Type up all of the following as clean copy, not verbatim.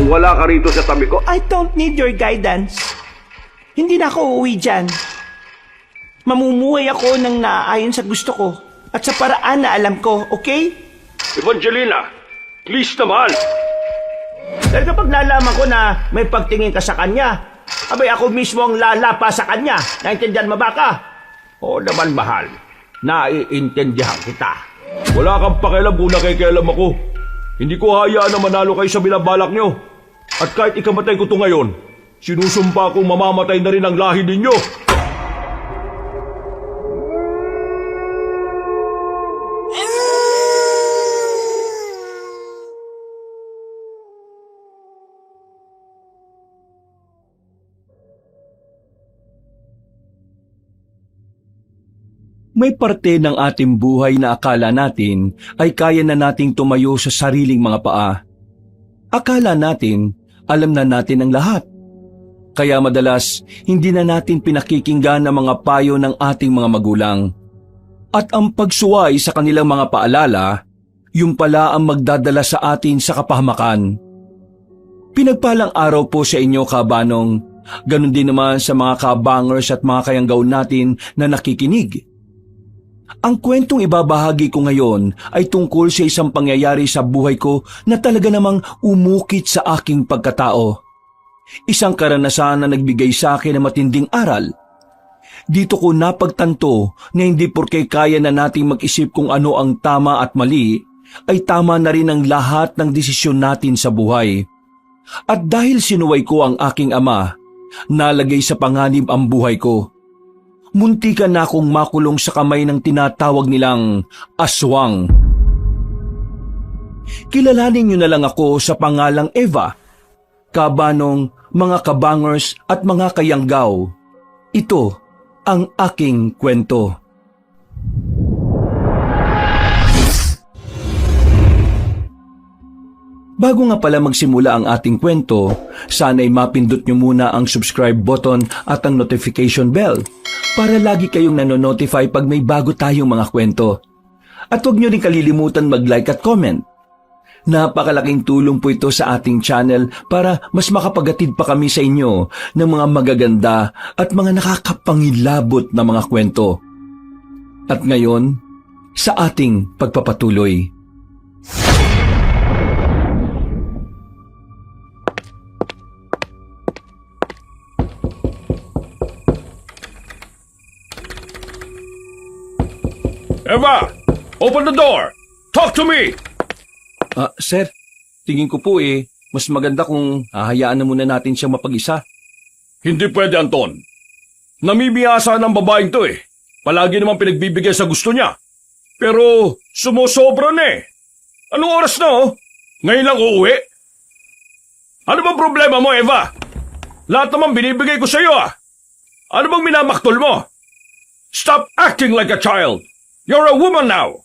Kung wala ka rito sa tabi ko, I don't need your guidance. Hindi na ako uuwi dyan. Mamumuhay ako ng naaayon sa gusto ko at sa paraan na alam ko, okay? Evangelina, please naman. Dahil kapag nalaman ko na may pagtingin ka sa kanya, abay ako mismo ang lalapa sa kanya. Naintindihan mo ba ka? Oo naman, mahal. Naiintindihan kita. Wala kang pakialam kung nakikialam ako. Hindi ko hayaan na manalo kayo sa binabalak nyo. At kahit ikamatay ko to ngayon, sinusumpa kong mamamatay na rin ang lahi ninyo. May parte ng ating buhay na akala natin ay kaya na nating tumayo sa sariling mga paa. Akala natin, alam na natin ang lahat. Kaya madalas, hindi na natin pinakikinggan ang mga payo ng ating mga magulang. At ang pagsuway sa kanilang mga paalala, yung pala ang magdadala sa atin sa kapahamakan. Pinagpalang araw po sa inyo, kabanong. Ganon din naman sa mga kabangers at mga kayanggaw natin na nakikinig. Ang kwentong ibabahagi ko ngayon ay tungkol sa isang pangyayari sa buhay ko na talaga namang umukit sa aking pagkatao. Isang karanasan na nagbigay sa akin ng matinding aral. Dito ko napagtanto na hindi porke kaya na nating mag-isip kung ano ang tama at mali, ay tama na rin ang lahat ng desisyon natin sa buhay. At dahil sinuway ko ang aking ama, nalagay sa panganib ang buhay ko. Muntikan na akong makulong sa kamay ng tinatawag nilang aswang. Kilalanin niyo na lang ako sa pangalang Eva. Kabanong, mga kabangers at mga kayanggaw. Ito ang aking kwento. Bago nga pala magsimula ang ating kwento, sana'y mapindot nyo muna ang subscribe button at ang notification bell para lagi kayong nanonotify pag may bago tayong mga kwento. At huwag nyo rin kalilimutan mag-like at comment. Napakalaking tulong po ito sa ating channel para mas makapagatid pa kami sa inyo ng mga magaganda at mga nakakapangilabot na mga kwento. At ngayon, sa ating pagpapatuloy. Eva, open the door! Talk to me! Sir, tingin ko po mas maganda kung hahayaan na muna natin siyang mapag-isa. Hindi pwede, Anton. Namimiyasa ng babaeng to Palagi naman pinagbibigay sa gusto niya. Pero sumusobra na Anong oras na Ngayon lang uuwi? Ano bang problema mo, Eva? Lahat naman binibigay ko sa iyo Ano bang minamaktol mo? Stop acting like a child! You're a woman now!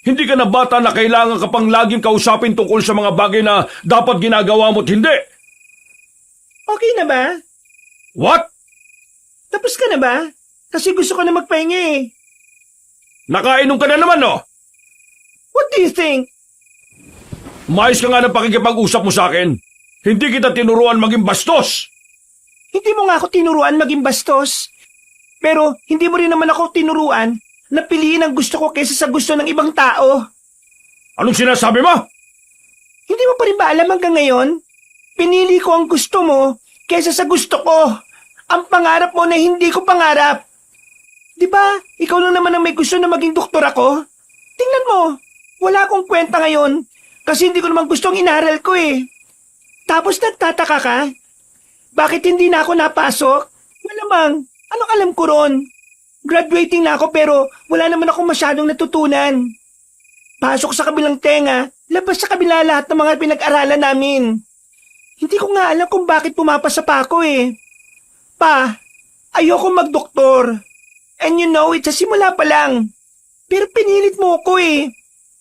Hindi ka na bata na kailangan ka pang laging kausapin tungkol sa mga bagay na dapat ginagawa mo't hindi. Okay na ba? What? Tapos ka na ba? Kasi gusto ko na magpahinga Nakainom ka na naman, no? What do you think? Umayos ka nga ng pakikipag-usap mo sa akin. Hindi kita tinuruan maging bastos. Hindi mo nga ako tinuruan maging bastos. Pero hindi mo rin naman ako tinuruan na piliin ang gusto ko kaysa sa gusto ng ibang tao. Anong sinasabi mo? Hindi mo pa rin ba alam hanggang ngayon? Pinili ko ang gusto mo kaysa sa gusto ko. Ang pangarap mo na hindi ko pangarap. Di ba? Ikaw lang naman ang may gusto na maging doktor ako. Tingnan mo, wala akong kwenta ngayon kasi hindi ko naman gustong inaral ko Tapos nagtataka ka? Bakit hindi na ako napasok? Malamang, anong alam ko ron? Graduating na ako pero wala naman ako masyadong natutunan. Pasok sa kabilang tenga, labas sa kabila lahat ng mga pinag-aralan namin. Hindi ko nga alam kung bakit pumapasa pa ako Pa, ayoko magdoktor. And you know it sa simula pa lang. Pero pinilit mo ako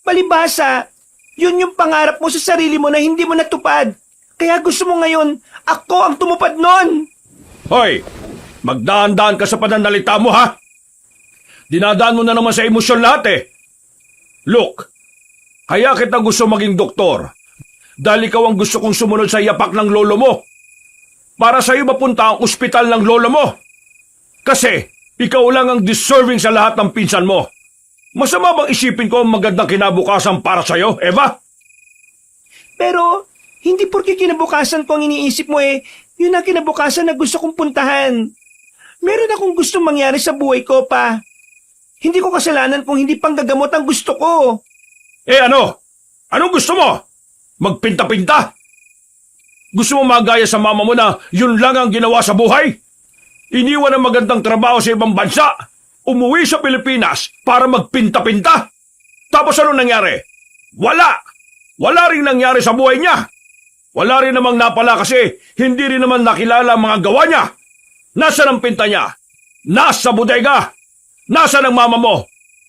Palibhasa, yun yung pangarap mo sa sarili mo na hindi mo natupad. Kaya gusto mo ngayon, ako ang tumupad nun. Hoy, magdaan-daan ka sa pananalita mo Dinadaan mo na naman sa emosyon lahat Look, kaya kita gusto maging doktor dahil ikaw ang gusto kong sumunod sa yapak ng lolo mo. Para sa'yo mapunta ang ospital ng lolo mo. Kasi ikaw lang ang deserving sa lahat ng pinsan mo. Masama bang isipin ko ang magandang kinabukasan para sa'yo, Eva? Pero, hindi porke kinabukasan ko ang iniisip mo yun ang kinabukasan na gusto kong puntahan. Meron akong gustong mangyari sa buhay ko pa. Hindi ko kasalanan kung hindi panggagamot ang gusto ko. Ano? Anong gusto mo? Magpinta-pinta? Gusto mo magaya sa mama mo na yun lang ang ginawa sa buhay? Iniwan ang magandang trabaho sa ibang bansa, umuwi sa Pilipinas para magpinta-pinta? Tapos ano nangyari? Wala! Wala rin nangyari sa buhay niya. Wala rin namang napala kasi hindi rin naman nakilala ang mga gawa niya. Nasaan ang pinta niya? Nasa bodega. Nasaan ang mama mo?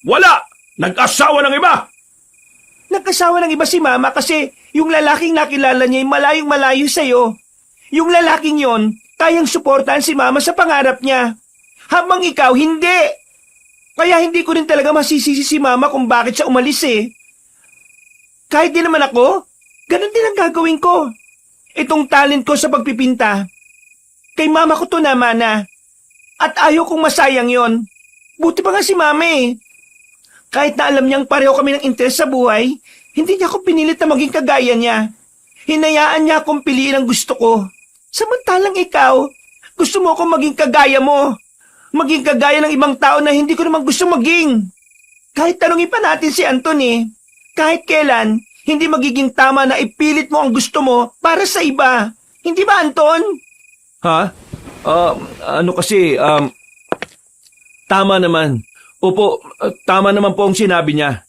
Wala! Nag-asawa ng iba! Nagkasawa ng iba si mama kasi yung lalaking nakilala niya ay malayong-malayo sa'yo. Yung lalaking yon, kayang suportahan si mama sa pangarap niya. Habang ikaw, hindi. Kaya hindi ko rin talaga masisisi si mama kung bakit siya umalis Kahit din naman ako, ganun din ang gagawin ko. Itong talent ko sa pagpipinta. Kay mama ko to naman At ayaw kong masayang yon. Buti pa nga si mama Kahit na alam niyang pareho kami ng interes sa buhay, hindi niya ako pinilit na maging kagaya niya. Hinayaan niya akong piliin ang gusto ko. Samantalang ikaw, gusto mo akong maging kagaya mo. Maging kagaya ng ibang tao na hindi ko naman gusto maging. Kahit tanongin pa natin si Anton kahit kailan, hindi magiging tama na ipilit mo ang gusto mo para sa iba. Hindi ba, Anton? Ha? Tama naman. Opo, tama naman po ang sinabi niya.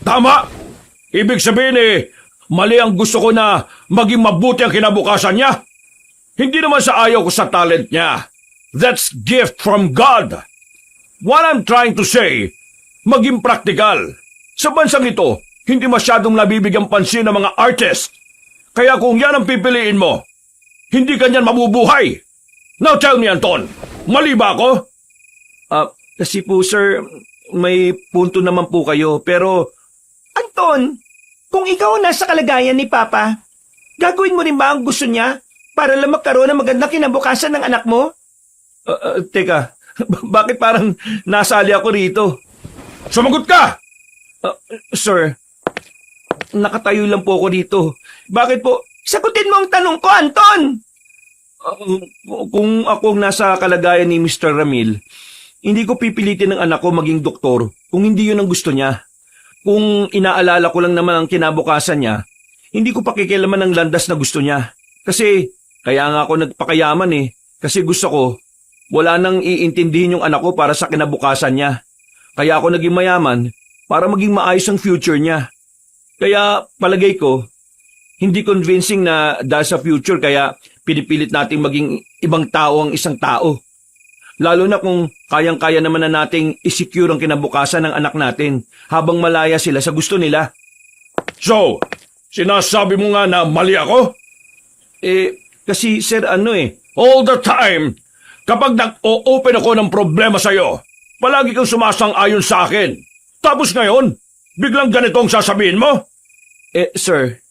Tama! Ibig sabihin mali ang gusto ko na maging mabuti ang kinabukasan niya. Hindi naman sa ayaw ko sa talent niya. That's gift from God. What I'm trying to say, maging praktikal. Sa bansang ito, hindi masyadong nabibigyan pansin ng mga artist. Kaya kung yan ang pipiliin mo, hindi ganyan mabubuhay. Now tell me, Anton, mali ba ako? Kasi po sir, may punto naman po kayo, pero Anton, kung ikaw ang nasa kalagayan ni Papa, gagawin mo rin ba ang gusto niya para lang magkaroon ng magandang kinabukasan ng anak mo? Teka, bakit parang nasali ako rito? Sumagot ka! Sir, nakatayo lang po ako dito. Bakit po? Sagutin mo ang tanong ko, Anton! Kung ako nasa kalagayan ni Mr. Ramil, hindi ko pipilitin ng anak ko maging doktor kung hindi yun ang gusto niya. Kung inaalala ko lang naman ang kinabukasan niya, hindi ko pakikialaman ang landas na gusto niya. Kasi, kaya nga ako nagpakayaman Kasi gusto ko, wala nang iintindihin yung anak ko para sa kinabukasan niya. Kaya ako naging mayaman para maging maayos ang future niya. Kaya palagay ko, hindi convincing na dahil sa future kaya pinipilit nating maging ibang tao ang isang tao. Lalo na kung kayang-kaya naman na nating isecure ang kinabukasan ng anak natin habang malaya sila sa gusto nila. So, sinasabi mo nga na mali ako? Kasi sir All the time, kapag nag-o-open ako ng problema sa'yo, palagi kang sumasang-ayon sa akin. Tapos ngayon, biglang ganito ang sasabihin mo? Sir,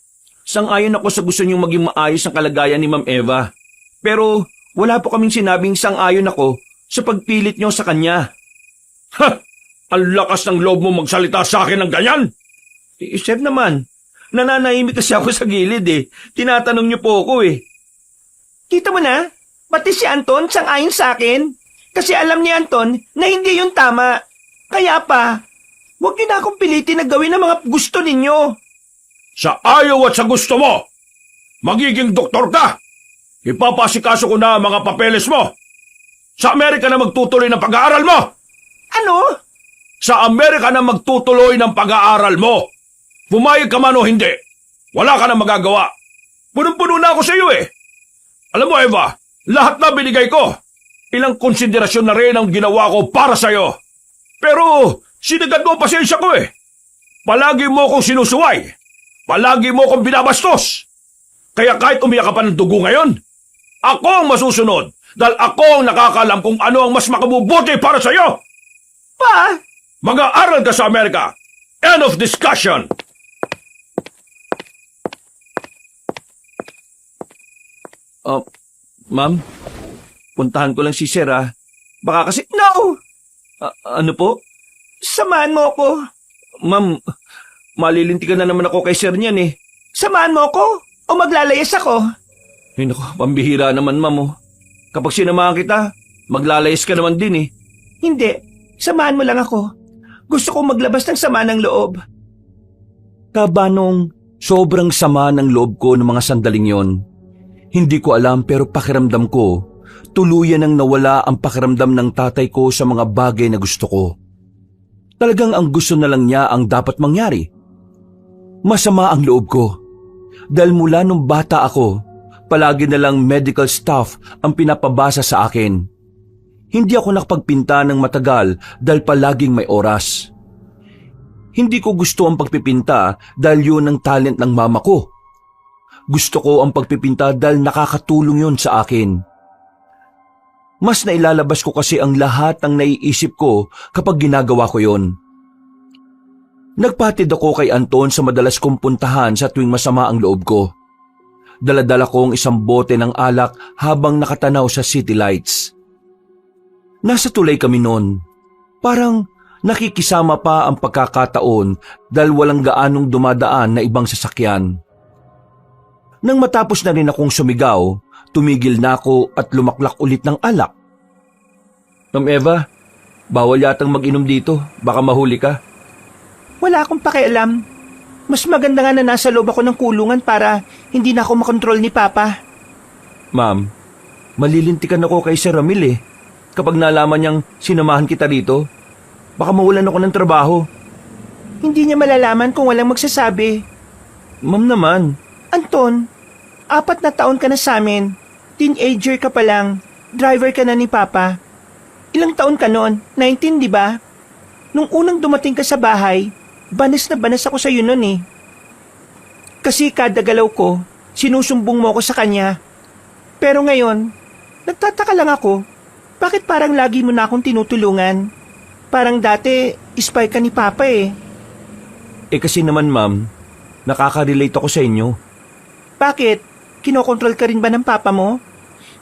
sang-ayon ako sa gusto niyong maging maayos ang kalagayan ni Ma'am Eva. Pero wala po kaming sinabing sang-ayon ako sa pagpilit niyo sa kanya. Ha! Ang lakas ng loob mo magsalita sa akin ng ganyan! Sir naman, nananahimik kasi ako sa gilid Tinatanong niyo po ako Kita mo na, pati si Anton sang-ayon sa akin. Kasi alam ni Anton na hindi yun tama. Kaya pa, huwag niyo na akong pilitin na gawin ang mga gusto ninyo. Sa ayaw at sa gusto mo, magiging doktor ka. Ipapasikaso ko na ang mga papeles mo. Sa Amerika na magtutuloy ng pag-aaral mo. Ano? Sa Amerika na magtutuloy ng pag-aaral mo. Pumayag ka man o hindi, wala ka na magagawa. Punong-puno na ako sa iyo Alam mo Eva, lahat na binigay ko. Ilang konsiderasyon na rin ang ginawa ko para sa iyo. Pero sinagad mo ang pasensya ko Palagi mo akong sinusuway. Palagi mo akong binabastos. Kaya kahit umiyak ka pa ng dugo ngayon, ako ang masusunod dahil ako ang nakakalam kung ano ang mas makabubuti para sa iyo. Pa? Mag-aaral ka sa Amerika. End of discussion. Ma'am, puntahan ko lang si Sir ah. Baka kasi... No! Ano po? Samahan mo ko. Ma'am, malilintikan na naman ako kay Sir niyan eh. Samahan mo ko o maglalayas ako? Ay naku, pambihira naman ma'am oh. Kapag sinamahan kita, maglalayas ka naman din eh. Hindi. Samahan mo lang ako. Gusto kong maglabas ng sama ng loob. Kabanong, sobrang sama ng loob ko ng mga sandaling yon. Hindi ko alam pero pakiramdam ko, tuluyan nang nawala ang pakiramdam ng tatay ko sa mga bagay na gusto ko. Talagang ang gusto na lang niya ang dapat mangyari. Masama ang loob ko. Dahil mula nung bata ako, palagi na lang medical staff ang pinapabasa sa akin. Hindi ako nakapagpinta ng matagal dahil palaging may oras. Hindi ko gusto ang pagpipinta dahil yun ang talent ng mama ko. Gusto ko ang pagpipinta dahil nakakatulong yun sa akin. Mas nailalabas ko kasi ang lahat ng naiisip ko kapag ginagawa ko yon. Nagpatid ako kay Anton sa madalas kong puntahan sa tuwing masama ang loob ko. Daladala ko ang isang bote ng alak habang nakatanaw sa city lights. Nasa tulay kami noon. Parang nakikisama pa ang pagkakataon dahil walang gaanong dumadaan na ibang sasakyan. Nang matapos na rin akong sumigaw, tumigil na ako at lumaklak ulit ng alak. Ma'am Eva, bawal yatang mag-inom dito. Baka mahuli ka. Wala akong pakialam. Mas maganda nga na nasa loob ako ng kulungan para hindi na ako makontrol ni Papa. Ma'am, malilintikan ako kay Sir Ramil eh. Kapag nalaman niyang sinamahan kita rito, baka mawalan ako ng trabaho. Hindi niya malalaman kung walang magsasabi. Ma'am naman. Anton, 4 na taon ka na sa amin. Teenager ka pa lang. Driver ka na ni Papa. Ilang taon ka noon? 19, di ba? Nung unang dumating ka sa bahay, banas na banas ako sa iyo noon eh. Kasi kada galaw ko, sinusumbong mo ako sa kanya. Pero ngayon, nagtataka lang ako. Bakit parang lagi mo na akong tinutulungan? Parang dati, spy ka ni Papa eh. Eh kasi naman ma'am, nakaka-relate ako sa inyo. Bakit? Kinokontrol ka rin ba ng Papa mo?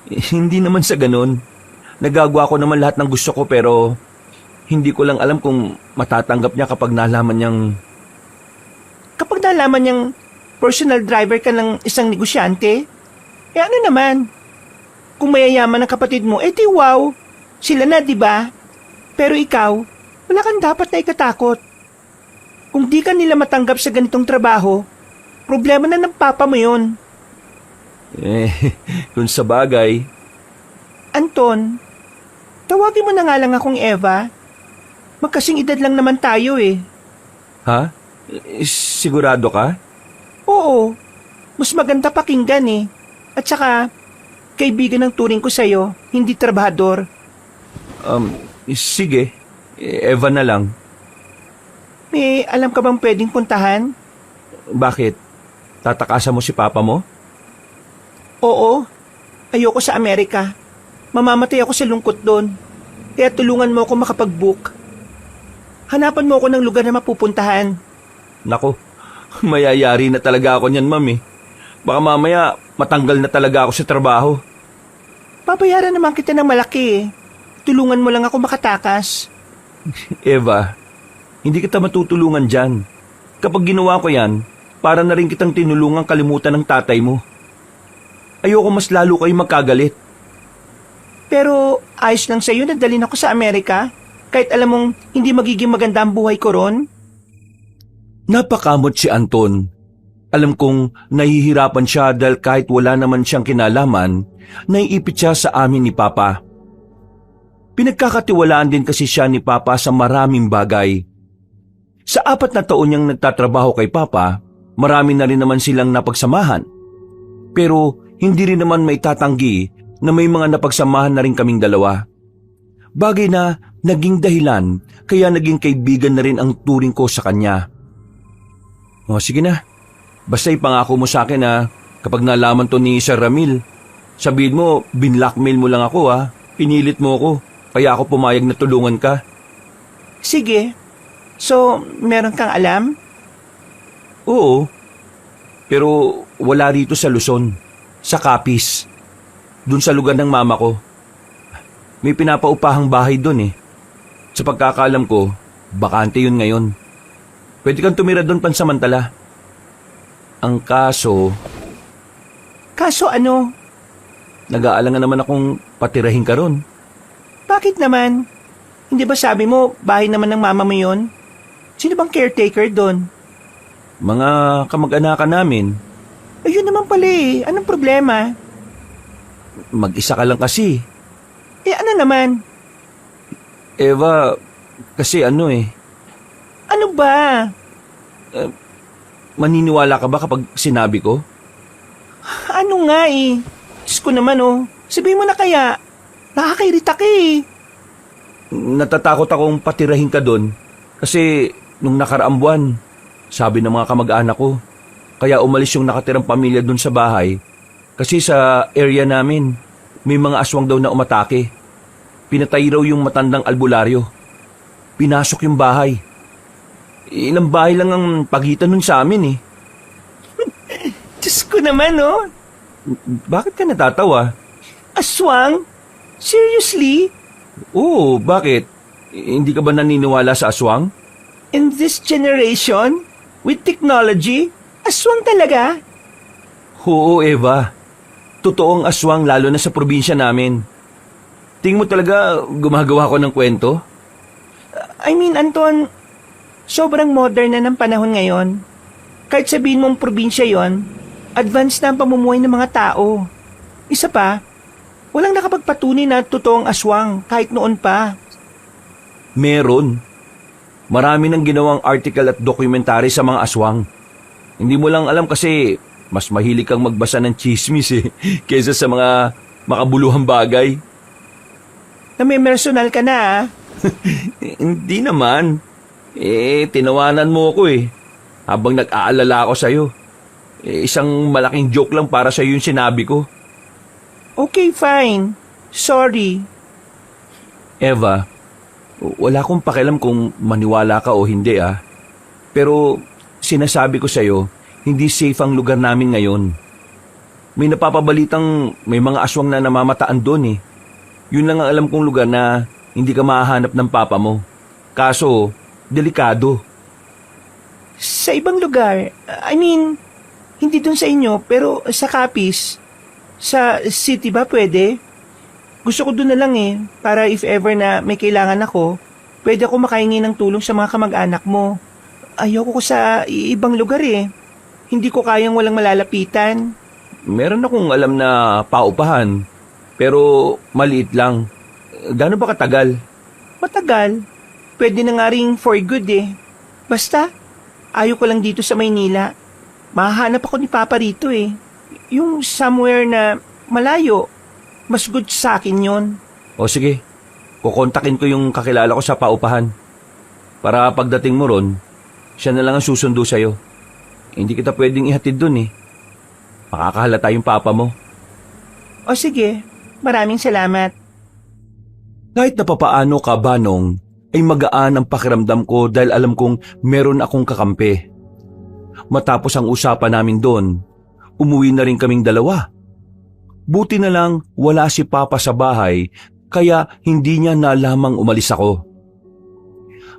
Hindi naman sa ganun. Nagagawa ko naman lahat ng gusto ko pero hindi ko lang alam kung matatanggap niya kapag nalaman niyang... Kapag nalaman niyang personal driver ka ng isang negosyante, eh ano naman? Kung mayayaman ang kapatid mo, eh di wow, sila na di ba? Pero ikaw, wala kang dapat na ikatakot. Kung di ka nila matanggap sa ganitong trabaho, problema na ng Papa mo yun. Kung sa bagay... Anton, tawagin mo na nga lang akong Eva. Magkasing edad lang naman tayo eh. Ha? Sigurado ka? Oo, mas maganda pakinggan eh. At saka, kaibigan ng turing ko sa'yo, hindi trabahador. Sige. Eva na lang. May alam ka bang pwedeng puntahan? Bakit? Tatakasan mo si Papa mo? Oo, ayoko sa Amerika. Mamamatay ako sa lungkot doon. Kaya tulungan mo ako makapag-book. Hanapan mo ako ng lugar na mapupuntahan. Nako, mayayari na talaga ako niyan, ma'am eh. Baka mamaya matanggal na talaga ako sa trabaho. Babayaran naman kita ng malaki eh. Tulungan mo lang ako makatakas. Eva, hindi kita matutulungan dyan. Kapag ginawa ko yan, para na rin kitang tinulungan kalimutan ng tatay mo. Ayoko mas lalo kayo magkagalit. Pero ayos lang sa'yo na dalhin ako sa Amerika, kahit alam mong hindi magiging maganda ang buhay ko ron? Napakamot si Anton. Alam kong nahihirapan siya dahil kahit wala naman siyang kinalaman, naiipit siya sa amin ni Papa. Pinagkakatiwalaan din kasi siya ni Papa sa maraming bagay. Sa 4 na taon niyang nagtatrabaho kay Papa, marami na rin naman silang napagsamahan. Pero hindi rin naman may tatanggi na may mga napagsamahan na rin kaming dalawa. Bagay na naging dahilan kaya naging kaibigan na rin ang turing ko sa kanya. O sige na, basta ipangako mo sa akin na kapag nalaman to ni Sir Ramil, sabihin mo binlockmail mo lang ako ha, pinilit mo ako, kaya ako pumayag na tulungan ka. Sige. So, meron kang alam? Oo, pero wala rito sa Luzon, sa Capiz. dun sa lugar ng mama ko. May pinapaupahang bahay dun eh. Sa pagkakaalam ko, bakante yun ngayon. Pwede kang tumira dun pansamantala. Ang kaso, Kaso ano? nag-aalangan naman akong patirahin ka ron. Bakit naman? Hindi ba sabi mo, bahay naman ng mama mo yun? Sino bang caretaker doon? Mga kamag-anakan namin, Ayun naman pala eh. Anong problema? mag-isa ka lang kasi. Eh ano naman? Eva, kasi ano eh, Ano ba? maniniwala ka ba kapag sinabi ko? Ano nga eh? Diyos ko naman oh. Sabihin mo na kaya. Nakakairita ka eh. Natatakot akong patirahin ka doon kasi nung nakaraang buwan, sabi ng mga kamag-anak ko, kaya umalis yung nakatirang pamilya doon sa bahay kasi sa area namin may mga aswang daw na umatake. Pinatay raw yung matandang albularyo. Pinasok yung bahay. Ilang bahay lang ang pagitan nun sa amin eh. Diyos ko naman oh. Bakit ka natatawa? Aswang? Seriously? Oo, bakit? Hindi ka ba naniniwala sa aswang? In this generation? With technology? Aswang talaga? Oo, Eva. Totoong aswang lalo na sa probinsya namin. Tingin mo talaga gumagawa ko ng kwento? I mean, Anton, sobrang modern na ng panahon ngayon. Kahit sabihin mong probinsya yon, advanced na ang pamumuhay ng mga tao. Isa pa, walang nakapagpatunay na totoong aswang kahit noon pa. Meron. Marami nang ginawang article at dokumentary sa mga aswang. Hindi mo lang alam kasi mas mahilig kang magbasa ng chismis eh, kaysa sa mga makabuluhang bagay. Namimersonal ka na ah. Hindi naman. Tinawanan mo ako eh. Habang nag-aalala ako sa'yo. Isang malaking joke lang para sa'yo yung sinabi ko. Okay, fine. Sorry. Eva, wala akong pakialam kung maniwala ka o hindi ah. Pero sinasabi ko sa'yo, hindi safe ang lugar namin ngayon. May napapabalitang may mga aswang na namamataan doon eh. Yun lang ang alam kong lugar na hindi ka mahahanap ng papa mo. Kaso, delikado. Sa ibang lugar, I mean, hindi dun sa inyo, pero sa Capiz, sa city ba pwede? Gusto ko dun na lang eh, para if ever na may kailangan ako, pwede ako makahingi ng tulong sa mga kamag-anak mo. Ayoko ko sa ibang lugar eh. Hindi ko kayang walang malalapitan. Meron akong alam na paupahan, pero maliit lang. Gaano ba katagal? Matagal. Pwede na nga ring for good eh. Basta, ayaw ko lang dito sa Maynila. Mahahanap ako ni Papa rito eh. Yung somewhere na malayo. Mas good sa akin yon. O sige, kukontakin ko yung kakilala ko sa paupahan. Para pagdating mo ron, siya na lang ang susundo sa'yo. Hindi kita pwedeng ihatid dun eh. Makakahalata yung papa mo. O sige, maraming salamat. Kahit na papaano ka, Banong, ay magaan ang pakiramdam ko dahil alam kong meron akong kakampi. Matapos ang usapan namin doon, umuwi na rin kaming dalawa. Buti na lang wala si Papa sa bahay kaya hindi niya nalamang umalis ako.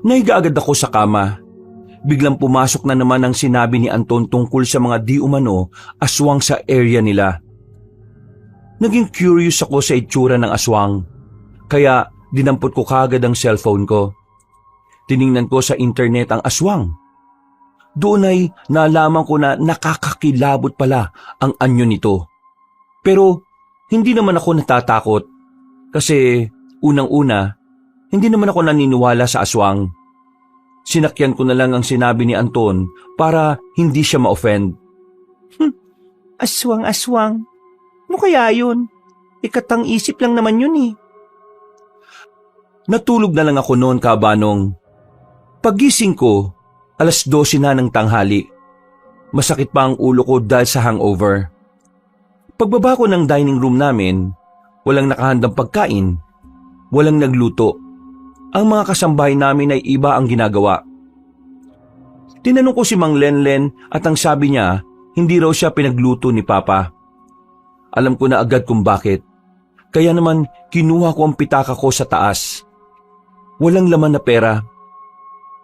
Nahiga agad ako sa kama. Biglang pumasok na naman ang sinabi ni Anton tungkol sa mga di umano aswang sa area nila. Naging curious ako sa itsura ng aswang, kaya dinampot ko kagad ang cellphone ko. Tiningnan ko sa internet ang aswang. Doon ay nalaman ko na nakakakilabot pala ang anyo nito. Pero hindi naman ako natatakot kasi unang-una, hindi naman ako naniniwala sa aswang. Sinakyan ko na lang ang sinabi ni Anton para hindi siya ma-offend. Aswang-aswang. Ano kaya yun? Ikatang isip lang naman yun eh. Natulog na lang ako noon, Kabanong. Paggising ko, 12:00 na ng tanghali. Masakit pa ang ulo ko dahil sa hangover. Pagbaba ko ng dining room namin, walang nakahandang pagkain, walang nagluto. Ang mga kasambahay namin ay iba ang ginagawa. Tinanong ko si Mang Lenlen at ang sabi niya, hindi raw siya pinagluto ni Papa. Alam ko na agad kung bakit. Kaya naman kinuha ko ang pitaka ko sa taas. Walang laman na pera.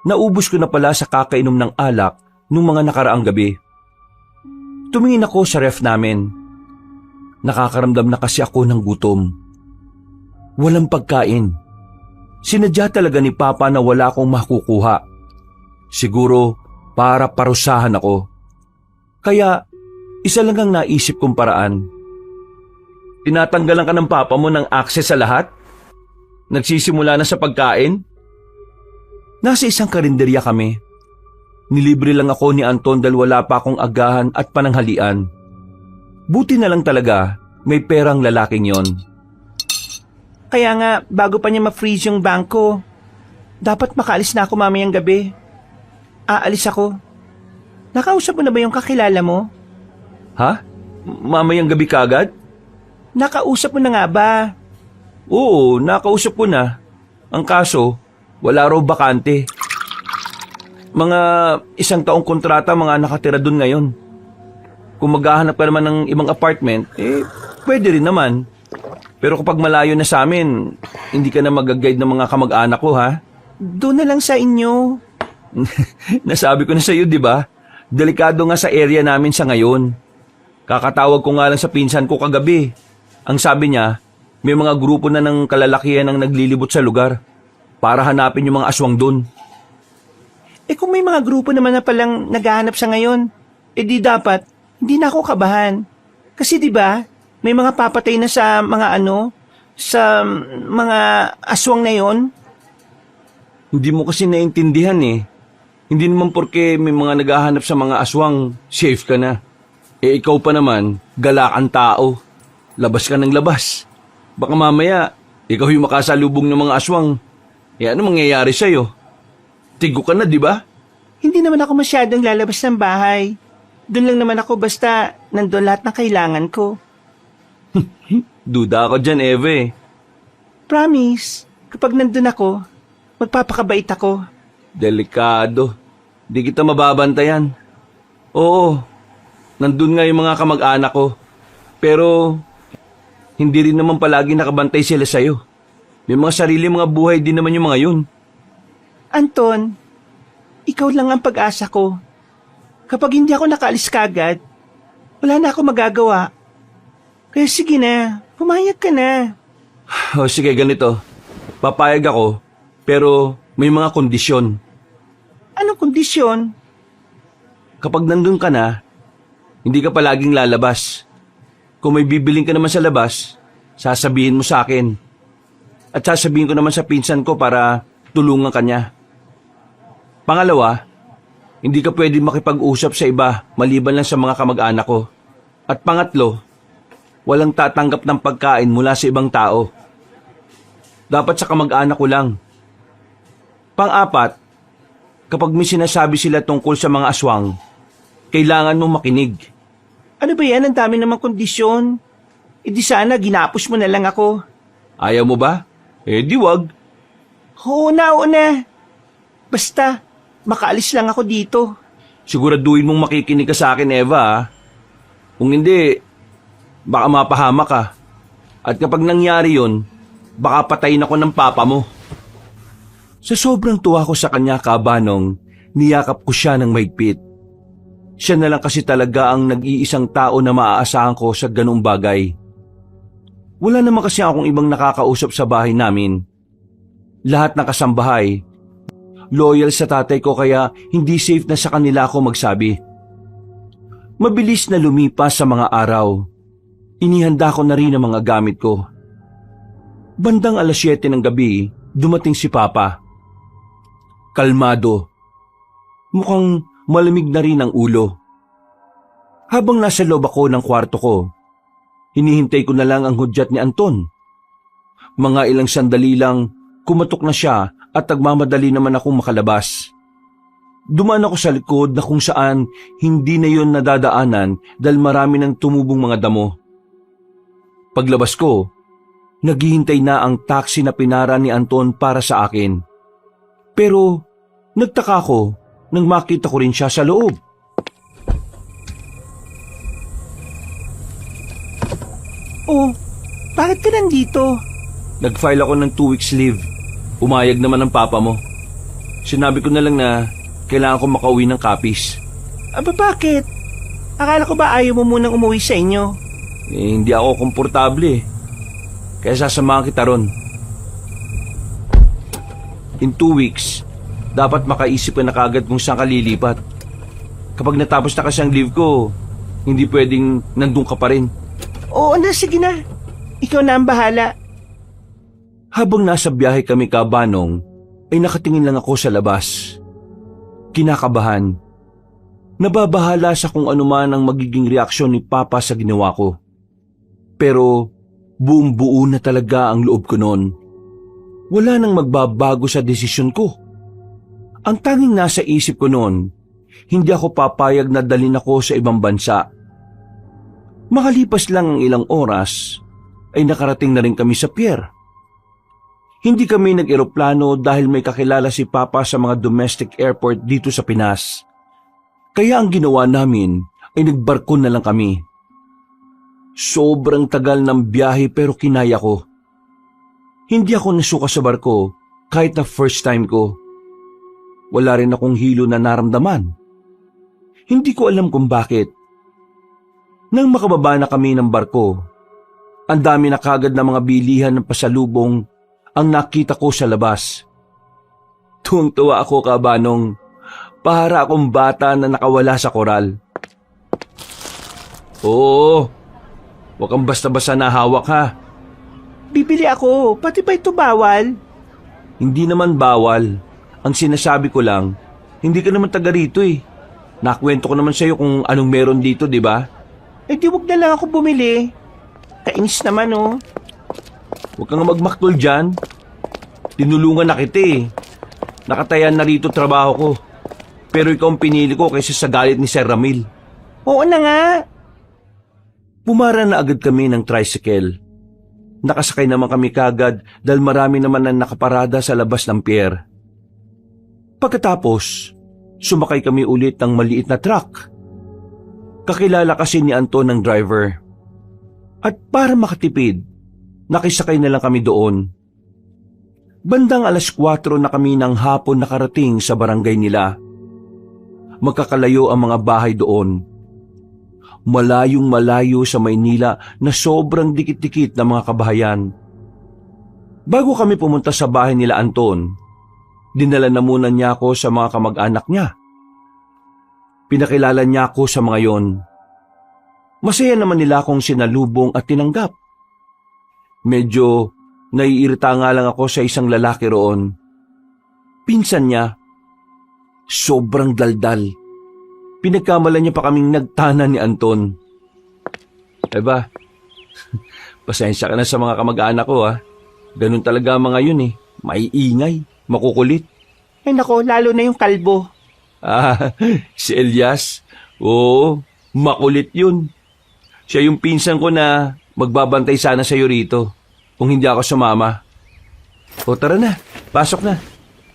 Naubos ko na pala sa kakainom ng alak nung mga nakaraang gabi. Tumingin ako sa ref namin. Nakakaramdam na kasi ako ng gutom. Walang pagkain. Sinadya talaga ni Papa na wala akong makukuha. Siguro para parusahan ako. Kaya isa lang ang naisip kong paraan. Tinatanggalan ka ng Papa mo ng access sa lahat? Nagsisimula na sa pagkain? Nasa isang karinderya kami. Nilibre lang ako ni Anton dahil wala pa akong agahan at pananghalian. Buti na lang talaga may perang lalaking yon. Kaya nga, bago pa niya ma-freeze yung bangko, dapat makaalis na ako mamayang gabi. Aalis ako. Nakausap mo na ba yung kakilala mo? Ha? Mamayang gabi kagad? Nakausap mo na nga ba? Oo, nakausap ko na. Ang kaso, wala raw bakante. Mga 1 taong kontrata mga nakatira dun ngayon. Kung maghahanap ka naman ng ibang apartment, pwede rin naman. Pero kapag malayo na sa amin, hindi ka na mag-guide ng mga kamag-anak ko, ha? Doon na lang sa inyo. Nasabi ko na sa iyo, di ba? Delikado nga sa area namin sa ngayon. Kakatawag ko nga lang sa pinsan ko kagabi. Ang sabi niya, may mga grupo na ng kalalakihan ang naglilibot sa lugar para hanapin yung mga aswang doon. Kung may mga grupo naman na palang naghahanap sa ngayon, di dapat, hindi na ako kabahan. Kasi di ba, may mga papatay na sa mga sa mga aswang na yon. Hindi mo kasi naintindihan eh. Hindi naman porke may mga naghahanap sa mga aswang, safe ka na. Ikaw pa naman, galakan tao. Labas ka ng labas. Baka mamaya, ikaw yung makasalubong ng mga aswang. Ano mangyayari sa'yo? Tigo ka na, di ba? Hindi naman ako masyadong lalabas ng bahay. Doon lang naman ako basta nandun lahat ng kailangan ko. Duda ako dyan, Eve. Promise, kapag nandun ako, magpapakabait ako. Delikado. Di kita mababantayan. Oo, nandun nga yung mga kamag-anak ko. Pero, hindi rin naman palagi nakabantay sila sa'yo. May mga sarili mga buhay din naman yung mga yun. Anton, ikaw lang ang pag-asa ko. Kapag hindi ako nakaalis kagad, wala na ako magagawa. Kaya sige na, pumayag ka na. O sige, ganito. Papayag ako, pero may mga kondisyon. Anong kondisyon? Kapag nandun ka na, hindi ka palaging lalabas. Kung may bibiling ka naman sa labas, sasabihin mo sa akin. At sasabihin ko naman sa pinsan ko para tulungan ka niya. Pangalawa, hindi ka pwede makipag-usap sa iba maliban lang sa mga kamag-anak ko. At pangatlo, walang tatanggap ng pagkain mula sa ibang tao. Dapat sa kamag-anak ko lang. Pang-apat, kapag may sinasabi sila tungkol sa mga aswang, kailangan mong makinig. Ano ba yan? Ang dami namang kondisyon. Di sana ginapos mo na lang ako. Ayaw mo ba? Di wag. Oo na. Basta, makaalis lang ako dito. Siguraduhin mong makikinig ka sa akin, Eva, ha? Kung hindi, baka mapahamak ka. At kapag nangyari yon, baka patayin ako ng papa mo. Sa sobrang tuwa ko sa kanya, Kabanong, niyakap ko siya ng mahigpit. Siya na lang kasi talaga ang nag-iisang tao na maaasahan ko sa ganung bagay. Wala naman kasi akong ibang nakakausap sa bahay namin. Lahat ng kasambahay, loyal sa tatay ko kaya hindi safe na sa kanila ako magsabi. Mabilis na lumipas sa mga araw. Inihanda ko na rin ang mga gamit ko. Bandang 7:00 ng gabi, dumating si Papa. Kalmado. Mukhang malamig na rin ang ulo. Habang nasa loob ako ng kwarto ko, hinihintay ko na lang ang hudyat ni Anton. Mga ilang sandali lang, kumatok na siya at nagmamadali naman akong makalabas. Dumaan ako sa likod na kung saan hindi na yon nadadaanan dahil marami ng tumubong mga damo. Paglabas ko, naghihintay na ang taxi na pinara ni Anton para sa akin. Pero nagtaka ko nang makita ko rin siya sa loob. Oh, bakit ka ka nandito? Nag-file ako ng 2 weeks leave. Umayag naman ng papa mo. Sinabi ko na lang na kailangan ko makauwi ng Capiz. Aba bakit? Akala ko ba ayaw mo munang umuwi sa inyo? Hindi ako komportable eh. Kaya sasamahan kita ron. In 2 weeks, dapat makaisip ka na kagad kung saan ka lilipat. Kapag natapos na kasi ang leave ko, hindi pwedeng nandun ka pa rin. Oo na, sige na. Ikaw na ang bahala. Habang nasa biyahe kami kabanong, ay nakatingin lang ako sa labas. Kinakabahan. Nababahala sa kung ano man ang magiging reaksyon ni Papa sa ginawa ko. Pero buong buo na talaga ang loob ko noon. Wala nang magbabago sa desisyon ko. Ang tanging nasa isip ko noon, hindi ako papayag na dalhin ako sa ibang bansa. Makalipas lang ang ilang oras, ay nakarating na rin kami sa pier. Hindi kami nag-eroplano dahil may kakilala si Papa sa mga domestic airport dito sa Pinas. Kaya ang ginawa namin ay nagbarko na lang kami. Sobrang tagal ng biyahe pero kinaya ko. Hindi ako nasuka sa barko kahit na first time ko. Wala rin akong hilo na naramdaman. Hindi ko alam kung bakit. Nang makababa na kami ng barko, ang dami na kagad ng mga bilihan ng pasalubong ang nakita ko sa labas. Tuwang-tuwa ako kabanong, para akong bata na nakawala sa koral. Oo, huwag kang basta-basta nahawak ha. Bibili ako, pati ba ito bawal? Hindi naman bawal. Ang sinasabi ko lang, hindi ka naman taga rito eh. Nakwento ko naman sa'yo kung anong meron dito, di ba? Eh di wag na lang ako bumili. Kainis naman oh. Huwag kang magmaktol dyan. Tinulungan na kita eh. Nakatayan na rito trabaho ko. Pero ikaw ang pinili ko kaysa sa galit ni Sir Ramil. Oo na nga. Pumara na agad kami ng tricycle. Nakasakay naman kami kagad dahil marami naman ang nakaparada sa labas ng pier. Pagkatapos, sumakay kami ulit ng maliit na truck. Kakilala kasi ni Anton ng driver. At para makatipid, nakisakay na lang kami doon. Bandang 4:00 na kami ng hapon nakarating sa barangay nila. Magkakalayo ang mga bahay doon. Malayong malayo sa Maynila na sobrang dikit-dikit na mga kabahayan. Bago kami pumunta sa bahay nila Anton, dinala na muna niya ako sa mga kamag-anak niya. Pinakilala niya ako sa mga yon. Masaya naman nila akong sinalubong at tinanggap. Medyo naiirita nga lang ako sa isang lalaki roon. Pinsan niya, sobrang daldal. Pinagkamalan niya pa kaming nagtana ni Anton. Eba, pasensya ka na sa mga kamag-anak ko ha. Ganun talaga mga yun eh. Maiingay, makukulit. Ay nako, lalo na yung kalbo. Si Elias? Oo, makulit yun. Siya yung pinsan ko na magbabantay sana sa'yo rito kung hindi ako sumama. O tara na, pasok na.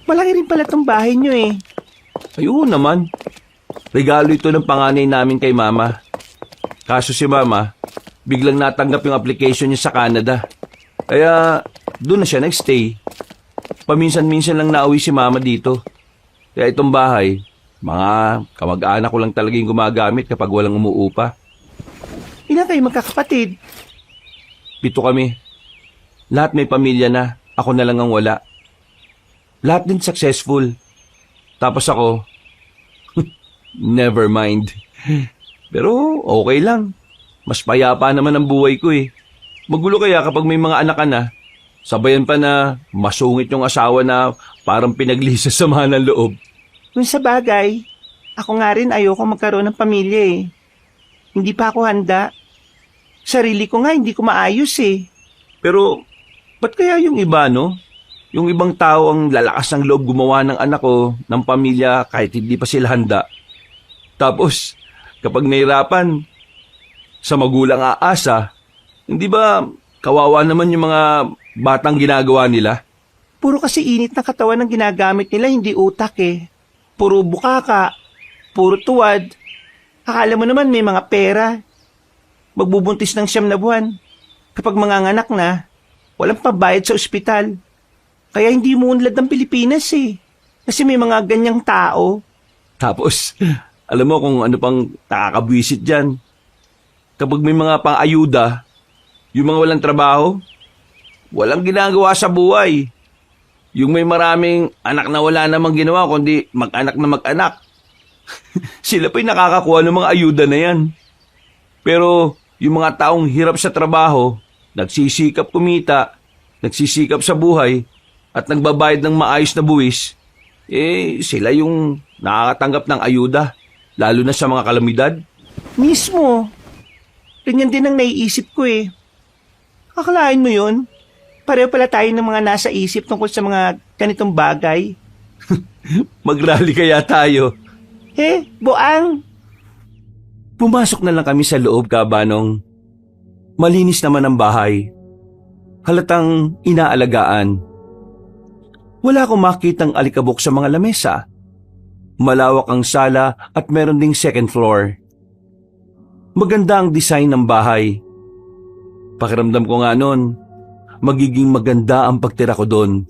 Malaki rin pala tong bahay nyo eh. Ayun naman. Regalo ito ng panganay namin kay Mama. Kaso si Mama, biglang natanggap yung application niya sa Canada. Kaya doon na siya nagstay. Paminsan-minsan lang nauwi si Mama dito. Kaya itong bahay, mga kamag-anak ko lang talaga yung gumagamit kapag walang umuupa. Ilan kayo magkakapatid? 7 kami. Lahat may pamilya na, ako na lang ang wala. Lahat din successful. Tapos ako, never mind. Pero okay lang. Mas payapa naman ang buhay ko eh. Magulo kaya kapag may mga anak ka na, sabayan pa na masungit yung asawa na parang pinaglisa sa ng loob. Kung sa bagay, ako nga rin ayoko magkaroon ng pamilya eh. Hindi pa ako handa. Sarili ko nga hindi ko maayos eh. Pero ba't kaya yung iba no? Yung ibang tao ang lalakas ng loob gumawa ng anak ko ng pamilya kahit hindi pa sila handa. Tapos kapag nahirapan, sa magulang aasa, hindi ba kawawa naman yung mga batang ginagawa nila? Puro kasi init ng katawan ng ginagamit nila, hindi utak eh. Puro bukaka, puro tuwad. Akala mo naman may mga pera. Magbubuntis ng 9 na buwan. Kapag manganganak na, walang pabayad sa ospital. Kaya hindi mo unlad ng Pilipinas eh. Kasi may mga ganyang tao. Tapos, alam mo kung ano pang nakakabwisit dyan. Kapag may mga pang-ayuda, yung mga walang trabaho, walang ginagawa sa buhay. Yung may maraming anak na wala namang ginawa, kundi mag-anak na mag-anak. Sila pa'y nakakakuha ng mga ayuda na yan. Pero yung mga taong hirap sa trabaho, nagsisikap kumita, nagsisikap sa buhay, at nagbabayad ng maayos na buwis, sila yung nakakatanggap ng ayuda, lalo na sa mga kalamidad. Mismo. Ganyan din ang naiisip ko eh. Akalain mo yun? Pareho pala tayo ng mga nasa isip tungkol sa mga ganitong bagay. Mag-rally kaya tayo. Buang. Pumasok na lang kami sa loob, Kabanong. Malinis naman ang bahay. Halatang inaalagaan. Wala akong makitang alikabok sa mga lamesa. Malawak ang sala at meron ding second floor. Maganda ang design ng bahay. Pakiramdam ko nga noon, magiging maganda ang pagtira ko doon.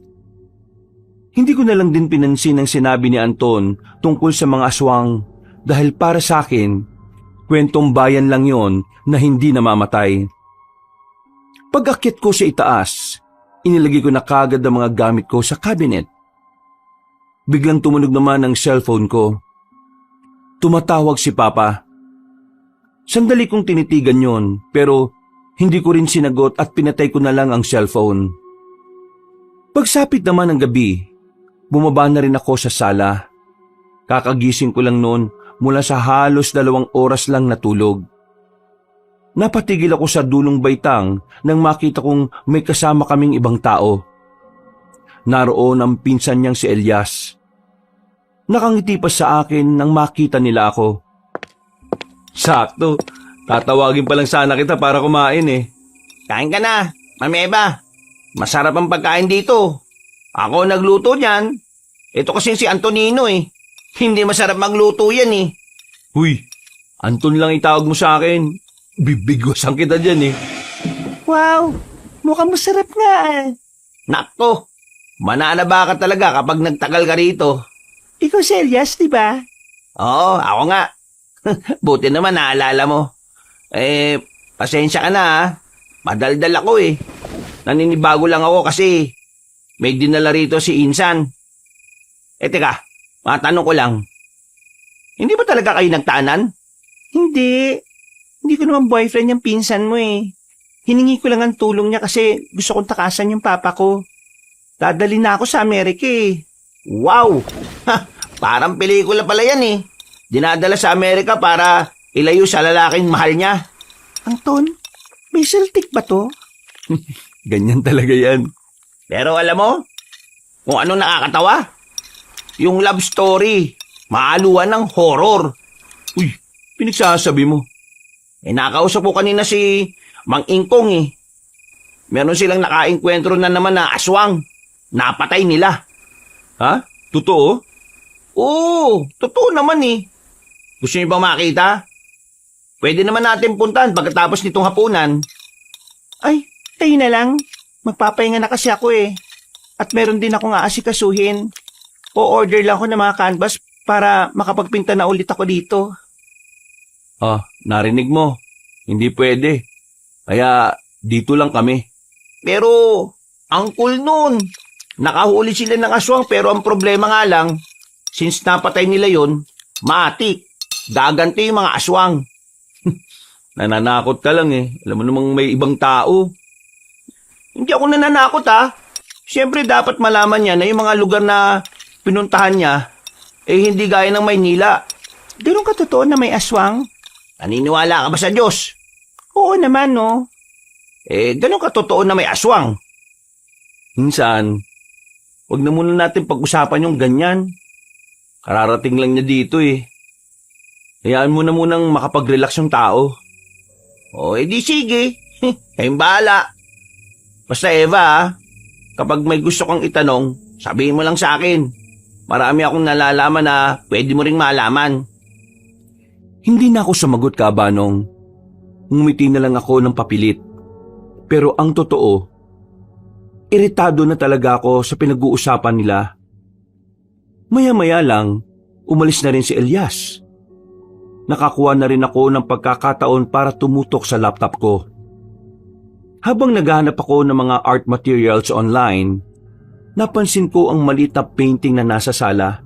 Hindi ko na lang din pinansin ang sinabi ni Anton tungkol sa mga aswang dahil para sa akin, kwentong bayan lang yon na hindi namamatay. Pag-akyat ko sa itaas, inilagay ko na kagad ang mga gamit ko sa cabinet. Biglang tumunog naman ang cellphone ko. Tumatawag si Papa. Sandali kong tinitigan yon pero hindi ko rin sinagot at pinatay ko na lang ang cellphone. Pagsapit naman ng gabi, bumaba na rin ako sa sala. Kakagising ko lang noon mula sa halos 2 oras lang natulog. Napatigil ako sa dulong baitang nang makita kong may kasama kaming ibang tao. Naroon ang pinsan niyang si Elias. Nakangiti pa sa akin nang makita nila ako. Sakto, tatawagin pa lang sana kita para kumain eh. Kain ka na, Mami Eva. Masarap ang pagkain dito. Ako nagluto niyan. Ito kasi si Antonino eh. Hindi masarap magluto yan eh. Huy, Anton lang itawag mo sa akin. Bibigwasan kita dyan eh. Wow, mukhang masarap nga eh. Nakto, mananaba ka talaga kapag nagtagal ka rito. Ikaw si Elias, di ba? Oo, ako nga. Buti naman naalala mo. Pasensya ka na ha. Madaldal ako eh. Naninibago lang ako kasi may dinala rito si Insan. Teka, matanong ko lang. Hindi ba talaga kayo nagtaanan? Hindi. Hindi ko naman boyfriend yung pinsan mo eh. Hiningi ko lang ang tulong niya kasi gusto kong takasan yung papa ko. Dadali na ako sa Amerika eh. Wow! Parang pelikula pala yan eh. Dinadala sa Amerika para ilayo sa lalaking mahal niya. Anton, may Celtic ba to? Ganyan talaga yan. Pero alam mo, kung ano nakakatawa? Yung love story, maaluan ng horror. Uy, pinagsasabi mo. Nakausap ko kanina si Mang Ingkong eh. Meron silang nakainkwentro na naman na aswang. Napatay nila. Ha? Totoo? Oo, totoo naman eh. Gusto niyo ba makita? Pwede naman natin puntahan pagkatapos nitong hapunan. Ay, tayo na lang. Magpapahinga na kasi ako eh. At meron din akong aasikasuhin. O-order lang ako ng mga canvas para makapagpinta na ulit ako dito. Narinig mo. Hindi pwede. Kaya dito lang kami. Pero, ang cool nun. Nakahuli sila ng aswang pero ang problema nga lang, since napatay nila yon, matik. Gaganti yung mga aswang. Nananakot ka lang eh. Alam mo namang may ibang tao. Hindi ako nananakot ha. Siyempre dapat malaman niya na yung mga lugar na pinuntahan niya, hindi gaya ng Maynila. Ganun ka totoo na may aswang? Naniniwala ka ba sa Diyos? Oo naman no. Ganun ka totoo na may aswang? Minsan, wag na muna natin pag-usapan yung ganyan. Kararating lang niya dito eh. Hayaan mo na munang makapag-relax yung tao. Di sige. Kayong bahala. Basta Eva, kapag may gusto kang itanong, sabihin mo lang sa akin. Marami akong nalalaman na pwede mo ring malaman. Hindi na ako sumagot, Kabanong. Ngumiti na lang ako ng papilit. Pero ang totoo, Iritado na talaga ako sa pinag-uusapan nila. Maya-maya lang, umalis na rin si Elias. Nakakuha na rin ako ng pagkakataon para tumutok sa laptop ko. Habang naghahanap ako ng mga art materials online, napansin ko ang maliit na painting na nasa sala.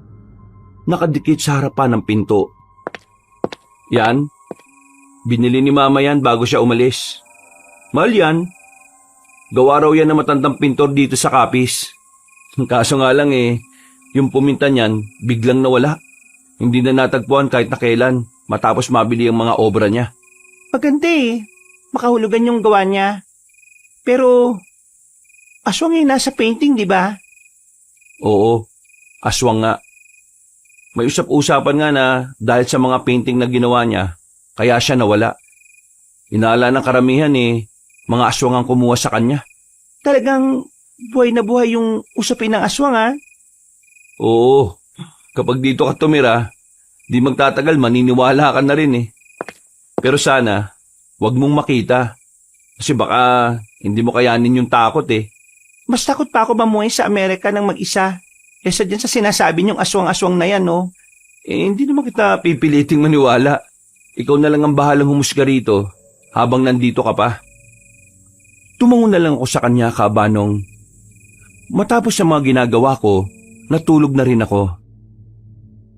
Nakadikit sa harapan ng pinto. Yan, binili ni Mama yan bago siya umalis. Mahal yan. Gawa raw yan ng matandang pintor dito sa Capiz. Kaso nga lang yung puminta niyan biglang nawala. Hindi na natagpuan kahit na kailan matapos mabili ang mga obra niya. Maganda makahulugan yung gawa niya. Pero, aswang yung nasa painting, di ba? Oo, aswang nga. May usap-usapan nga na dahil sa mga painting na ginawa niya, kaya siya nawala. Inaala ng karamihan mga aswang ang kumuha sa kanya. Talagang buhay na buhay yung usapin ng aswang, ha? Oo, kapag dito ka tumira, di magtatagal maniniwala ka na rin Pero sana, wag mong makita. Kasi baka hindi mo kayanin yung takot Mas takot pa ako mamuhay sa Amerika ng mag-isa. Kesa dyan sa sinasabi niyong aswang-aswang na yan, no? Hindi naman kita pipiliting maniwala. Ikaw na lang ang bahalang humusga rito habang nandito ka pa. Tumango na lang ako sa kanya, Kabanong. Matapos sa mga ginagawa ko, natulog na rin ako.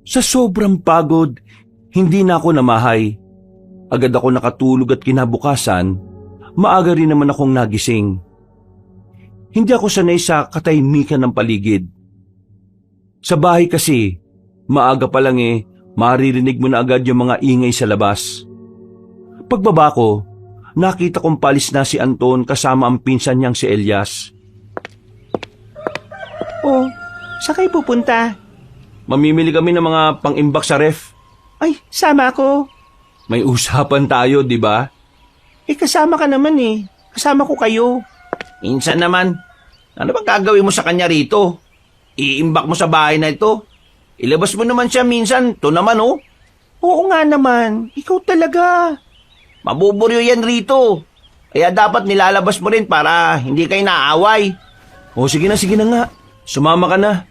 Sa sobrang pagod, hindi na ako namahay. Agad ako nakatulog at kinabukasan, maaga rin naman akong nagising. Hindi ako sanay sa katahimikan ng paligid. Sa bahay kasi, maaga pa lang maririnig mo na agad yung mga ingay sa labas. Pagbaba ko, nakita kong palis na si Anton kasama ang pinsan niyang si Elias. Oh, saan kayo pupunta? Mamimili kami ng mga pang-imbak sa ref. Ay, sama ako. May usapan tayo, di ba? Kasama ka naman Kasama ko kayo. Minsan naman, ano bang gagawin mo sa kanya rito? Iimbak mo sa bahay na ito? Ilabas mo naman siya minsan, to naman Oo nga naman, ikaw talaga. Mabuburyo yan rito. Kaya dapat nilalabas mo rin para hindi kayo naaway. O sige na nga. Sumama ka na.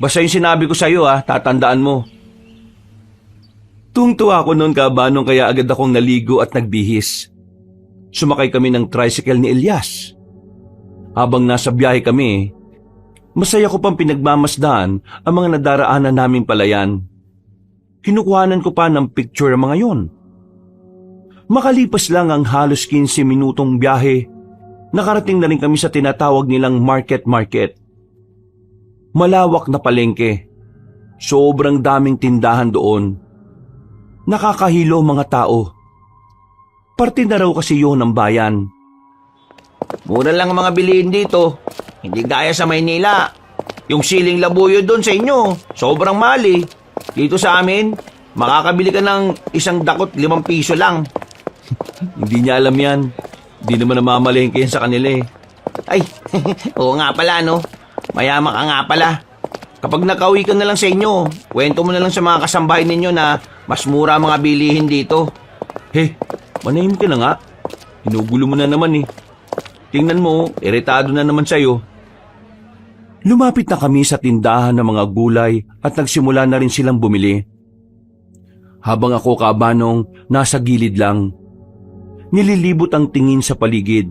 Basta yung sinabi ko sa'yo tatandaan mo. Tungtuwa ako noon, Kabanong, kaya agad akong naligo at nagbihis. Sumakay kami ng tricycle ni Elias. Habang nasa biyahe kami, masaya ko pang pinagmamasdaan ang mga nadaraanan naming palayan. Kinukuhanan ko pa ng picture ang mga yon. Makalipas lang ang halos 15 minutong biyahe, nakarating na rin kami sa tinatawag nilang market. Malawak na palengke. Sobrang daming tindahan doon. Nakakahilo mga tao. Parte na raw kasi yun ng bayan. Mura lang ang mga bilihin dito. Hindi gaya sa Maynila. Yung siling labuyo doon sa inyo, sobrang mahal Dito sa amin, makakabili ka ng isang dakot 5 piso lang. Hindi niya alam yan. Hindi naman namamalengke yan sa kanila Ay, oo nga pala Mayaman ka nga pala. Kapag nakauwi ka na lang sa inyo, kwento mo na lang sa mga kasambahay ninyo na mas mura ang mga bilihin dito. Manahimik ka na nga. Hinugulo mo na naman Tingnan mo, iritado na naman sa'yo. Lumapit na kami sa tindahan ng mga gulay at nagsimula na rin silang bumili. Habang ako, Kabanong, nasa gilid lang. Nililibot ang tingin sa paligid.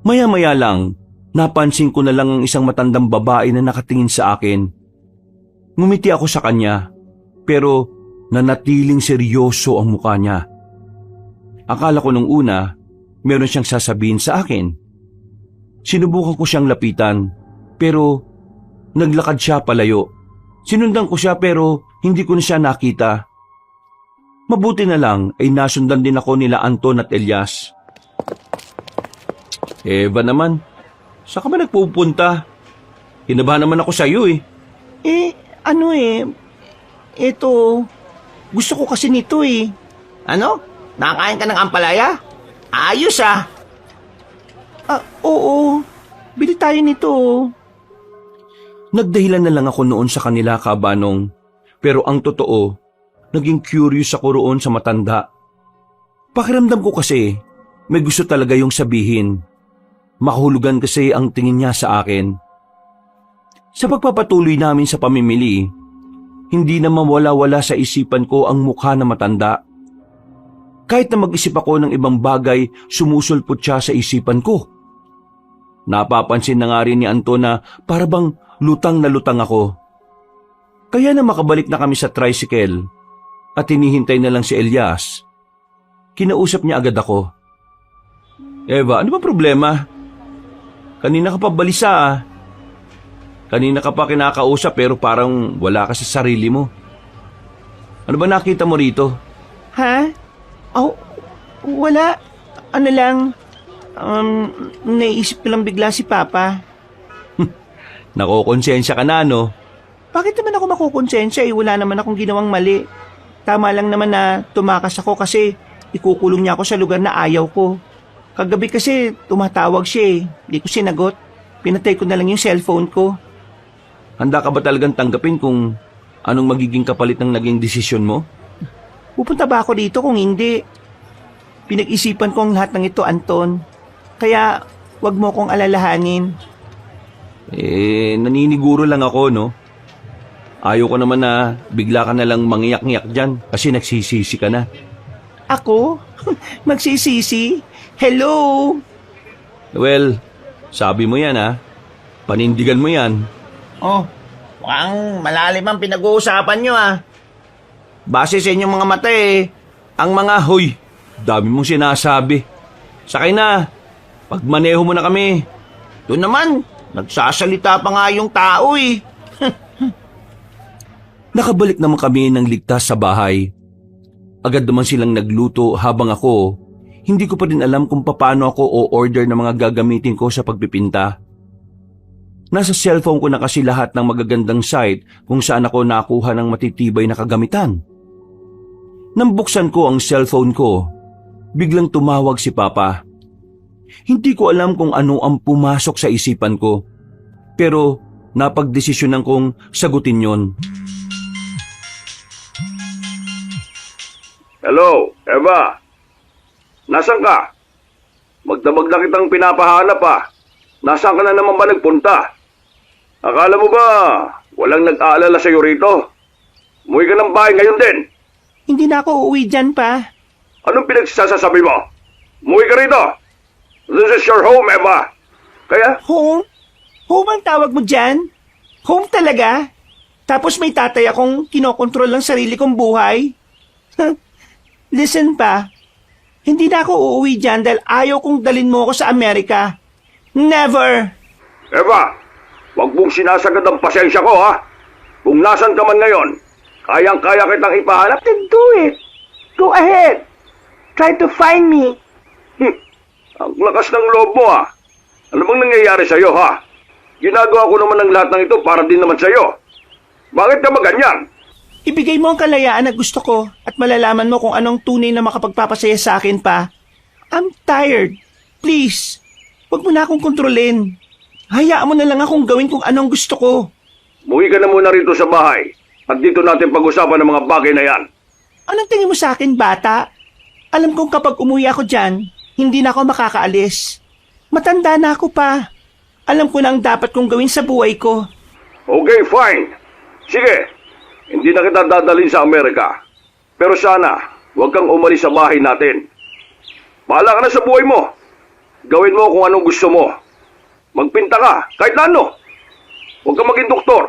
Maya-maya lang, napansin ko na lang ang isang matandang babae na nakatingin sa akin. Ngumiti ako sa kanya, pero nanatiling seryoso ang mukha niya. Akala ko nung una, meron siyang sasabihin sa akin. Sinubukan ko siyang lapitan, pero naglakad siya palayo. Sinundan ko siya pero hindi ko na siya nakita. Mabuti na lang ay nasundan din ako nila Anton at Elias. Eva naman, saan ka ba nagpupunta? Hinabahan naman ako sa iyo Ito, gusto ko kasi nito Ano? Nakakain ka ng ampalaya? Ayos Oo, bili tayo nito. Nagdahilan na lang ako noon sa kanila, Kabanong. Pero ang totoo, naging curious ako roon sa matanda. Pakiramdam ko kasi, may gusto talaga yung sabihin. Makahulugan kasi ang tingin niya sa akin. Sa pagpapatuloy namin sa pamimili, hindi na mawala-wala sa isipan ko ang mukha na matanda. Kahit na mag-isip ako ng ibang bagay, sumusulpot siya sa isipan ko. Napapansin na nga rin ni Anton na para bang lutang na lutang ako. Kaya na makabalik na kami sa tricycle at hinihintay na lang si Elias. Kinausap niya agad ako. Eva, ano ba problema? Kanina ka pa balisa ah. Kanina ka pa kinakausap pero parang wala ka sa sarili mo. Ano ba nakita mo rito? Ha? Oh, wala. Ano lang, naisip ko lang bigla si Papa. Nakokonsensya ka na no? Bakit naman ako makukonsensya wala naman akong ginawang mali. Tama lang naman na tumakas ako kasi ikukulong niya ako sa lugar na ayaw ko. Kagabi kasi tumatawag siya Hindi ko sinagot. Pinatay ko na lang yung cellphone ko. Handa ka ba talagang tanggapin kung anong magiging kapalit ng naging desisyon mo? Pupunta ba ako dito kung hindi? Pinag-isipan ko ang lahat ng ito, Anton. Kaya wag mo kong alalahanin. Naniniguro lang ako no? Ayaw ko naman na bigla ka na lang mangiyak-ngiyak dyan kasi nagsisisi ka na. Ako? Magsisisi? Hello? Well, sabi mo yan ha. Panindigan mo yan. Oh, mukhang malalim ang pinag-uusapan nyo ah. Base sa inyong mga mata ang mga Hoy, dami mong sinasabi. Sakay na. Pagmaneho mo na kami. doon naman, nagsasalita pa nga yung tao Nakabalik naman kami ng ligtas sa bahay. Agad naman silang nagluto habang ako, hindi ko pa din alam kung paano ako o-order ng mga gagamitin ko sa pagpipinta. Nasa cellphone ko na kasi lahat ng magagandang site kung saan ako nakuha ng matitibay na kagamitan. Nang buksan ko ang cellphone ko, biglang tumawag si Papa. Hindi ko alam kung ano ang pumasok sa isipan ko, pero napagdesisyonan kong sagutin yon. Hello, Eva. Nasaan ka? Magdamag na kitang pinapahanap ah. Nasaan ka na naman ba nagpunta? Akala mo ba walang nag-aalala sa'yo rito? Umuwi ka ng bahay ngayon din. Hindi na ako uuwi dyan pa. Anong pinagsasasabi mo? Umuwi ka rito. This is your home, Eva. Kaya? Home? Home ang tawag mo dyan? Home talaga? Tapos may tatay akong kinokontrol ang sarili kong buhay? Listen pa, hindi na ako uuwi dyan dahil ayaw kong dalin mo ako sa Amerika. Never! Eva, wag mong sinasagad ang pasensya ko ha. Kung nasan ka man ngayon, kayang-kaya kitang ipahanap. Then do it! Go ahead! Try to find me! Ang lakas ng loob mo ha. Ano bang nangyayari sa'yo ha? Ginagawa ko naman ang lahat ng ito para din naman sa'yo. Bakit ka ba ganyan? Ibigay mo ang kalayaan na gusto ko at malalaman mo kung anong tunay na makapagpapasaya sa akin pa. I'm tired. Please, wag mo na akong kontrolin. Hayaan mo na lang akong gawin kung anong gusto ko. Muwi ka na muna rito sa bahay at dito natin pag-usapan ng mga bagay na yan. Anong tingin mo sa akin, bata? Alam kong kapag umuwi ako dyan, hindi na ako makakaalis. Matanda na ako pa. Alam ko na ang dapat kong gawin sa buhay ko. Okay, fine. Sige, hindi na kita dadalhin sa Amerika. Pero sana, huwag kang umalis sa bahay natin. Bahala ka na sa buhay mo. Gawin mo kung anong gusto mo. Magpinta ka, kahit na ano. Huwag kang maging doktor.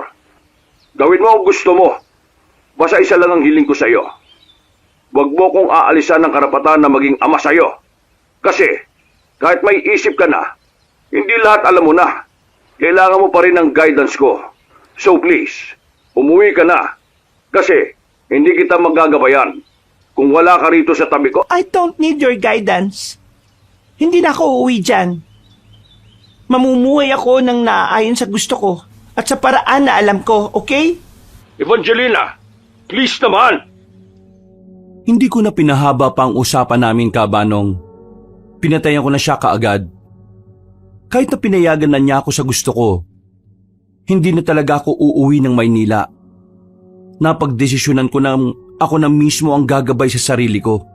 Gawin mo ang gusto mo. Basta isa lang ang hiling ko sa iyo. Huwag mo kong aalisan ng karapatan na maging ama sa iyo. Kasi, kahit may isip ka na, hindi lahat alam mo na. Kailangan mo pa rin ng guidance ko. So please, umuwi ka na. Kasi, hindi kita magagabayan kung wala ka rito sa tabi ko. I don't need your guidance. Hindi na ako uuwi dyan. Mamumuhay ako ng naaayon sa gusto ko at sa paraan na alam ko, okay? Evangelina, please naman. Hindi ko na pinahaba pa ang usapan namin, Kabanong. Pinatayan ko na siya kaagad. Kahit na pinayagan na niya ako sa gusto ko, hindi na talaga ako uuwi ng Maynila. Napagdesisyonan ko na ako na mismo ang gagabay sa sarili ko.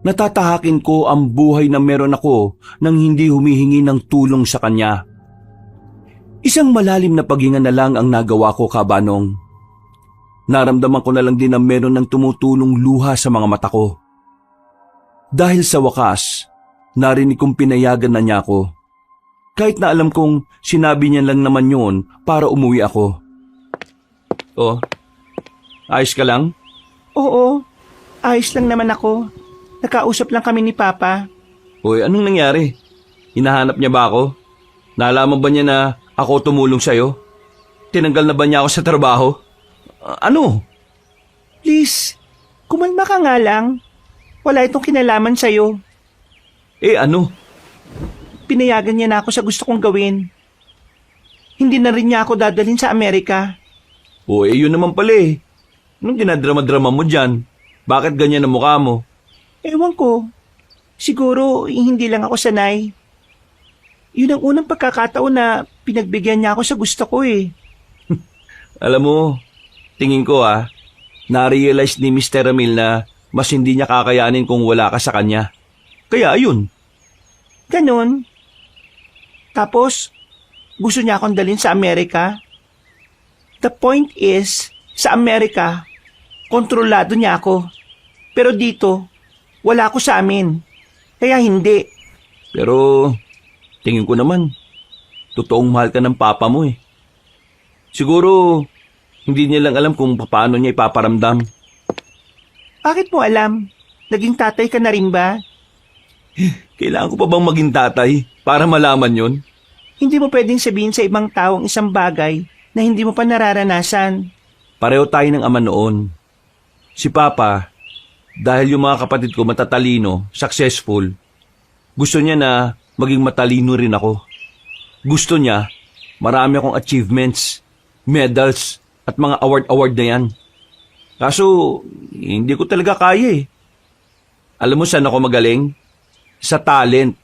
Natatahakin ko ang buhay na meron ako nang hindi humihingi ng tulong sa kanya. Isang malalim na paghinga na lang ang nagawa ko, Kabanong. Naramdaman ko na lang din na meron ng tumutulong luha sa mga mata ko. Dahil sa wakas, narinig kong pinayagan na niya ako. Kahit na alam kong sinabi niya lang naman yun para umuwi ako. Oh, ayos ka lang? Oo, ayos lang naman ako. Nakausap lang kami ni Papa. Hoy, anong nangyari? Hinahanap niya ba ako? Nalaman ba niya na ako tumulong sa'yo? Tinanggal na ba niya ako sa trabaho? Ano? Please, kumalma ka nga lang. Wala itong kinalaman sa'yo. Ano? Pinayagan niya na ako sa gusto kong gawin. Hindi na rin niya ako dadalhin sa Amerika. Yun naman pala eh. Anong dinadrama-drama mo dyan? Bakit ganyan ang mukha mo? Ewan ko. Siguro hindi lang ako sanay. Yun ang unang pagkakataon na pinagbigyan niya ako sa gusto ko eh. Alam mo, tingin ko na-realize ni Mr. Ramil na mas hindi niya kakayanin kung wala ka sa kanya. Kaya ayun. Ganon. Tapos, gusto niya akong dalhin sa Amerika. The point is, sa Amerika, kontrolado niya ako. Pero dito, wala ako sa amin. Kaya hindi. Pero tingin ko naman, totoong mahal ka ng papa mo eh. Siguro, hindi niya lang alam kung paano niya ipaparamdam. Bakit mo alam? Naging tatay ka na rin ba? Kailangan ko pa bang maging tatay para malaman yon? Hindi mo pwedeng sabihin sa ibang taong isang bagay na hindi mo pa nararanasan. Pareho tayo ng ama noon. Si Papa, dahil yung mga kapatid ko matatalino, successful, gusto niya na maging matalino rin ako. Gusto niya, marami akong achievements, medals, at mga award na yan. Kaso, hindi ko talaga kaya eh. Alam mo saan ako magaling? Sa talent.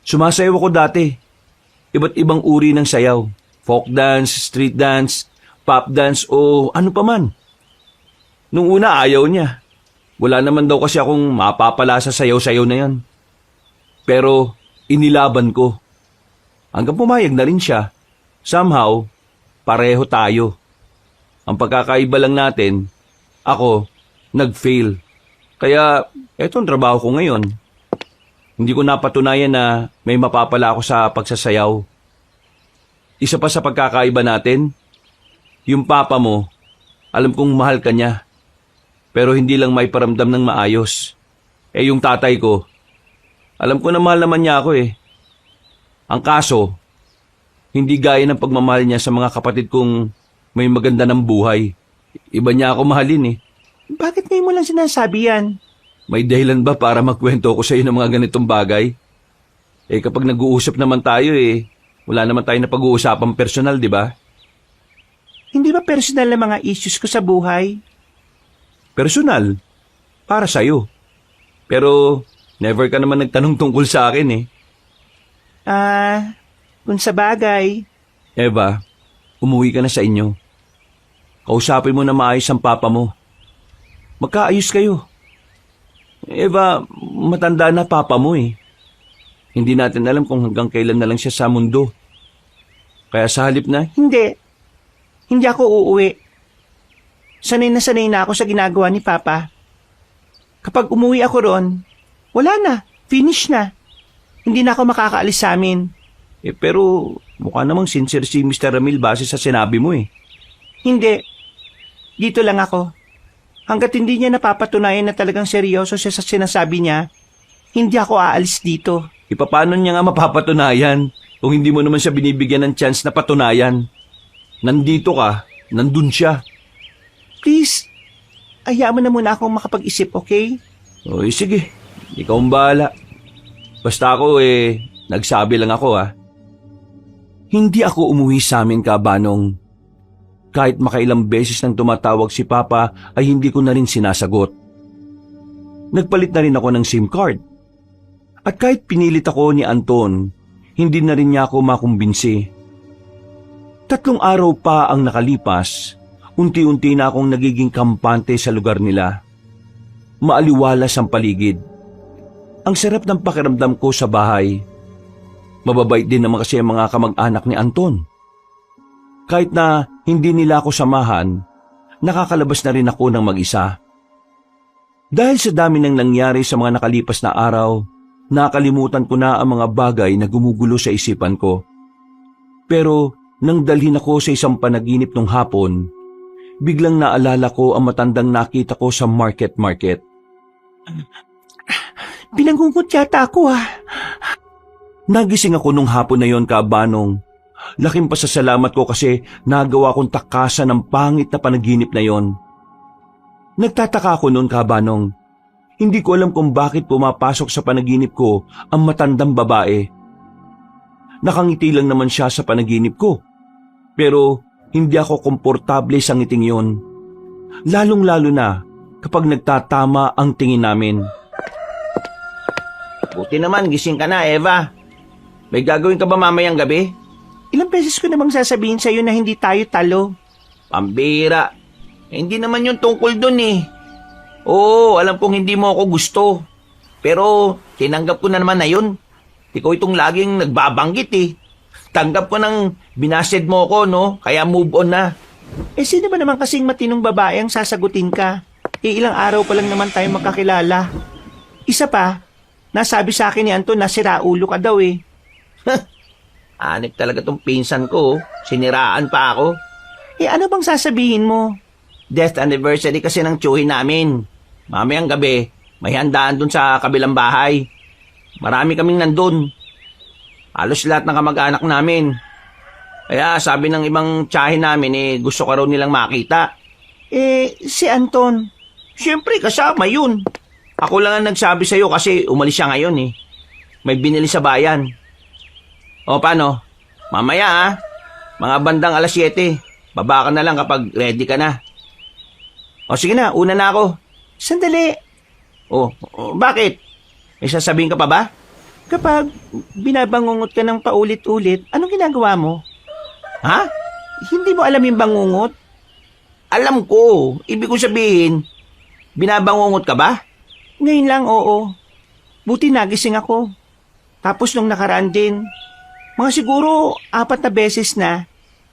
Sumasayaw ako dati. Iba't ibang uri ng sayaw. Folk dance, street dance, pop dance o ano pa man. Nung una ayaw niya. Wala naman daw kasi akong mapapala sa sayaw-sayaw na yan. Pero inilaban ko. Hanggang pumayag na rin siya. Somehow, pareho tayo. Ang pagkakaiba lang natin, ako, nag-fail. Kaya, eto ang trabaho ko ngayon. Hindi ko napatunayan na may mapapala ako sa pagsasayaw. Isa pa sa pagkakaiba natin, yung papa mo, alam kong mahal ka niya. Pero hindi lang may paramdam ng maayos. Yung tatay ko, alam ko na mahal naman niya ako eh. Ang kaso, hindi gaya ng pagmamahal niya sa mga kapatid kong may maganda ng buhay. Iba niya ako mahalin eh. Bakit ngayon mo lang sinasabi yan? May dahilan ba para magkwento ko sa iyo ng mga ganitong bagay? Kapag nag-uusap naman tayo wala naman tayo na pag-uusapang personal, di ba? Hindi ba personal na mga issues ko sa buhay? Personal? Para sa'yo. Pero never ka naman nagtanong tungkol sa akin Kung sa bagay. Eva, umuwi ka na sa inyo. Kausapin mo na maayos ang papa mo. Magkaayos kayo. Eva, matanda na papa mo eh. Hindi natin alam kung hanggang kailan na lang siya sa mundo. Kaya sa halip na, Hindi ako uuwi. Sanay na ako sa ginagawa ni Papa. Kapag umuwi ako ron, wala na, finish na. Hindi na ako makakaalis sa amin. Pero mukha namang sincere si Mr. Ramil base sa sinabi mo eh. Hindi. Dito lang ako. Hanggat hindi niya napapatunayan na talagang seryoso siya sa sinasabi niya, hindi ako aalis dito. Paano niya nga mapapatunayan kung hindi mo naman siya binibigyan ng chance na patunayan? Nandito ka, nandun siya. Please, hayaan mo na muna akong makapag-isip, okay? Sige. Ikaw ang bahala. Basta ako nagsabi lang ako Hindi ako umuwi sa amin, Kabanong. Kahit makailang beses nang tumatawag si Papa ay hindi ko na rin sinasagot. Nagpalit na rin ako ng SIM card. At kahit pinilit ako ni Anton, hindi na rin niya ako makumbinsi. 3 araw pa ang nakalipas, unti-unti na akong nagiging kampante sa lugar nila. Maaliwalas ang paligid, Ang sarap ng pakiramdam ko sa bahay. Mababait din naman kasi ang mga kamag-anak ni Anton. Kahit na hindi nila ako samahan, nakakalabas na rin ako ng mag-isa. Dahil sa dami ng nangyari sa mga nakalipas na araw, nakalimutan ko na ang mga bagay na gumugulo sa isipan ko. Pero nang dalhin ako sa isang panaginip nung hapon, biglang naalala ko ang matandang nakita ko sa market. Pinangungot yata ako Nagising ako nung hapon na yon, Kaabanong. Laking pasasalamat ko kasi nagawa kong takasan ng pangit na panaginip na yon. Nagtataka ako noon, Kaabanong. Hindi ko alam kung bakit pumapasok sa panaginip ko ang matandang babae. Nakangiti lang naman siya sa panaginip ko. Pero hindi ako komportable sa ngiting yon. Lalong-lalo na kapag nagtatama ang tingin namin. Buti naman, gising ka na, Eva. May gagawin ka ba mamayang gabi? Ilang beses ko namang sasabihin sa'yo na hindi tayo talo. Pambira. Hindi naman yung tungkol dun eh. Oo, alam kong hindi mo ako gusto. Pero tinanggap ko na naman na yun. Ikaw itong laging nagbabanggit eh. Tanggap ko nang binased mo ko, no? Kaya move on na. Sino ba naman kasing matinong babae ang sasagutin ka? Ilang araw pa lang naman tayo magkakilala. Isa pa, nasabi sa akin ni Anton na siraulo ka daw eh. Anik talaga tong pinsan ko. Siniraan pa ako. Ano bang sasabihin mo? Death anniversary kasi ng tsuhin namin. Mamayang gabi, may handaan dun sa kabilang bahay. Marami kaming nandun. Halos lahat ng kamag-anak namin. Kaya sabi ng ibang tsahin namin gusto ka raw nilang makita. Si Anton. Siyempre kasama yun. Ako lang ang nagsabi sa'yo kasi umalis siya ngayon eh. May binili sa bayan. O paano? Mamaya mga bandang 7:00. Baba ka na lang kapag ready ka na. O sige na, una na ako. Sandali. Bakit? May sasabihin ka pa ba? Kapag binabangungot ka ng paulit-ulit, anong ginagawa mo? Ha? Hindi mo alam yung bangungot? Alam ko. Ibig ko sabihin, binabangungot ka ba? Ngayon lang, oo. Buti nagising ako. Tapos nung nakaraan din, mga siguro 4 na beses na,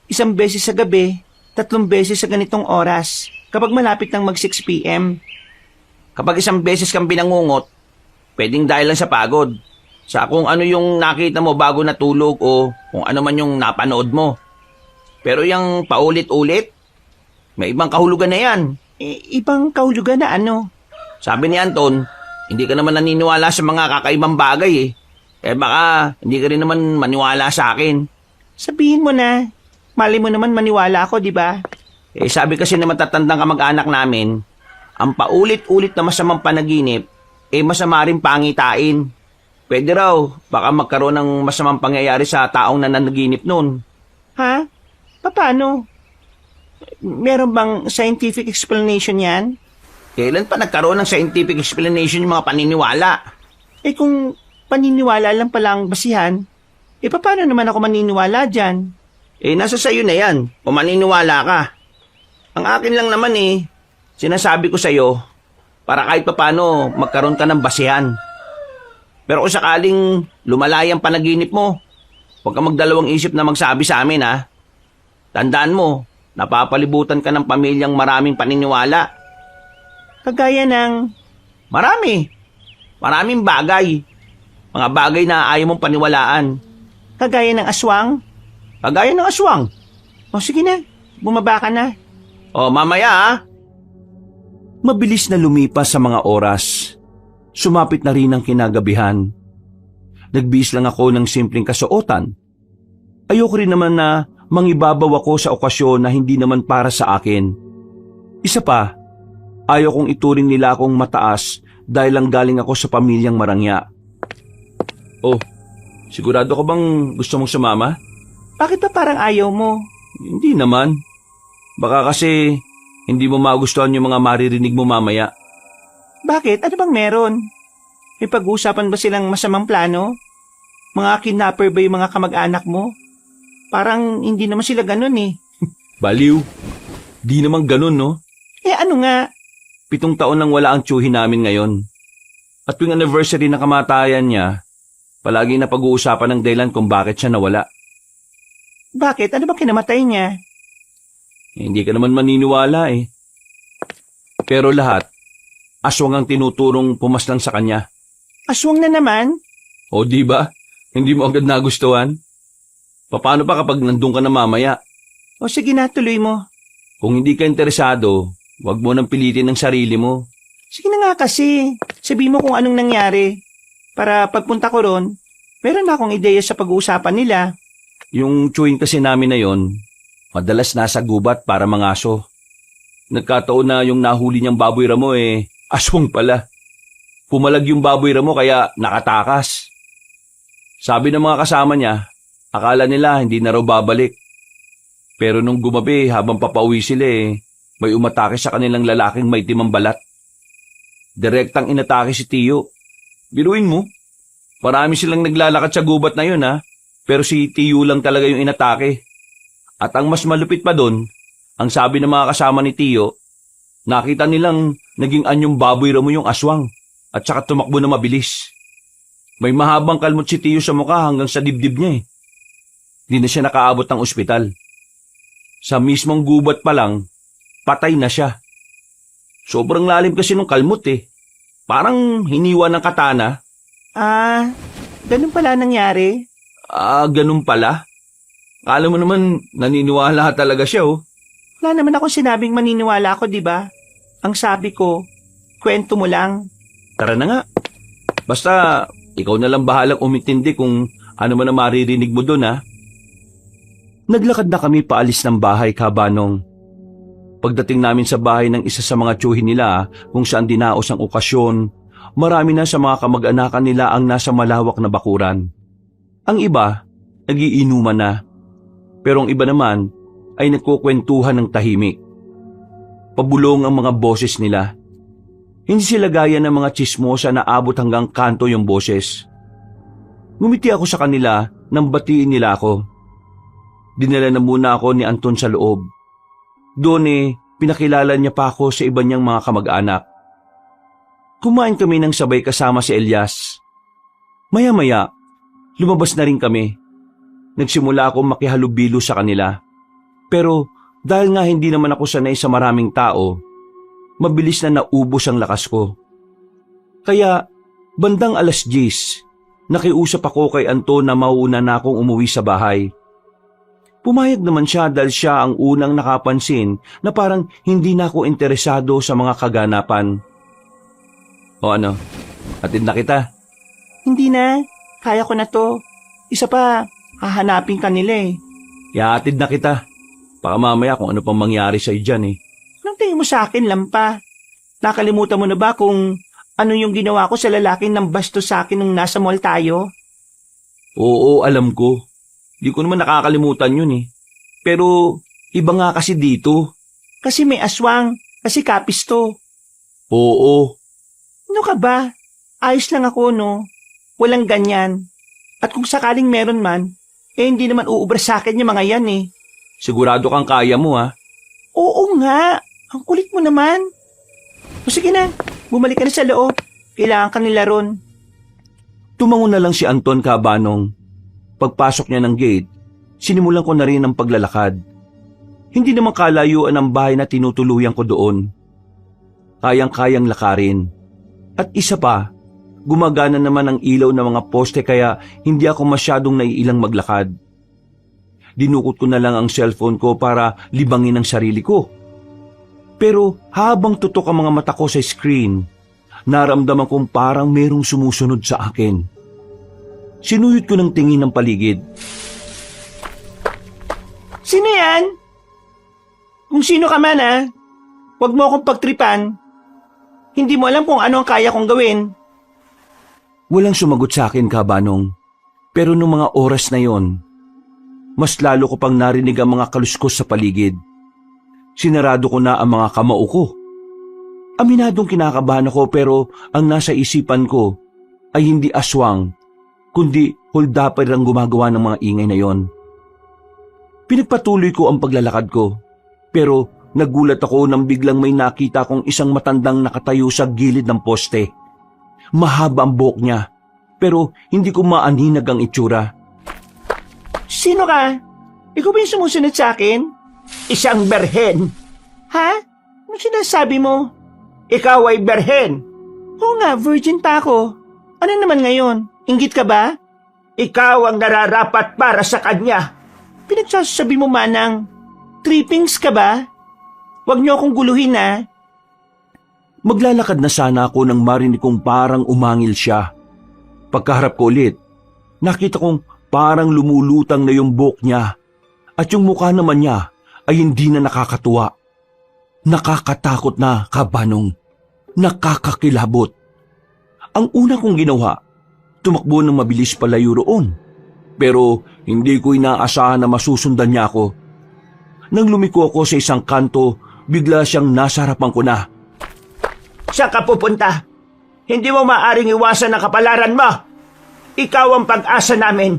1 beses sa gabi, 3 beses sa ganitong oras, kapag malapit ng mag 6 p.m. Kapag 1 beses kang binangungot, pwedeng dahil lang sa pagod. Sa kung ano yung nakita mo bago natulog o kung ano man yung napanood mo. Pero yung paulit-ulit, may ibang kahulugan na yan. Ibang kahulugan na ano? Sabi ni Anton, hindi ka naman naniniwala sa mga kakaibang bagay eh. Baka hindi ka rin naman maniwala sa akin. Sabihin mo na. Mali mo naman maniwala ako, di ba? Sabi kasi na matatandang kamag-anak namin, ang paulit-ulit na masamang panaginip, masama rin pangitain. Pwede raw, baka magkaroon ng masamang pangyayari sa taong nananaginip nun. Ha? Paano? Meron bang scientific explanation yan? Kailan pa nagkaroon ng scientific explanation yung mga paniniwala? Kung paniniwala lang palang basihan, paano naman ako maniniwala dyan? Nasa sayo na yan, kung maniniwala ka. Ang akin lang naman sinasabi ko sa'yo, para kahit paano magkaroon ka ng basihan. Pero kung sakaling lumalayang panaginip mo, huwag ka magdalawang isip na magsabi sa amin ha. Tandaan mo, napapalibutan ka ng pamilyang maraming paniniwala. Kagaya ng... Maraming bagay. Mga bagay na ayaw mong paniwalaan. Kagaya ng aswang? Kagaya ng aswang. Sige na, bumaba ka na. Mamaya ha. Mabilis na lumipas sa mga oras. Sumapit na rin ang kinagabihan. Nagbihis lang ako ng simpleng kasuotan. Ayoko rin naman na mangibabaw ako sa okasyon na hindi naman para sa akin. Isa pa, ayaw kong ituring nila akong mataas dahil lang galing ako sa pamilyang marangya. Sigurado ka bang gusto mong sumama? Bakit ba parang ayaw mo? Hindi naman. Baka kasi hindi mo magustuhan yung mga maririnig mo mamaya. Bakit? Ano bang meron? May pag-uusapan ba silang masamang plano? Mga kidnapper ba yung mga kamag-anak mo? Parang hindi naman sila ganun eh. Baliw. Di naman ganun, no? Ano nga? 7 taon nang wala ang tsuhin namin ngayon. At tuwing anniversary ng kamatayan niya, palagi na pag-uusapan ng dahilan kung bakit siya nawala. Bakit? Ano ba kinamatay niya? Hindi ka naman maniniwala eh. Pero lahat, aswang ang tinuturong pumaslang sa kanya. Aswang na naman? O di ba? Hindi mo agad nagustuhan? Paano pa kapag nandun ka na mamaya? O sige na, tuloy mo. Kung hindi ka interesado, wag mo nang pilitin ng sarili mo. Sige na nga kasi. Sabi mo kung anong nangyari. Para pagpunta ko ron, meron na akong ideya sa pag-uusapan nila. Yung chewing kasi namin na yon, madalas nasa gubat para mangaso. Nagkataon na yung nahuli niyang baboy ramo aswang pala. Pumalag yung baboy ramo kaya nakatakas. Sabi ng mga kasama niya, akala nila hindi na raw babalik. Pero nung gumabi habang papauwi sila may umatake sa kanilang lalaking may timang balat. Direktang inatake si Tiyo. Biruin mo, marami silang naglalakad sa gubat na yun pero si Tiyo lang talaga yung inatake. At ang mas malupit pa doon, ang sabi ng mga kasama ni Tiyo, nakita nilang naging anyong baboy ramo yung aswang at saka tumakbo na mabilis. May mahabang kalmot si Tiyo sa mukha hanggang sa dibdib niya Di na siya nakaabot ng ospital. Sa mismong gubat pa lang, patay na siya. Sobrang lalim kasi nung kalmot Parang hiniwa ng katana. Ganun pala nangyari? Ganun pala? Akala mo naman naniniwala talaga siya Wala naman akong sinabing maniniwala ako, di ba? Ang sabi ko, kwento mo lang. Tara na nga. Basta, ikaw na lang bahalang umintindi kung ano man ang maririnig mo doon Naglakad na kami paalis ng bahay, Kabanong. Pagdating namin sa bahay ng isa sa mga tiyuhin nila kung saan dinaos ang okasyon, marami na sa mga kamag-anakan nila ang nasa malawak na bakuran. Ang iba, nagiinuman na. Pero ang iba naman ay nagkukwentuhan ng tahimik. Pabulong ang mga boses nila. Hindi sila gaya ng mga tsismosa na abot hanggang kanto yung boses. Ngumiti ako sa kanila nang batiin nila ako. Dinala na muna ako ni Anton sa loob. Doon pinakilala niya pa ako sa iba niyang mga kamag-anak. Kumain kami ng sabay kasama si Elias. Maya-maya, lumabas na rin kami. Nagsimula akong makihalubilo sa kanila. Pero dahil nga hindi naman ako sanay sa maraming tao, mabilis na naubos ang lakas ko. Kaya bandang 10:00, nakiusap ako kay Anton na mauna na akong umuwi sa bahay. Pumayag naman siya dahil siya ang unang nakapansin na parang hindi na ako interesado sa mga kaganapan. O ano, atid na kita? Hindi na, kaya ko na to. Isa pa, hahanapin ka nila Iatid na kita. Baka mamaya kung ano pang mangyari sa'yo dyan Anong tingin mo sa akin, Lampa? Nakalimutan mo na ba kung ano yung ginawa ko sa lalaking nang bastos sa akin nung nasa mall tayo? Oo, alam ko. Di ko naman nakakalimutan yun Pero iba nga kasi dito. Kasi may aswang, kasi kapis to. Oo. Ano ka ba? Ayos lang ako, no? Walang ganyan. At kung sakaling meron man, hindi naman uubra sa akin yung mga yan Sigurado kang kaya mo Oo nga, ang kulit mo naman. O sige na, bumalik ka na sa loob. Kailangan ka nila ron. Tumango na lang si Anton, Kabanong. Pagpasok niya ng gate, sinimulan ko na rin ang paglalakad. Hindi naman kalayuan ang bahay na tinutuluyan ko doon. Kayang-kayang lakarin. At isa pa, gumagana naman ang ilaw ng mga poste kaya hindi ako masyadong naiilang maglakad. Dinukot ko na lang ang cellphone ko para libangin ang sarili ko. Pero habang tutok ang mga mata ko sa screen, naramdaman kong parang merong sumusunod sa akin. Sinuyot ko ng tingin ng paligid. Sino yan? Kung sino ka man huwag mo akong pagtripan. Hindi mo alam kung ano ang kaya kong gawin. Walang sumagot sa akin, Kabanong. Pero nung mga oras na yon, mas lalo ko pang narinig ang mga kaluskos sa paligid. Sinarado ko na ang mga kamao ko. Aminadong kinakabahan ako pero ang nasa isipan ko ay hindi aswang, kundi holdapper ang gumagawa ng mga ingay na yon. Pinagpatuloy ko ang paglalakad ko, pero nagulat ako nang biglang may nakita kong isang matandang nakatayo sa gilid ng poste. mahaba ang buhok niya. Pero hindi ko maaninag ang itsura. Sino ka? Ikaw ba yung sumusunod sa akin? Isang berhen. Ha? Ano sinasabi mo? Ikaw ay berhen. Oo nga, virgin pa ako. Ano naman ngayon? Inggit ka ba? Ikaw ang nararapat para sa kanya. Pinagsasabi mo, Manang. Trippings ka ba? Huwag niyo akong guluhin, ha? Maglalakad na sana ako nang marinig kong parang umangil siya. Pagkaharap ko ulit, nakita kong parang lumulutang na yung buhok niya at yung mukha naman niya ay hindi na nakakatuwa. Nakakatakot na, Kabanong. Nakakakilabot. Ang una kong ginawa, tumakbo ng mabilis palayo roon. Pero hindi ko inaasahan na masusundan niya ako. Nang lumiko ako sa isang kanto, bigla siyang nasa harapan ko na. Saan ka pupunta? Hindi mo maaring iwasan ang kapalaran mo. Ikaw ang pag-asa namin.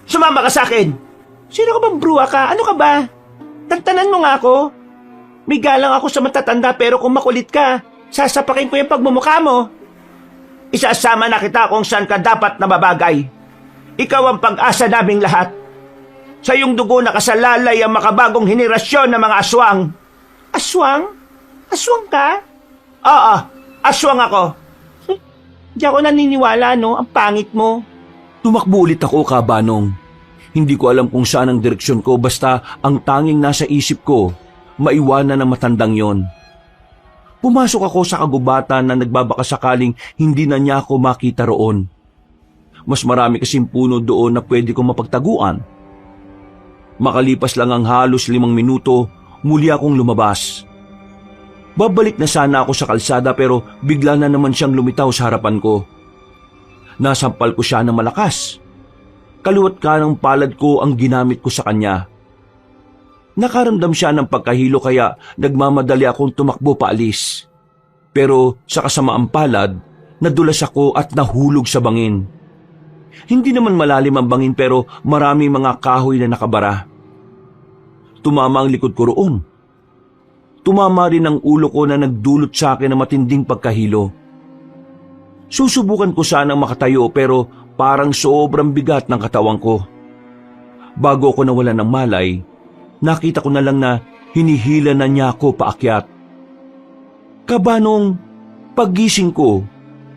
Sumama ka sa akin. Sino ka bang bruwa ka? Ano ka ba? Tantanan mo nga ako. May galang ako sa matatanda pero kung makulit ka, sasapakin ko yung pagmumukha mo. Isasama na kita kung saan ka dapat na babagay. Ikaw ang pag-asa naming lahat. Sa iyong dugo nakasalalay ang makabagong henerasyon ng mga aswang. Aswang? Aswang ka? Oo, aswang ako. Di ako naniniwala, no? Ang pangit mo. Tumakbo ulit ako, Kabanong. Hindi ko alam kung saan ang direksyon ko basta ang tanging nasa isip ko, maiwanan ng matandang yon. Pumasok ako sa kagubatan na nagbabakasakaling hindi na niya ako makita roon. Mas marami kasing puno doon na pwede kong mapagtaguan. Makalipas lang ang halos 5 minuto, muli akong lumabas. Babalik na sana ako sa kalsada pero bigla na naman siyang lumitaw sa harapan ko. Nasampal ko siya ng malakas. Kaluwat ka ng palad ko ang ginamit ko sa kanya. Nakaramdam siya ng pagkahilo kaya nagmamadali akong tumakbo paalis. Pero sa kasamaang palad, nadulas ako at nahulog sa bangin. Hindi naman malalim ang bangin pero maraming mga kahoy na nakabara. Tumama ang likod ko roon. Tumama rin ang ulo ko na nagdulot sa akin ng matinding pagkahilo. Susubukan ko sanang makatayo pero parang sobrang bigat ng katawan ko. Bago ako nawalan ng malay, nakita ko na lang na hinihila na niya ako paakyat. Kabanong, paggising ko,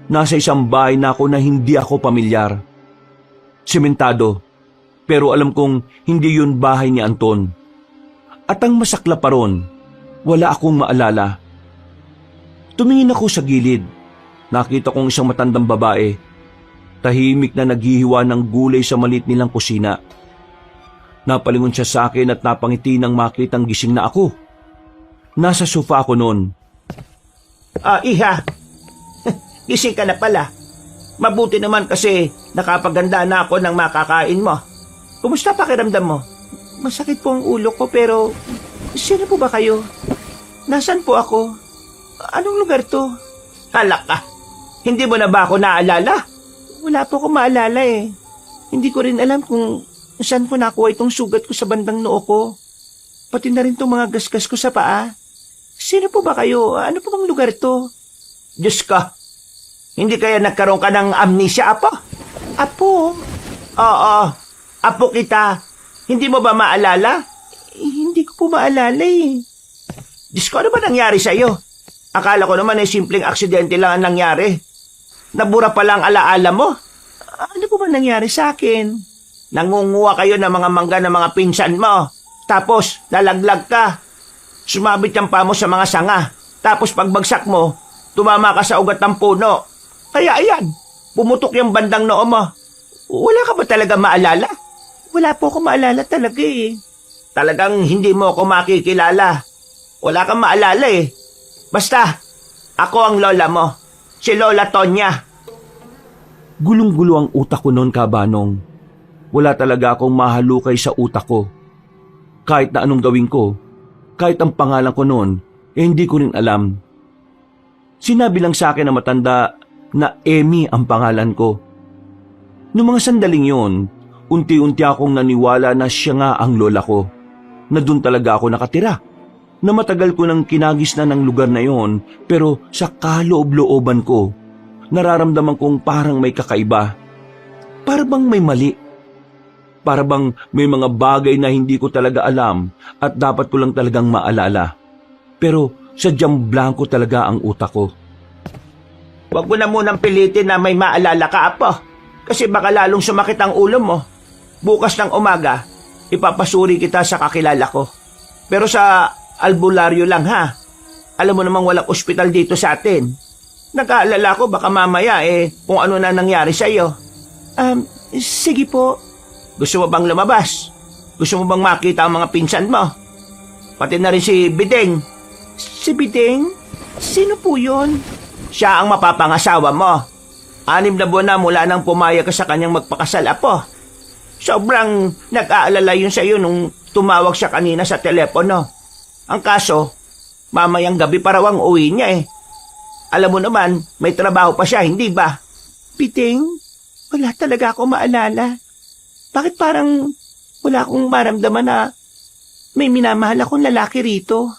nasa isang bahay na ako na hindi ako pamilyar. Sementado, pero alam kong hindi yun bahay ni Anton. At ang masakla pa ron, wala akong maalala. Tumingin ako sa gilid. Nakita kong isang matandang babae. Tahimik na naghihiwa ng gulay sa maliit nilang kusina. Napalingon siya sa akin at napangiti nang makitang gising na ako. Nasa sofa ako noon. Iha, gising ka na pala. Mabuti naman kasi nakapaganda na ako ng makakain mo. Kumusta pakiramdam mo? Masakit po ang ulo ko pero sino po ba kayo? Nasaan po ako? Anong lugar to? Halak ka. Hindi mo na ba ako naalala? Wala po akong maalala eh. Hindi ko rin alam kung saan ko nakuha itong sugat ko sa bandang noo ko. Pati na rin itong mga gasgas ko sa paa. Sino po ba kayo? Ano po bang lugar to? Diyos ka. Hindi kaya nagkaroon ka ng amnesia, Apo? Apo? Oo, Apo kita. Hindi mo ba maalala? Hindi ko po maalala eh. Diyos ko, ano ba nangyari sa'yo? Akala ko naman ay simpleng aksidente lang ang nangyari. Nabura pa lang alaala mo. Ano po ba nangyari sa akin? Nangunguha kayo ng mga mangga ng mga pinsan mo. Tapos, lalaglag ka. Sumabit ang paa mo sa mga sanga. Tapos pagbagsak mo, tumama ka sa ugat ng puno. Kaya ayan, pumutok yung bandang noo mo. Wala ka ba talaga maalala? Wala po ako maalala talaga eh. Talagang hindi mo ako makikilala. Wala kang maalala eh. Basta, ako ang lola mo. Si Lola Tonya. Gulong-gulo ang utak ko noon, Kabanong. Wala talaga akong mahalukay sa utak ko. Kahit na anong gawin ko, kahit ang pangalan ko noon, hindi ko rin alam. Sinabi lang sa akin na matanda na Emmy ang pangalan ko. Noong mga sandaling yon, unti-unti akong naniwala na siya nga ang lola ko. Na doon talaga ako nakatira. Na matagal ko nang kinagis na ng lugar na yon, pero sa kaloob-looban ko, nararamdaman kong parang may kakaiba. Para bang may mali. Para bang may mga bagay na hindi ko talaga alam at dapat ko lang talagang maalala. Pero sadyang blanco talaga ang utak ko. Huwag mo na munang pilitin na may maalala ka, Apo. Kasi baka lalong sumakit ang ulo mo. Bukas ng umaga, ipapasuri kita sa kakilala ko. Pero sa albularyo lang, ha? Alam mo namang walang ospital dito sa atin. Nag-aalala ko baka mamaya kung ano na nangyari sa'yo. Sige po. Gusto mo bang lumabas? Gusto mo bang makita ang mga pinsan mo? Pati na rin si Bideng. Si Bideng? Sino po yun? Siya ang mapapangasawa mo. 6 na buwan na mula nang pumayag ka sa kanyang magpakasal, Apo. Sobrang nag-aalala yun sa'yo nung tumawag siya kanina sa telepono. Ang kaso, mamayang gabi pa raw ang uwi niya Alam mo naman, may trabaho pa siya, hindi ba? Bideng? Wala talaga ako maalala. Bakit parang wala akong maramdaman na may minamahal akong lalaki rito?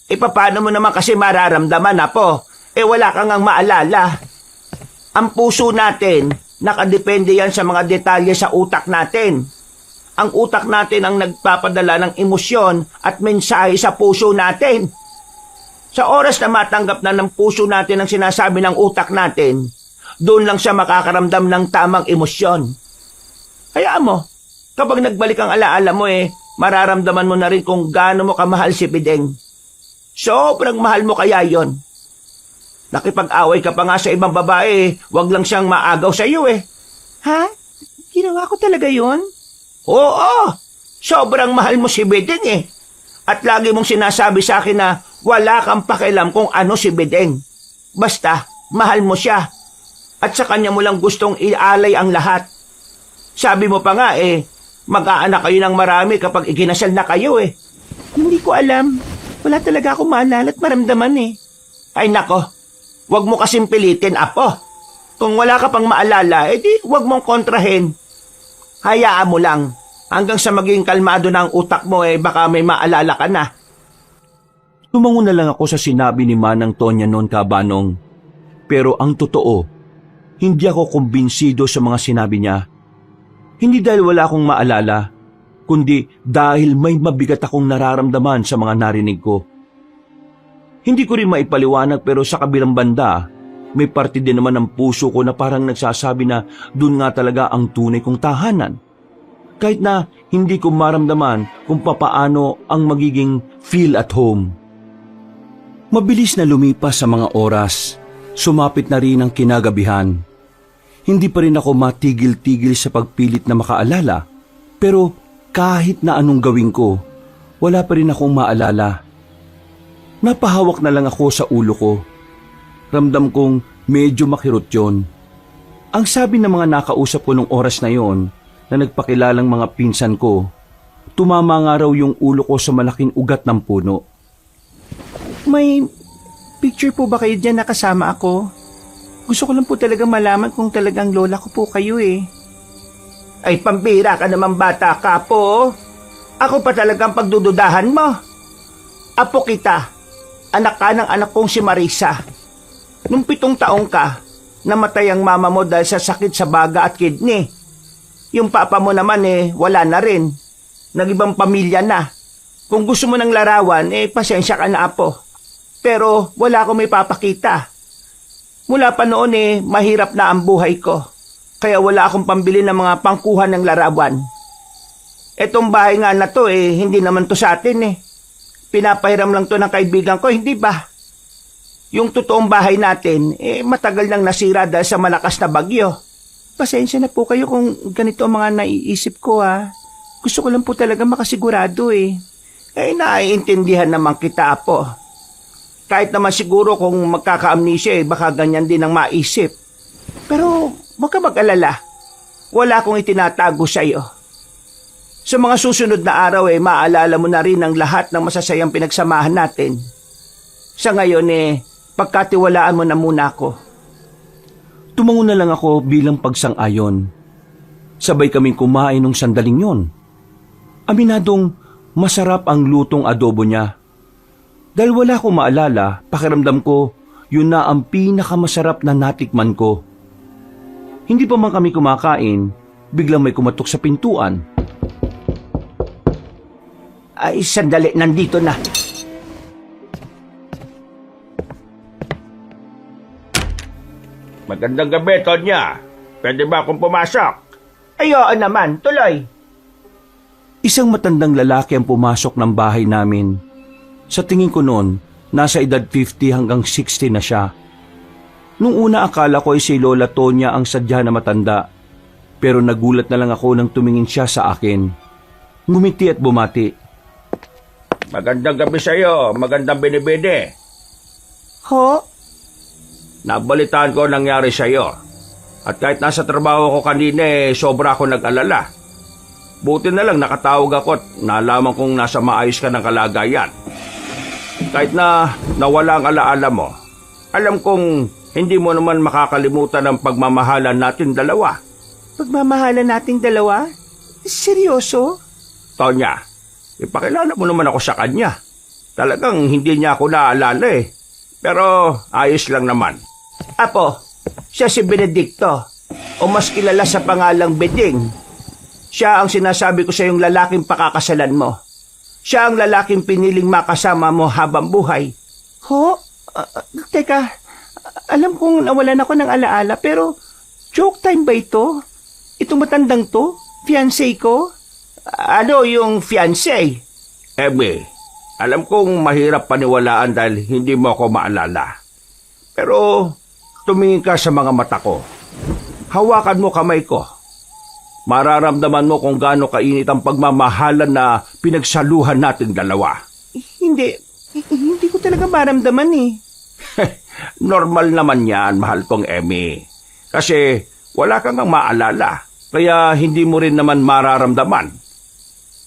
Paano mo naman kasi mararamdaman, Apo? Wala kang ang maalala. Ang puso natin, nakadepende yan sa mga detalye sa utak natin. Ang utak natin ang nagpapadala ng emosyon at mensahe sa puso natin. Sa oras na matanggap na ng puso natin ang sinasabi ng utak natin, doon lang siya makakaramdam ng tamang emosyon. Hayaan mo, kapag nagbalik ang alaala mo mararamdaman mo na rin kung gaano mo kamahal si Bideng. Sobrang mahal mo kaya yon. Nakipag-away ka pa nga sa ibang babae, wag lang siyang maagaw sa iyo Ha? Ginawa ko talaga yon? Oo, sobrang mahal mo si Bideng At lagi mong sinasabi sa akin na wala kang pakialam kung ano si Bideng. Basta, mahal mo siya. At sa kanya mo lang gustong ialay ang lahat. Sabi mo pa nga mag-aanak kayo ng marami kapag iginasal na kayo Hindi ko alam. Wala talaga akong maalala at maramdaman Ay nako, wag mo kasing pilitin, Apo. Kung wala ka pang maalala, di wag mong kontrahin. Hayaan mo lang. Hanggang sa maging kalmado na ang utak mo baka may maalala ka na. Tumango na lang ako sa sinabi ni Manang Tonya noon, Kabanong. Pero ang totoo, hindi ako kumbinsido sa mga sinabi niya. Hindi dahil wala akong maalala, kundi dahil may mabigat akong nararamdaman sa mga narinig ko. Hindi ko rin maipaliwanag pero sa kabilang banda, may parte din naman ng puso ko na parang nagsasabi na dun nga talaga ang tunay kong tahanan. Kahit na hindi ko maramdaman kung papaano ang magiging feel at home. Mabilis na lumipas sa mga oras, sumapit na rin ang kinagabihan. Hindi pa rin ako matigil-tigil sa pagpilit na makaalala, pero kahit na anong gawin ko, wala pa rin akong maalala. Napahawak na lang ako sa ulo ko. Ramdam kong medyo makirot yun. Ang sabi ng mga nakausap ko nung oras na yon, na nagpakilalang mga pinsan ko, tumama nga raw yung ulo ko sa malaking ugat ng puno. May picture po ba kayo dyan na kasama ako? Gusto ko lang po talaga malaman kung talagang lola ko po kayo Ay, pambira ka naman bata ka po. Ako pa talagang pagdududahan mo. Apo kita. Anak ka ng anak kong si Marisa. Nung 7 taong ka, namatay ang mama mo dahil sa sakit sa baga at kidney. Yung papa mo naman wala na rin. Nag-ibang pamilya na. Kung gusto mo ng larawan, pasensya ka na, Apo. Pero wala akong may papakita. Mula pa noon mahirap na ang buhay ko. Kaya wala akong pambili ng mga pangkuhan ng larawan. Etong bahay nga na to hindi naman to sa atin Pinapahiram lang to ng kaibigan ko, hindi ba? Yung totoong bahay natin, matagal nang nasira dahil sa malakas na bagyo. Pasensya na po kayo kung ganito ang mga naiisip ko Gusto ko lang po talaga makasigurado Naiintindihan naman kita, Apo. Kahit naman siguro kung magkaka-amnesia baka ganyan din ang maisip. Pero huwag ka mag-alala. Wala akong itinatago sa iyo. Sa mga susunod na araw maaalala mo na rin ang lahat ng masasayang pinagsamahan natin. Sa ngayon pagkatiwalaan mo na muna ako. Tumango na lang ako bilang pagsang-ayon. Sabay kaming kumain nung sandaling yon. Aminadong masarap ang lutong adobo niya. Dahil wala akong maalala, pakiramdam ko yun na ang pinakamasarap na natikman ko. Hindi pa man kami kumakain, biglang may kumatok sa pintuan. Ay, sandali, nandito na. Magandang gabi, Tonya. Pwede ba akong pumasok? Ay, oo naman, tuloy. Isang matandang lalaki ang pumasok ng bahay namin. Sa tingin ko noon, nasa edad 50 hanggang 60 na siya. Nung una akala ko ay si Lola Tonya ang sadya na matanda. Pero nagulat na lang ako nang tumingin siya sa akin. Ngumiti at bumati. Magandang gabi sa'yo. Magandang binibini. Ho? Nabalitaan ko ang nangyari sa'yo. At kahit nasa trabaho ko kanina sobra ako nag-alala. Buti na lang nakatawag ako at nalaman kong nasa maayos ka ng kalagayan. Kahit na nawala ang alaala mo, alam kong hindi mo naman makakalimutan ang pagmamahalan natin dalawa. Pagmamahalan nating dalawa? Seryoso? Tonya, ipakilala mo naman ako sa kanya. Talagang hindi niya ako naalala Pero ayos lang naman. Apo, siya si Benedicto, o mas kilala sa pangalang Beding. Siya ang sinasabi ko sa yung lalaking pakakasalan mo. Siya ang lalaking piniling makasama mo habang buhay. Ho? Teka, alam kong nawalan ako ng alaala pero joke time ba ito? Itong matandang to? Fiancé ko? Ano yung fiancé? Emmy, alam kong mahirap paniwalaan dahil hindi mo ako maalala. Pero tumingin ka sa mga mata ko. Hawakan mo kamay ko. Mararamdaman mo kung gaano kainit ang pagmamahalan na pinagsaluhan nating dalawa. Hindi ko talaga maramdaman Normal naman yan, mahal kong Emmy. Kasi wala kang maalala, kaya hindi mo rin naman mararamdaman.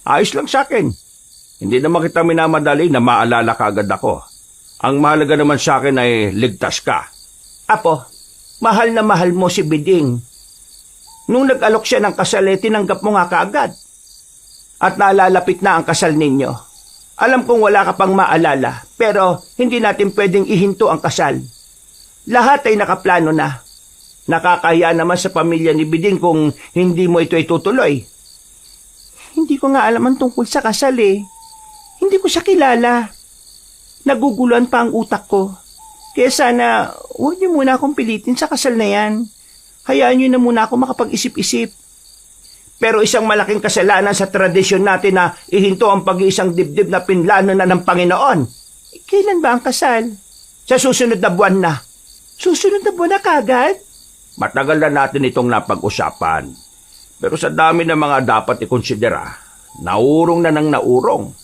Ayos lang sa akin. Hindi naman kita minamadali na maalala ka agad ako. Ang mahalaga naman sa akin ay ligtas ka. Apo, mahal na mahal mo si Beding. Nung nag-alok siya ng kasal, tinanggap mo nga kaagad. At nalalapit na ang kasal ninyo. Alam kong wala ka pang maalala, pero hindi natin pwedeng ihinto ang kasal. Lahat ay nakaplano na. Nakakahiya naman sa pamilya ni Beding kung hindi mo ito itutuloy. Hindi ko nga alam ang tungkol sa kasal Hindi ko siya kilala. Naguguluhan pa ang utak ko. Kaya sana, huwag niyo muna akong pilitin sa kasal na yan. Hayaan niyo na muna ako makapag-isip-isip. Pero isang malaking kasalanan sa tradisyon natin na ihinto ang pag-iisang dibdib na pinlano na ng Panginoon. Kailan ba ang kasal? Sa susunod na buwan na. Susunod na buwan na kagad? Matagal na natin itong napag-usapan. Pero sa dami ng mga dapat ikonsidera, naurong na ng naurong.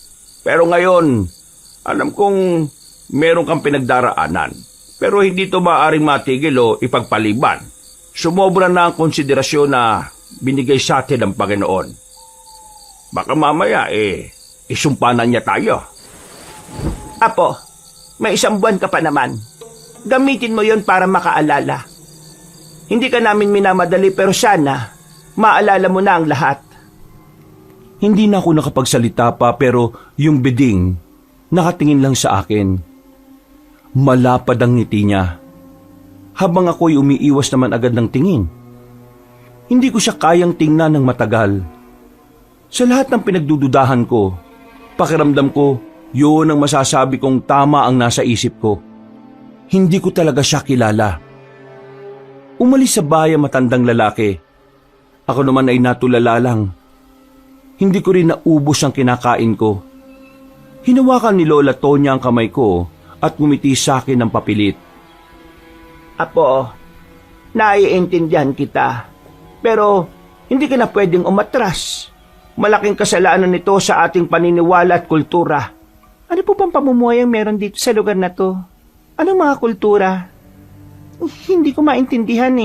Pero ngayon, alam kong meron kang pinagdaraanan. Pero hindi ito maaaring matigil o ipagpaliban. Sumobra na ang konsiderasyon na binigay sa atin ng Panginoon. Baka mamaya isumpanan niya tayo. Apo, may isang buwan ka pa naman. Gamitin mo yon para makaalala. Hindi ka namin minamadali pero sana maalala mo na ang lahat. Hindi na ako nakapagsalita pa pero yung Beding nakatingin lang sa akin. Malapad ang ngiti niya. Habang ako'y umiiwas naman agad ng tingin. Hindi ko siya kayang tingnan ng matagal. Sa lahat ng pinagdududahan ko, pakiramdam ko, yun ang masasabi kong tama ang nasa isip ko. Hindi ko talaga siya kilala. Umalis sa bahay ang matandang lalaki. Ako naman ay natulala lang. Hindi ko rin naubos ang kinakain ko. Hinawakan ni Lola Tonya ang kamay ko at ngumiti sa akin ng papilit. Apo, naiintindihan kita. Pero hindi ka na pwedeng umatras. Malaking kasalanan nito sa ating paniniwala at kultura. Ano po bang pamumuhay ang meron dito sa lugar na to? Anong mga kultura? Hindi ko maintindihan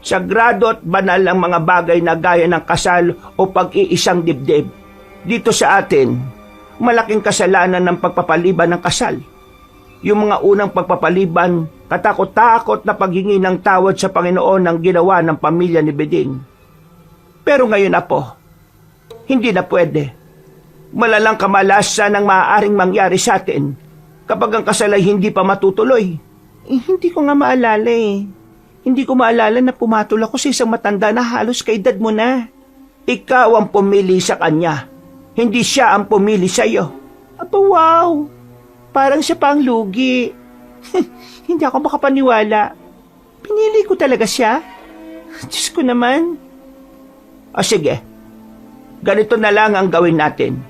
Sagrado at banal ang mga bagay na gaya ng kasal o pag-iisang dibdib. Dito sa atin, malaking kasalanan ng pagpapaliban ng kasal. Yung mga unang pagpapaliban, katakot-takot na paghingi ng tawad sa Panginoon ang ginawa ng pamilya ni Beding. Pero ngayon Apo, hindi na pwede. Malalang kamalasan ang maaaring mangyari sa atin kapag ang kasal ay hindi pa matutuloy. Hindi ko nga maalala eh. Hindi ko maalala na pumatol ako sa isang matanda na halos kaedad mo na. Ikaw ang pumili sa kanya. Hindi siya ang pumili sa'yo. Aba wow! Parang siya pa ang lugi. Hindi ako makapaniwala. Pinili ko talaga siya. Diyos ko naman. O sige, ganito na lang ang gawin natin.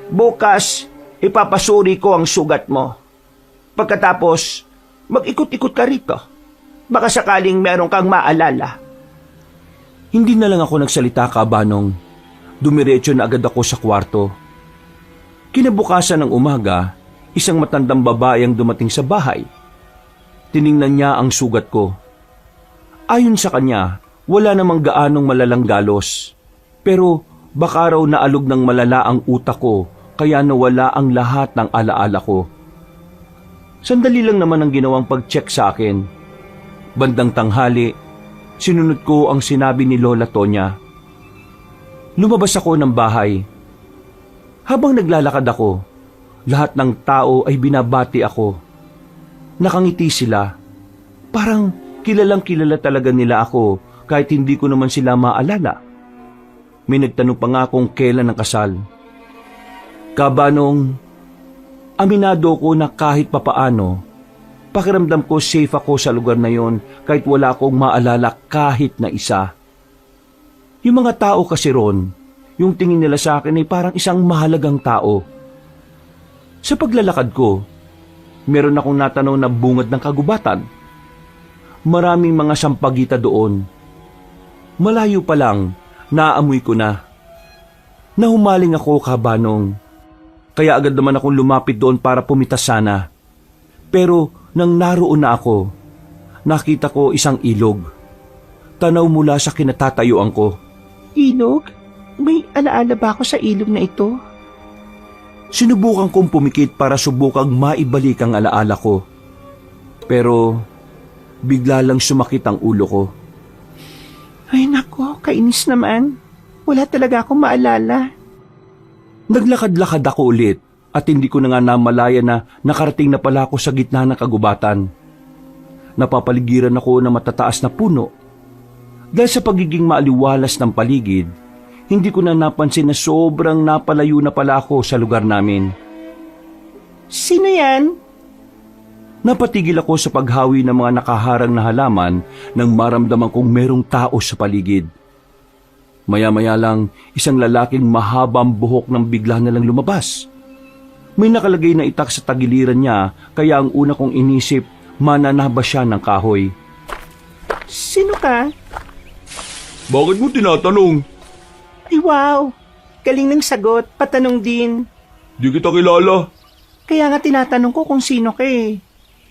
Bukas, ipapasuri ko ang sugat mo. Pagkatapos, mag-ikot-ikot ka rito. Baka sakaling meron kang maalala. Hindi na lang ako nagsalita, Kabanong. Dumiretso na agad ako sa kwarto. Kinabukasan ng umaga, isang matandang babae ang dumating sa bahay. Tiningnan niya ang sugat ko. Ayon sa kanya, wala namang gaanong malalang galos. Pero baka raw naalog ng malala ang utak ko, kaya nawala ang lahat ng alaala ko. Sandali lang naman ang ginawang pag-check sa akin. Bandang tanghali, sinunod ko ang sinabi ni Lola Tonya. Lumabas ako ng bahay. Habang naglalakad ako, lahat ng tao ay binabati ako. Nakangiti sila. Parang kilalang kilala talaga nila ako kahit hindi ko naman sila maalala. May nagtanong pa nga kung kailan ang kasal. Kabanong, aminado ko na kahit papaano, pakiramdam ko safe ako sa lugar na yon kahit wala akong maalala kahit na isa. Yung mga tao kasi ron, yung tingin nila sa akin ay parang isang mahalagang tao. Sa paglalakad ko, meron akong natanaw na bungad ng kagubatan. Maraming mga sampagita doon. Malayo pa lang, naamoy ko na. Nahumaling ako, Kabanong. Kaya agad naman akong lumapit doon para pumitas sana. Pero nang naroon na ako, nakita ko isang ilog. Tanaw mula sa kinatatayuan ko. Ilog? May alaala ba ako sa ilog na ito? Sinubukan kong pumikit para subukang maibalik ang alaala ko. Pero bigla lang sumakit ang ulo ko. Ay nako, kainis naman. Wala talaga akong maalala. Naglakad-lakad ako ulit at hindi ko na nga namalaya na nakarating na pala ako sa gitna ng kagubatan. Napapaligiran ako ng matataas na puno. Dahil sa pagiging maaliwalas ng paligid, hindi ko na napansin na sobrang napalayo na pala ako sa lugar namin. Sino yan? Napatigil ako sa paghawi ng mga nakaharang na halaman nang maramdaman kong merong tao sa paligid. Maya-maya lang, isang lalaking mahabang buhok nang bigla na lang lumabas. May nakalagay na itak sa tagiliran niya, kaya ang una kong inisip, mananaba siya ng kahoy. Sino ka? Bakit mo tinatanong? Ay wow, galing ng sagot, patanong din. Di kita kilala. Kaya nga tinatanong ko kung sino ka eh.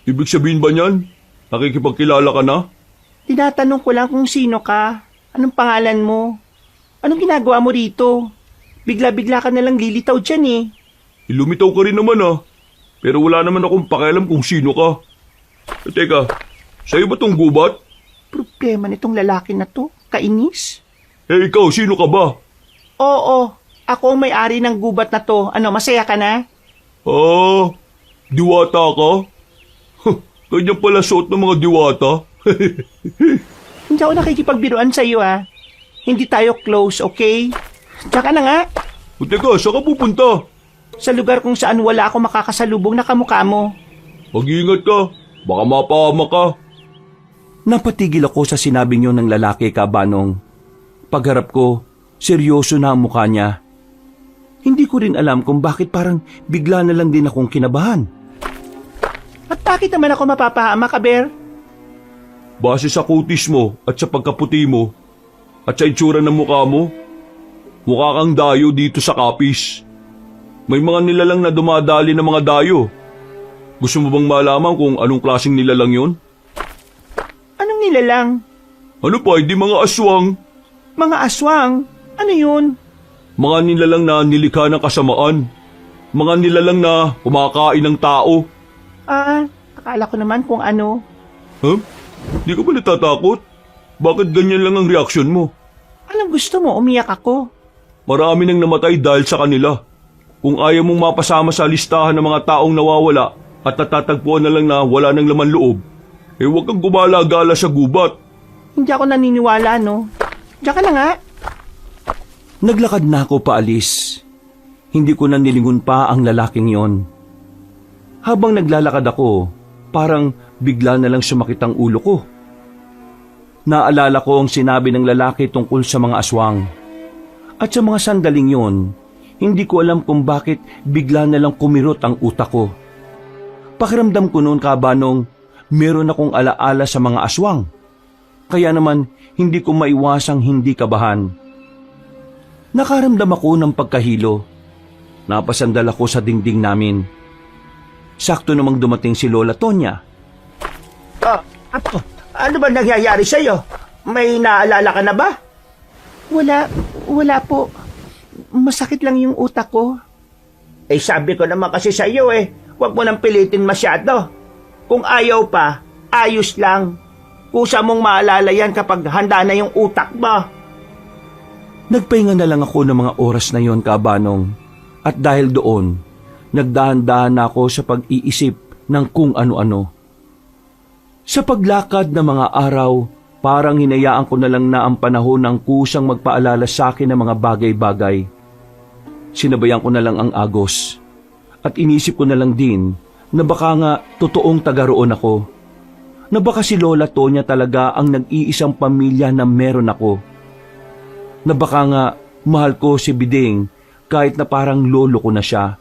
Ibig sabihin ba niyan? Nakikipagkilala ka na? Tinatanong ko lang kung sino ka. Anong pangalan mo? Anong ginagawa mo rito? Bigla-bigla ka nalang lilitaw dyan eh. Ilumitaw ka rin naman ah. Pero wala naman akong pakialam kung sino ka. Teka, sa'yo ba tong gubat? Problema nitong lalaki na to, kainis. Eh ikaw, sino ka ba? Oo, ako ang may-ari ng gubat na to. Ano, masaya ka na? Ah, diwata ka? Ganyan pala suot ng mga diwata. Hindi ako nakikipagbiruan sa iyo ah. Hindi tayo close, okay? Tsaka na nga, O teka, saan ka pupunta? sa lugar kung saan wala ako makakasalubong na kamukha mo. Mag-iingat ka, baka mapahama ka. Napatigil ako sa sinabi niyo ng lalaki, Kabanong. Pagharap ko, seryoso na ang mukha niya. Hindi ko rin alam kung bakit parang bigla na lang din akong kinabahan. At bakit naman ako mapapahama ka, Bear? Base sa kutis mo at sa pagkaputi mo at sa itsura ng mukha mo, mukha kang dayo dito sa Kapis. May mga nilalang na dumadali ng mga dayo. Gusto mo bang malaman kung anong klaseng nilalang yon? Anong nilalang? Ano pa, hindi mga aswang. Mga aswang? Ano yun? Mga nilalang na nilikha ng kasamaan. Mga nilalang na kumakain ng tao. Ah, akala ko naman kung ano. Huh? Di ka ba natatakot? Bakit ganyan lang ang reaksyon mo? Anong gusto mo? Umiyak ako. Marami nang namatay dahil sa kanila. Kung ayaw mong mapasama sa listahan ng mga taong nawawala, at natatagpuan na lang na wala ng laman loob, huwag kang gumala-gala sa gubat. Hindi ako naniniwala, no? Diyan ka na nga. Naglakad na ako paalis. Hindi ko na nilingon pa ang lalaking yon. Habang naglalakad ako, parang bigla na lang sumakit ang ulo ko. Naalala ko ang sinabi ng lalaki tungkol sa mga aswang. At sa mga sandaling yon, hindi ko alam kung bakit bigla na lang kumirot ang utak ko. Pakiramdam ko noon, Kabanong, meron akong alaala sa mga aswang. Kaya naman, hindi ko maiwasang hindi kabahan. Nakaramdam ako ng pagkahilo. Napasandal ako sa dingding namin. Sakto namang dumating si Lola Tonya. Apo, ano ba nangyayari sa'yo? May naalala ka na ba? Wala po. Masakit lang yung utak ko. Sabi ko naman kasi sa'yo huwag mo nang pilitin masyado. Kung ayaw pa, ayos lang. Kusa mong maalala yan kapag handa na yung utak mo. Nagpahinga na lang ako ng mga oras na yon, Kabanong. At dahil doon, nagdahan-dahan na ako sa pag-iisip ng kung ano-ano. Sa paglakad ng mga araw, parang hinayaan ko na lang na ang panahon ng kusang magpaalala sa akin ng mga bagay-bagay. Sinabayan ko na lang ang agos. At inisip ko na lang din na baka nga totoong taga roon ako. Na baka si Lola Tonya talaga ang nag-iisang pamilya na meron ako. Na baka nga mahal ko si Biding kahit na parang lolo ko na siya.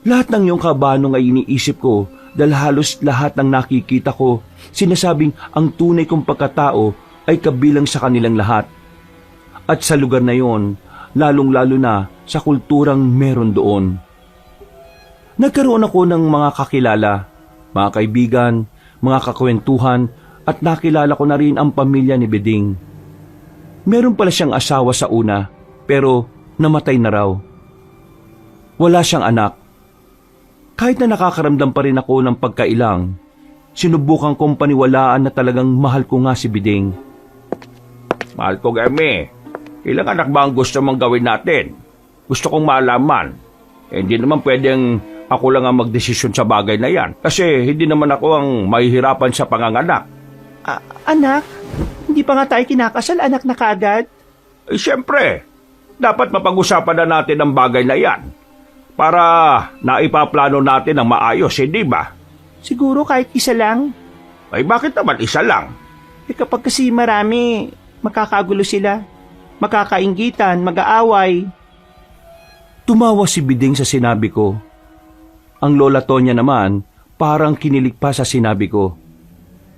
Lahat ng iyong Kabanong ay iniisip ko dahil halos lahat ng nakikita ko sinasabing ang tunay kong pagkatao ay kabilang sa kanilang lahat. At sa lugar na yon, lalong-lalo na sa kulturang meron doon. Nagkaroon ako ng mga kakilala, mga kaibigan, mga kakwentuhan at nakilala ko na rin ang pamilya ni Beding. Meron pala siyang asawa sa una pero namatay na raw. Wala siyang anak. Kahit na nakakaramdam pa rin ako ng pagkailang, sinubukan kong paniwalaan na talagang mahal ko nga si Beding. Mahal ko, Gemi. Ilang anak ba ang gusto mong gawin natin? Gusto kong malaman. Hindi naman pwedeng ako lang ang magdesisyon sa bagay na yan. Kasi hindi naman ako ang mahihirapan sa panganganak. Anak? Hindi pa nga tayo kinakasal, anak na kaagad? Siyempre, dapat mapag-usapan na natin ang bagay na yan. Para naipaplano natin ang maayos, hindi ba? Siguro kahit isa lang. Ay bakit naman isa lang? Kapag kasi marami, makakagulo sila. Makakainggitan, mag-aaway. Tumawa si Biding sa sinabi ko. Ang Lola Tonya naman parang kinilig pa sa sinabi ko.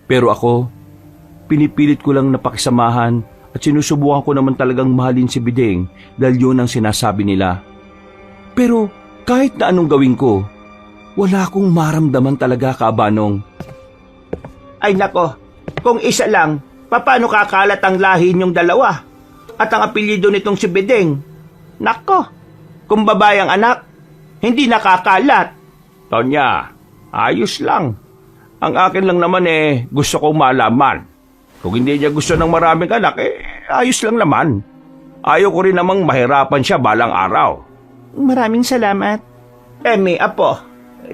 Pero ako, pinipilit ko lang na pakisamahan at sinusubukan ko naman talagang mahalin si Biding dahil yun ang sinasabi nila. Pero kahit na anong gawin ko, wala akong maramdaman talaga, Kabanong. Ay nako, kung isa lang, paano kakalat ang lahi niyong dalawa? At ang apelyido nitong si Bedeng? Nako, kung babae ang anak, hindi nakakalat. Tonya, ayos lang. Ang akin lang naman gusto kong malaman. Kung hindi niya gusto ng maraming anak, ayos lang naman. Ayaw ko rin namang mahirapan siya balang araw. Maraming salamat. May apo,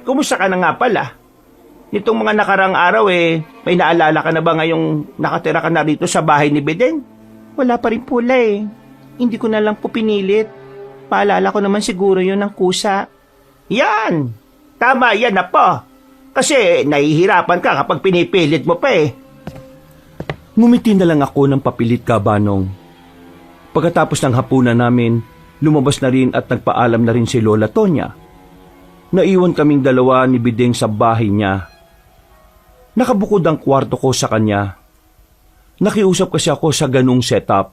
kumusta ka na nga pala? Nitong mga nakarang araw may naalala ka na ba ngayong nakatira ka na rito sa bahay ni Bedeng? Wala pa rin pula Hindi ko na lang po pinilit. Paalala ko naman siguro yun ng kusa. Yan! Tama yan na po. Kasi nahihirapan ka kapag pinipilit mo pa Ngumiti na lang ako ng papilit, Kabanong. Pagkatapos ng hapunan namin, lumabas na rin at nagpaalam na rin si Lola Tonya. Naiwan kaming dalawa ni Biding sa bahay niya. Nakabukod ang kwarto ko sa kanya. Nakiusap kasi ako sa ganung setup.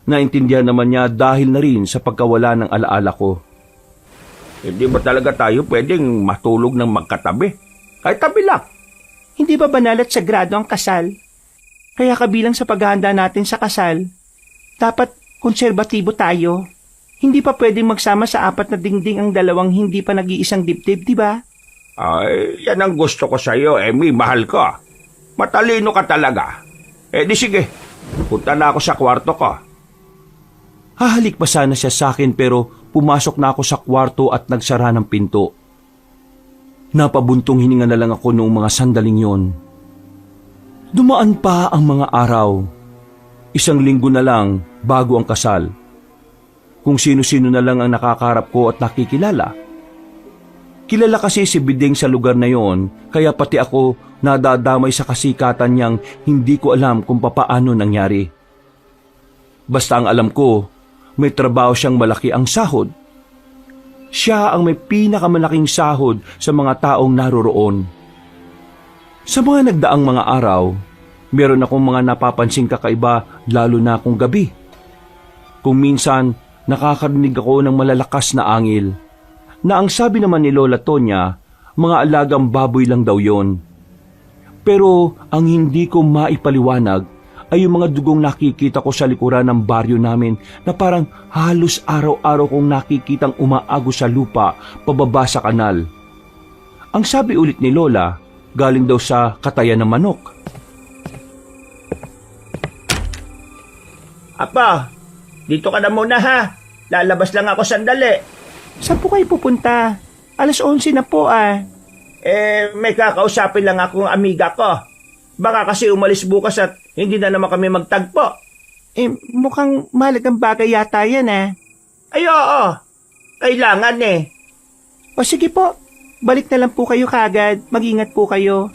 Naintindihan naman niya dahil na rin sa pagkawala ng alaala ko. Hindi ba talaga tayo pwedeng matulog ng magkatabi? Kahit tabi lang. Hindi ba banal at sagrado ang kasal? Kaya kabilang sa paghahanda natin sa kasal, dapat konserbatibo tayo. Hindi pa pwedeng magsama sa apat na dingding ang dalawang hindi pa nag-iisang dibdib, di ba? Ay, yan ang gusto ko sa'yo, Emmy. Mahal ka. Matalino ka talaga. Di sige, punta na ako sa kwarto ko. Hahalik pa sana siya sa akin pero pumasok na ako sa kwarto at nagsara ng pinto. Napabuntong hininga na lang ako noong mga sandaling yon. Dumaan pa ang mga araw. 1 linggo na lang bago ang kasal. Kung sino-sino na lang ang nakakarap ko at nakikilala. Kilala kasi si Bideng sa lugar na yon, kaya pati ako nadadamay sa kasikatan niyang hindi ko alam kung papaano nangyari. Basta ang alam ko, may trabaho siyang malaki ang sahod. Siya ang may pinakamalaking sahod sa mga taong naroroon. Sa mga nagdaang mga araw, meron akong mga napapansing kakaiba lalo na kung gabi. Kung minsan, nakakarinig ako ng malalakas na angil, na ang sabi naman ni Lola Tonya, mga alagang baboy lang daw yon. Pero ang hindi ko maipaliwanag ay yung mga dugong nakikita ko sa likuran ng baryo namin na parang halos araw-araw kong nakikitang umaago sa lupa pababa sa kanal. Ang sabi ulit ni Lola, galing daw sa katayan ng manok. Apa, dito ka na muna ha. Lalabas lang ako sandali. Saan po kayo pupunta? 11:00 na po ah. May kakausapin lang akong amiga ko. Baka kasi umalis bukas at hindi na naman kami magtagpo. Mukhang mahalagang bagay yata yan ah. Ay oo, kailangan eh. O sige po, balik na lang po kayo kagad. Mag-ingat po kayo.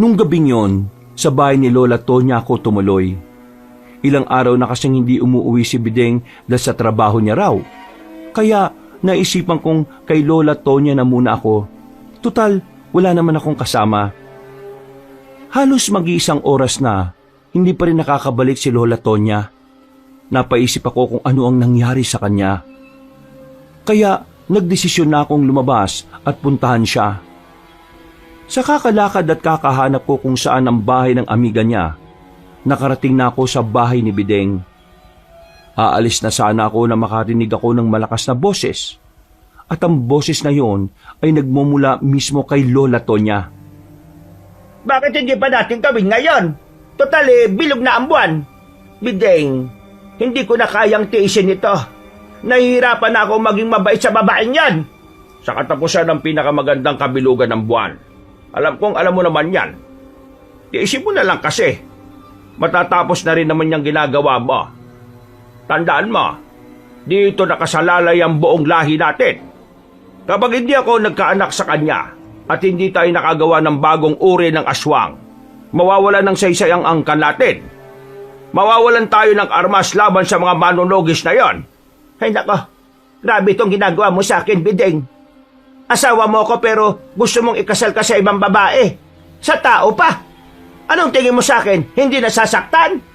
Nung gabing yon, sa bahay ni Lola Tonya ako tumuloy. Ilang araw na kasing hindi umuwi si Bideng dahil sa trabaho niya raw. Kaya naisipan kong kay Lola Tonya na muna ako. Tutal, wala naman akong kasama. Halos mag-iisang oras na, hindi pa rin nakakabalik si Lola Tonya. Napaisip ako kung ano ang nangyari sa kanya. Kaya nagdesisyon na akong lumabas at puntahan siya. Sa kakalakad at kakahanap ko kung saan ang bahay ng amiga niya, nakarating na ako sa bahay ni Bideng. Aalis na sana ako na makarinig ako ng malakas na boses. At ang boses na yon ay nagmumula mismo kay Lola Tonya. Bakit hindi pa natin gawin ngayon? Total bilog na ang buwan. Bideng, hindi ko na kayang tiisin ito. Nahihirapan na ako maging mabait sa babaeng yan. Sa katapusan ng pinakamagandang kabilugan ng buwan. Alam mo naman yan. Tiisin mo na lang kasi. Matatapos na rin naman yung ginagawa mo. Tandaan mo, dito nakasalalay ang buong lahi natin. Kapag hindi ako nagkaanak sa kanya at hindi tayo nakagawa ng bagong uri ng aswang, mawawalan ng saysay ang angkan natin. Mawawalan tayo ng armas laban sa mga manunogis na yon. Ay nako, grabe itong ginagawa mo sa akin, Bideng. Asawa mo ko pero gusto mong ikasal ka sa ibang babae. Sa tao pa. Anong tingin mo sa akin? Hindi nasasaktan?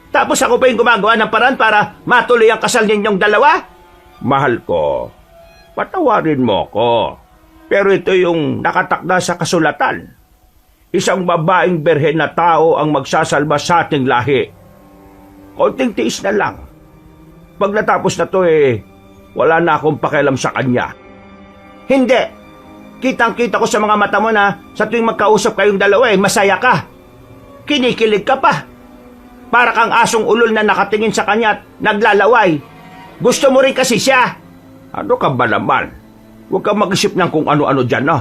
Tapos ako pa yung gumagawa ng paraan para matuloy ang kasal ninyong dalawa? Mahal ko, patawarin mo ko. Pero ito yung nakatakda sa kasulatan. Isang babaeng berhen na tao ang magsasalba sa ating lahi. Konting tiis na lang. Pag natapos na to wala na akong pakialam sa kanya. Hindi. Kitang-kita ko sa mga mata mo na sa tuwing magkausap kayong dalawa masaya ka. Kinikilig ka pa. Para kang asong ulol na nakatingin sa kanya at naglalaway. Gusto mo rin kasi siya. Ano ka ba naman? Huwag kang mag-isip ng kung ano-ano dyan, no?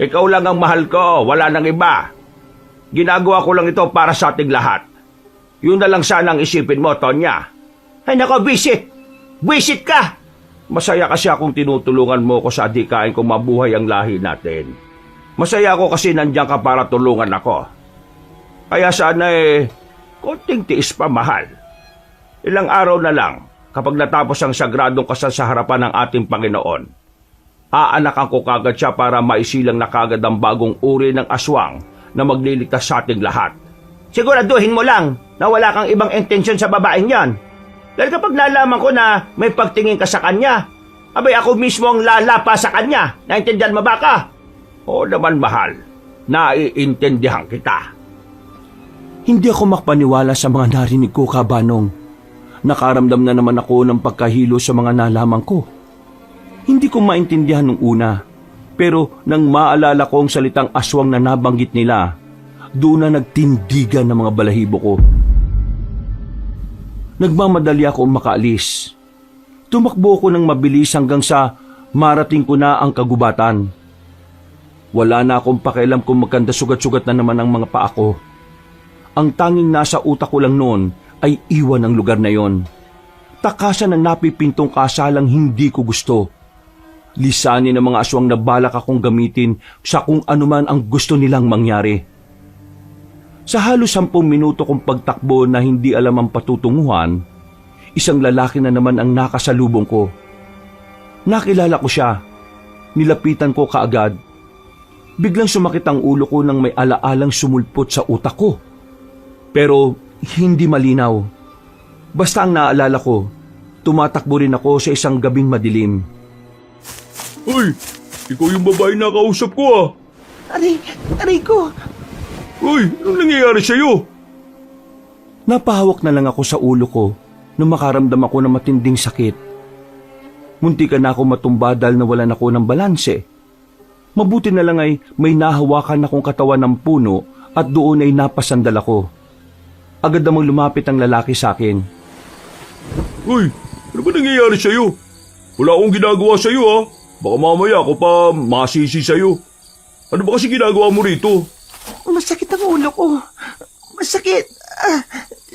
Ikaw lang ang mahal ko, wala nang iba. Ginagawa ko lang ito para sa ating lahat. Yun na lang sana ang isipin mo, Tonya. Ay nako, bisit! Bisit ka! Masaya kasi akong tinutulungan mo ko sa adikain kung mabuhay ang lahi natin. Masaya ako kasi nandiyan ka para tulungan ako. Kaya sana konting tiis pa, mahal. Ilang araw na lang, kapag natapos ang sagradong kasal sa harapan ng ating Panginoon, aanakan ko kagad siya para maisilang na kagad ang bagong uri ng aswang na magliligtas sa ating lahat. Siguraduhin mo lang na wala kang ibang intensyon sa babaeng yan. Dahil kapag nalaman ko na may pagtingin ka sa kanya, abay ako mismo ang lalapa sa kanya. Naintindihan mo ba ka? Oo naman, mahal. Naiintindihan kita. Hindi ako makapaniwala sa mga narinig ko, Kabanong. Nakaramdam na naman ako ng pagkahilo sa mga nalaman ko. Hindi ko maintindihan nung una, pero nang maalala ko ang salitang aswang na nabanggit nila, doon na nagtindigan ng mga balahibo ko. Nagmamadali ako makaalis. Tumakbo ko ng mabilis hanggang sa marating ko na ang kagubatan. Wala na akong pakialam kung magkanda sugat-sugat na naman ang mga paa ko. Ang tanging nasa utak ko lang noon ay iwan ang lugar na yon. Takasan ang napipintong kasalang hindi ko gusto. Lisanin ng mga aswang na balak akong gamitin sa kung anuman ang gusto nilang mangyari. Sa halos 10 minuto kong pagtakbo na hindi alam ang patutunguhan, isang lalaki na naman ang nakasalubong ko. Nakilala ko siya. Nilapitan ko kaagad. Biglang sumakit ang ulo ko nang may alaalang sumulpot sa utak ko. Pero hindi malinaw. Basta ang naalala ko, tumatakbo rin ako sa isang gabing madilim. Hoy, ikaw yung babae na kausap ko ah. Aray ko! Hoy, anong nangyayari sa'yo? Napahawak na lang ako sa ulo ko nung makaramdam ako ng matinding sakit. Muntikan na ako matumba dahil nawalan ako ng balanse. Mabuti na lang ay may nahawakan akong katawan ng puno at doon ay napasandal ako. Agad namang lumapit ang lalaki sa akin. Hoy, ano ba nangyayari sa'yo? Wala akong ginagawa sa'yo ah. Baka mamaya ako pa masisi sa'yo. Ano ba kasi ginagawa mo rito? Masakit ang ulo ko. Masakit.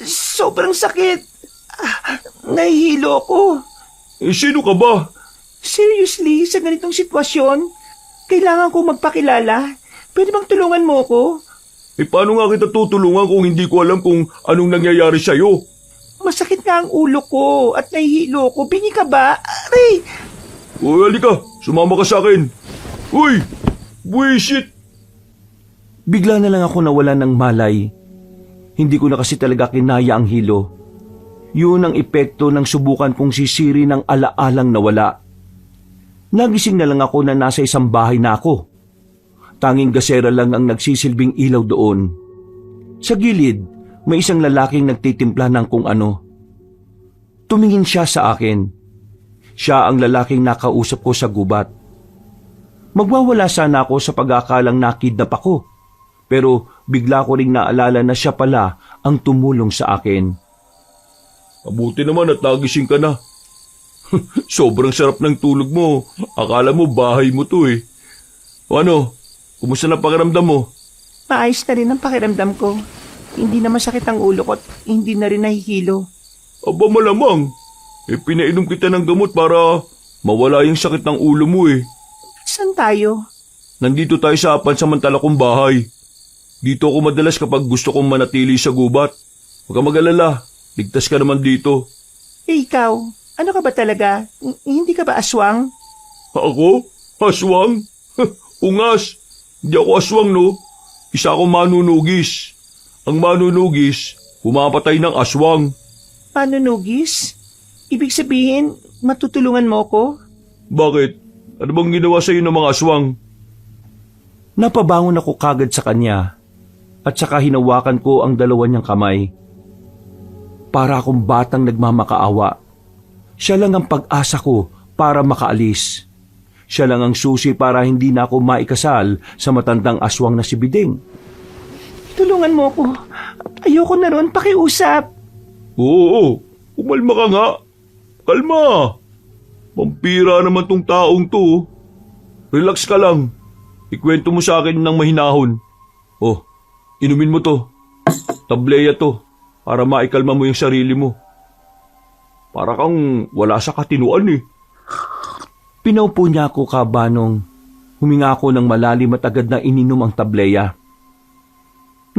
Sobrang sakit. Nahihilo ko. Eh, sino ka ba? Seriously, sa ganitong sitwasyon, kailangan ko magpakilala. Pwede bang tulungan mo ko? Eh, paano nga kita tutulungan kung hindi ko alam kung anong nangyayari sa'yo? Masakit nga ang ulo ko at nahihilo ko. Bingi ka ba? Aray! Uy, halika. Sumama ka sa akin. Uy! Buwisit! Bigla na lang ako nawalan ng malay. Hindi ko na kasi talaga kinaya ang hilo. Yun ang epekto ng subukan kong sisiri ng alaalang nawala. Nagising na lang ako na nasa isang bahay na ako. Tanging gasera lang ang nagsisilbing ilaw doon. Sa gilid, may isang lalaking nagtitimpla ng kung ano. Tumingin siya sa akin. Siya ang lalaking nakausap ko sa gubat. Magwawala sana ako sa pag-aakalang nakidnap ako. Pero bigla ko ring naalala na siya pala ang tumulong sa akin. Mabuti naman at nagising ka na. Sobrang sarap ng tulog mo. Akala mo bahay mo to eh. O ano, kumusta na pakiramdam mo? Maayos na rin ang pakiramdam ko. Hindi na masakit ang ulo ko at hindi na rin nahihilo. Aba malamang. Eh pinainom kita ng gamot para mawala yung sakit ng ulo mo eh. Saan tayo? Nandito tayo sa pansamantala kong bahay. Dito ako madalas kapag gusto kong manatili sa gubat. Huwag kang mag-alala. Ligtas ka naman dito. Eh ikaw, ano ka ba talaga? Hindi ka ba aswang? Ako? Aswang? Ungas. Hindi ako aswang no. Isa akong manunugis. Ang manunugis, pumapatay ng aswang. Manunugis? Ibig sabihin, matutulungan mo ko? Bakit? Ano bang ginawa sa iyo ng mga aswang? Napabangon ako kagad sa kanya at saka hinawakan ko ang dalawa niyang kamay. Para akong batang nagmamakaawa. Siya lang ang pag-asa ko para makaalis. Siya lang ang susi para hindi na ako maikasal sa matandang aswang na si Biding. Tulungan mo ko. Ayoko na ron, pakiusap. Oo, umalma ka nga. Kalma. Vampira naman tong taong to. Relax ka lang. Ikwento mo sa akin ng mahinahon. Oh, inumin mo to. Tableya to. Para maikalma mo yung sarili mo. Para kang wala sa katinuan eh. Pinaupo niya ako kabanong. Huminga ako ng malalim at agad na ininom ang tableya.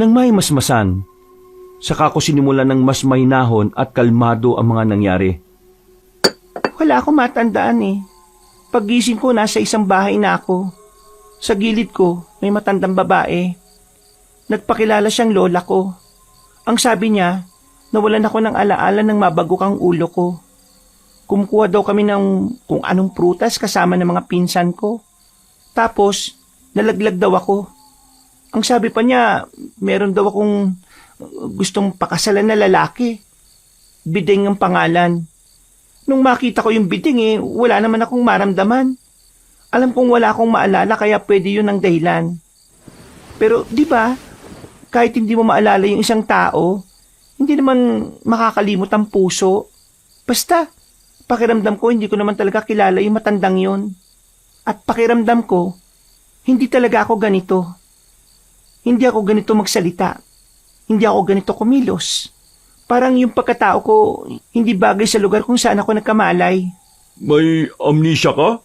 Nang may masmasan, saka ko sinimulan ng mas mahinahon at kalmado ang mga nangyari. Wala akong matandaan eh. Paggising ko, nasa isang bahay na ako. Sa gilid ko, may matandang babae. Nagpakilala siyang lola ko. Ang sabi niya, nawalan ako ng alaala ng mabagok ang ulo ko. Kumukuha daw kami ng kung anong prutas kasama ng mga pinsan ko. Tapos, nalaglag daw ako. Ang sabi pa niya, meron daw akong gustong pakasalan na lalaki. Biding ang pangalan. Nung makita ko yung biding wala naman akong maramdaman. Alam kong wala akong maalala kaya pwede yun ang dahilan. Pero di ba, kahit hindi mo maalala yung isang tao, hindi naman makakalimot ang puso. Basta, pakiramdam ko hindi ko naman talaga kilala yung matandang yun. At pakiramdam ko, Hindi talaga ako ganito. Hindi ako ganito magsalita. Hindi ako ganito kumilos. Parang yung pagkatao ko, hindi bagay sa lugar kung saan ako nagkamalay. May amnesia ka?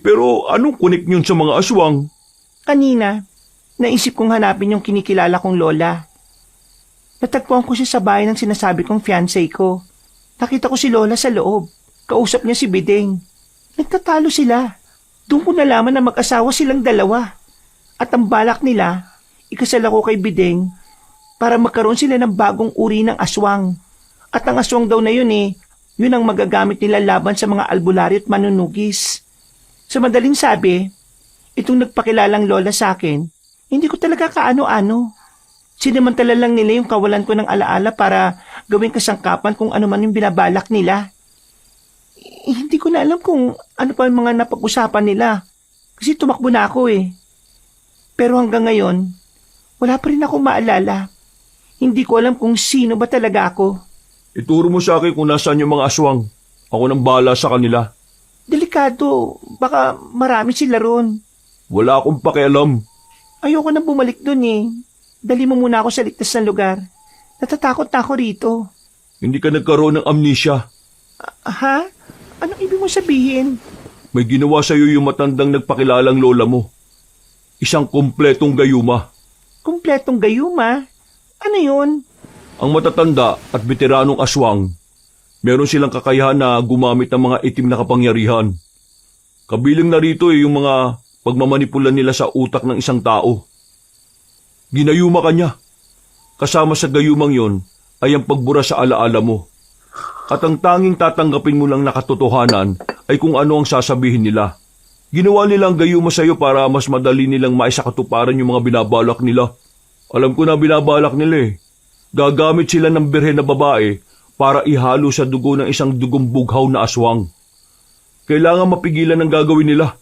Pero anong connect yun sa mga aswang? Kanina, naisip kong hanapin yung kinikilala kong lola. Natagpuan ko siya sa bahay ng sinasabi kong fiancé ko. Nakita ko si lola sa loob. Kausap niya si Bideng. Nagtatalo sila. Doon ko nalaman na mag-asawa silang dalawa. At ang balak nila, ikasal ako kay Bideng para magkaroon sila ng bagong uri ng aswang. At ang aswang daw na yun yun ang magagamit nila laban sa mga albularyo at manunugis. Sa madaling sabi, itong nagpakilalang lola sa akin, hindi ko talaga kaano-ano. Sinamantala lang nila yung kawalan ko ng alaala para gawing kasangkapan kung ano man yung binabalak nila. Hindi ko na alam kung ano pa yung mga napag-usapan nila kasi tumakbo na ako Pero hanggang ngayon, wala pa rin akong maalala. Hindi ko alam kung sino ba talaga ako. Ituro mo sa akin kung nasaan yung mga aswang. Ako nang bahala sa kanila. Delikado, baka marami sila ron. Wala akong pakialam. Ayoko na bumalik dun Dali mo muna ako sa ligtas na lugar. Natatakot na ako rito. Hindi ka nagkaroon ng amnesia. Ha? Anong ibig mo sabihin? May ginawa sa'yo yung matandang nagpakilalang lola mo. Isang kumpletong gayuma. Kumpletong gayuma? Ano yun? Ang matatanda at veteranong aswang, meron silang kakayahan na gumamit ng mga itim na kapangyarihan. Kabilang na rito yung mga pagmamanipula nila sa utak ng isang tao. Ginayuma ka niya. Kasama sa gayumang yon ay ang pagbura sa alaala mo. At ang tanging tatanggapin mo lang na katotohanan ay kung ano ang sasabihin nila. Ginawa nila ang gayuma sa iyo para mas madali nilang maisakatuparan yung mga binabalak nila. Alam ko na binabalak nila Gagamit sila ng birhen na babae para ihalo sa dugo ng isang dugong bughaw na aswang. Kailangan mapigilan ang gagawin nila.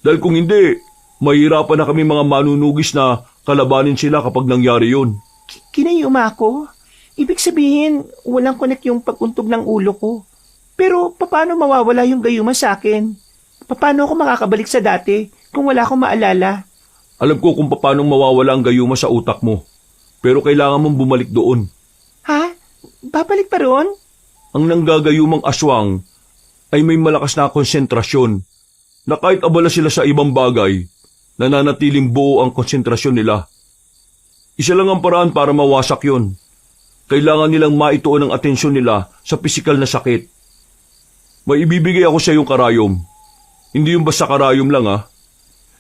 Dahil kung hindi, mahirapan na kami mga manunugis na kalabanin sila kapag nangyari yun. Kinayuma ako? Ibig sabihin, walang connect yung pag-untog ng ulo ko. Pero paano mawawala yung gayuma sa akin? Paano ako makakabalik sa dati kung wala akong maalala? Alam ko kung paano mawawala ang gayuma sa utak mo. Pero kailangan mong bumalik doon. Ha? Babalik pa ron? Ang nanggagayumang aswang ay may malakas na konsentrasyon na kahit abala sila sa ibang bagay, nananatiling buo ang konsentrasyon nila. Isa lang ang paraan para mawasak yon. Kailangan nilang maituon ang atensyon nila sa pisikal na sakit. May ibibigay ako sa iyong karayom. Hindi yung basta karayom lang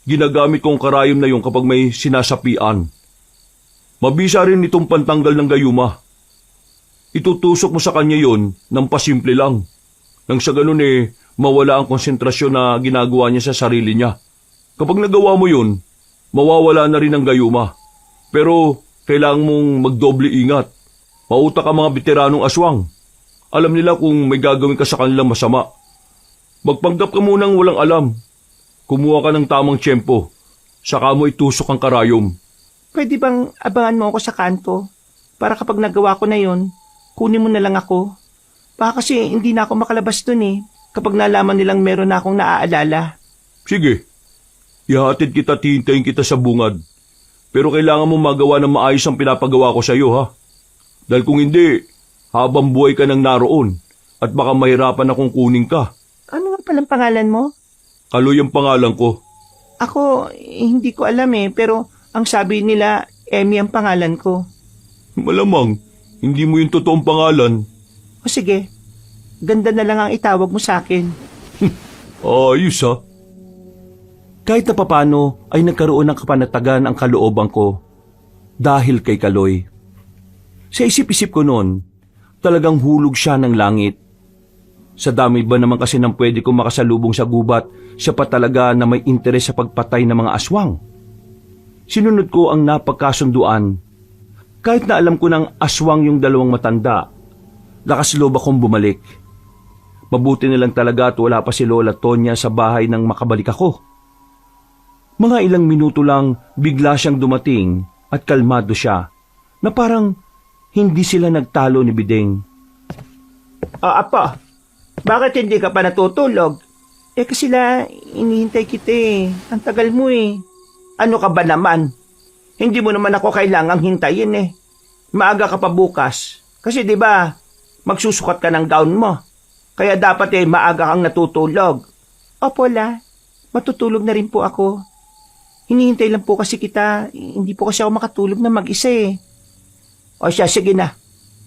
Ginagamit kong karayom na yung kapag may sinasapian. Mabisa rin itong pantanggal ng gayuma. Itutusok mo sa kanya yon ng pasimple lang. Nang sa ganun mawala ang konsentrasyon na ginagawa niya sa sarili niya. Kapag nagawa mo yun, mawawala na rin ang gayuma. Pero kailangan mong magdoble ingat. Mautak ang mga veteranong aswang. Alam nila kung may gagawin ka sa kanilang masama. Magpanggap ka munang walang alam. Kumuha ka ng tamang tiyempo. Saka mo itusok ang karayom. Pwede bang abangan mo ako sa kanto? Para kapag nagawa ko na yon, kunin mo na lang ako. Baka kasi hindi na ako makalabas dun kapag nalaman nilang meron na akong naaalala. Sige. Ihatid kita, tihintayin kita sa bungad. Pero kailangan mo magawa ng maayos ang pinapagawa ko sa iyo, ha? Dahil kung hindi, habang buhay ka nang naroon at baka mahirapan akong kunin ka. Ano nga palang pangalan mo? Kaloy ang pangalan ko. Ako, hindi ko alam pero ang sabi nila, Emmy ang pangalan ko. Malamang, hindi mo yung totoong pangalan. O sige, ganda na lang ang itawag mo sa akin. Ayos ha. Kahit na papano ay nagkaroon ng kapanatagan ang kalooban ko dahil kay Kaloy. Sa isip-isip ko noon, talagang hulog siya ng langit. Sa dami ba naman kasi ng pwede kong makasalubong sa gubat, siya pa talaga na may interes sa pagpatay ng mga aswang. Sinunod ko ang napagkasunduan. Kahit na alam ko ng aswang yung dalawang matanda, lakas loob akong bumalik. Mabuti na lang talaga at wala pa si Lola Tonya sa bahay nang makabalik ako. Mga ilang minuto lang bigla siyang dumating at kalmado siya na parang hindi sila nagtalo ni Bideng. Apa, bakit hindi ka pa natutulog? Kasi inihintay kita Ang tagal mo Ano ka ba naman? Hindi mo naman ako kailangang hintayin eh. Maaga ka pa bukas. Kasi di ba, magsusukat ka ng gown mo. Kaya dapat maaga kang natutulog. Opo, La. Matutulog na rin po ako. Hinihintay lang po kasi kita. Hindi po kasi ako makatulog na mag-isa eh. O siya, sige na.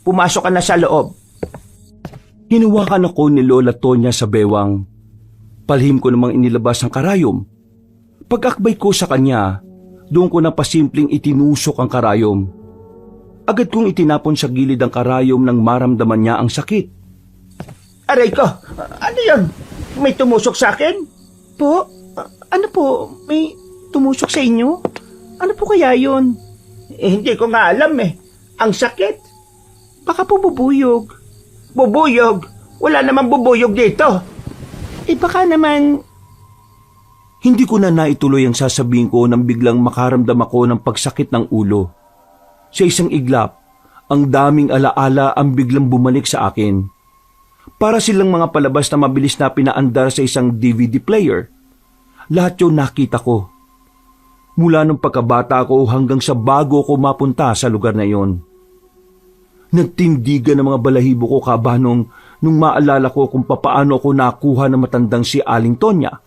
Pumasok ka na sa loob. Hinawakan ako ni Lola Tonya sa bewang. Palihim ko namang inilabas ang karayom. Pag-akbay ko sa kanya, doon ko na pasimpleng itinusok ang karayom. Agad kong itinapon sa gilid ang karayom nang maramdaman niya ang sakit. Aray ko, ano yun? May tumusok sa akin? Po? Ano po? May tumusok sa inyo? Ano po kaya yun? Hindi ko nga alam eh. Ang sakit. Baka po bubuyog. Bubuyog? Wala namang bubuyog dito. Baka naman... Hindi ko na naituloy ang sasabihin ko nang biglang makaramdam ako ng pagsakit ng ulo. Sa isang iglap, ang daming alaala ang biglang bumalik sa akin. Para silang mga palabas na mabilis na pinaandar sa isang DVD player. Lahat yun nakita ko. Mula nung pagkabata ko hanggang sa bago ko mapunta sa lugar na yon. Nagtindigan ng mga balahibo ko kabanong nung maalala ko kung papaano ako nakuha ng matandang si Aling Tonya.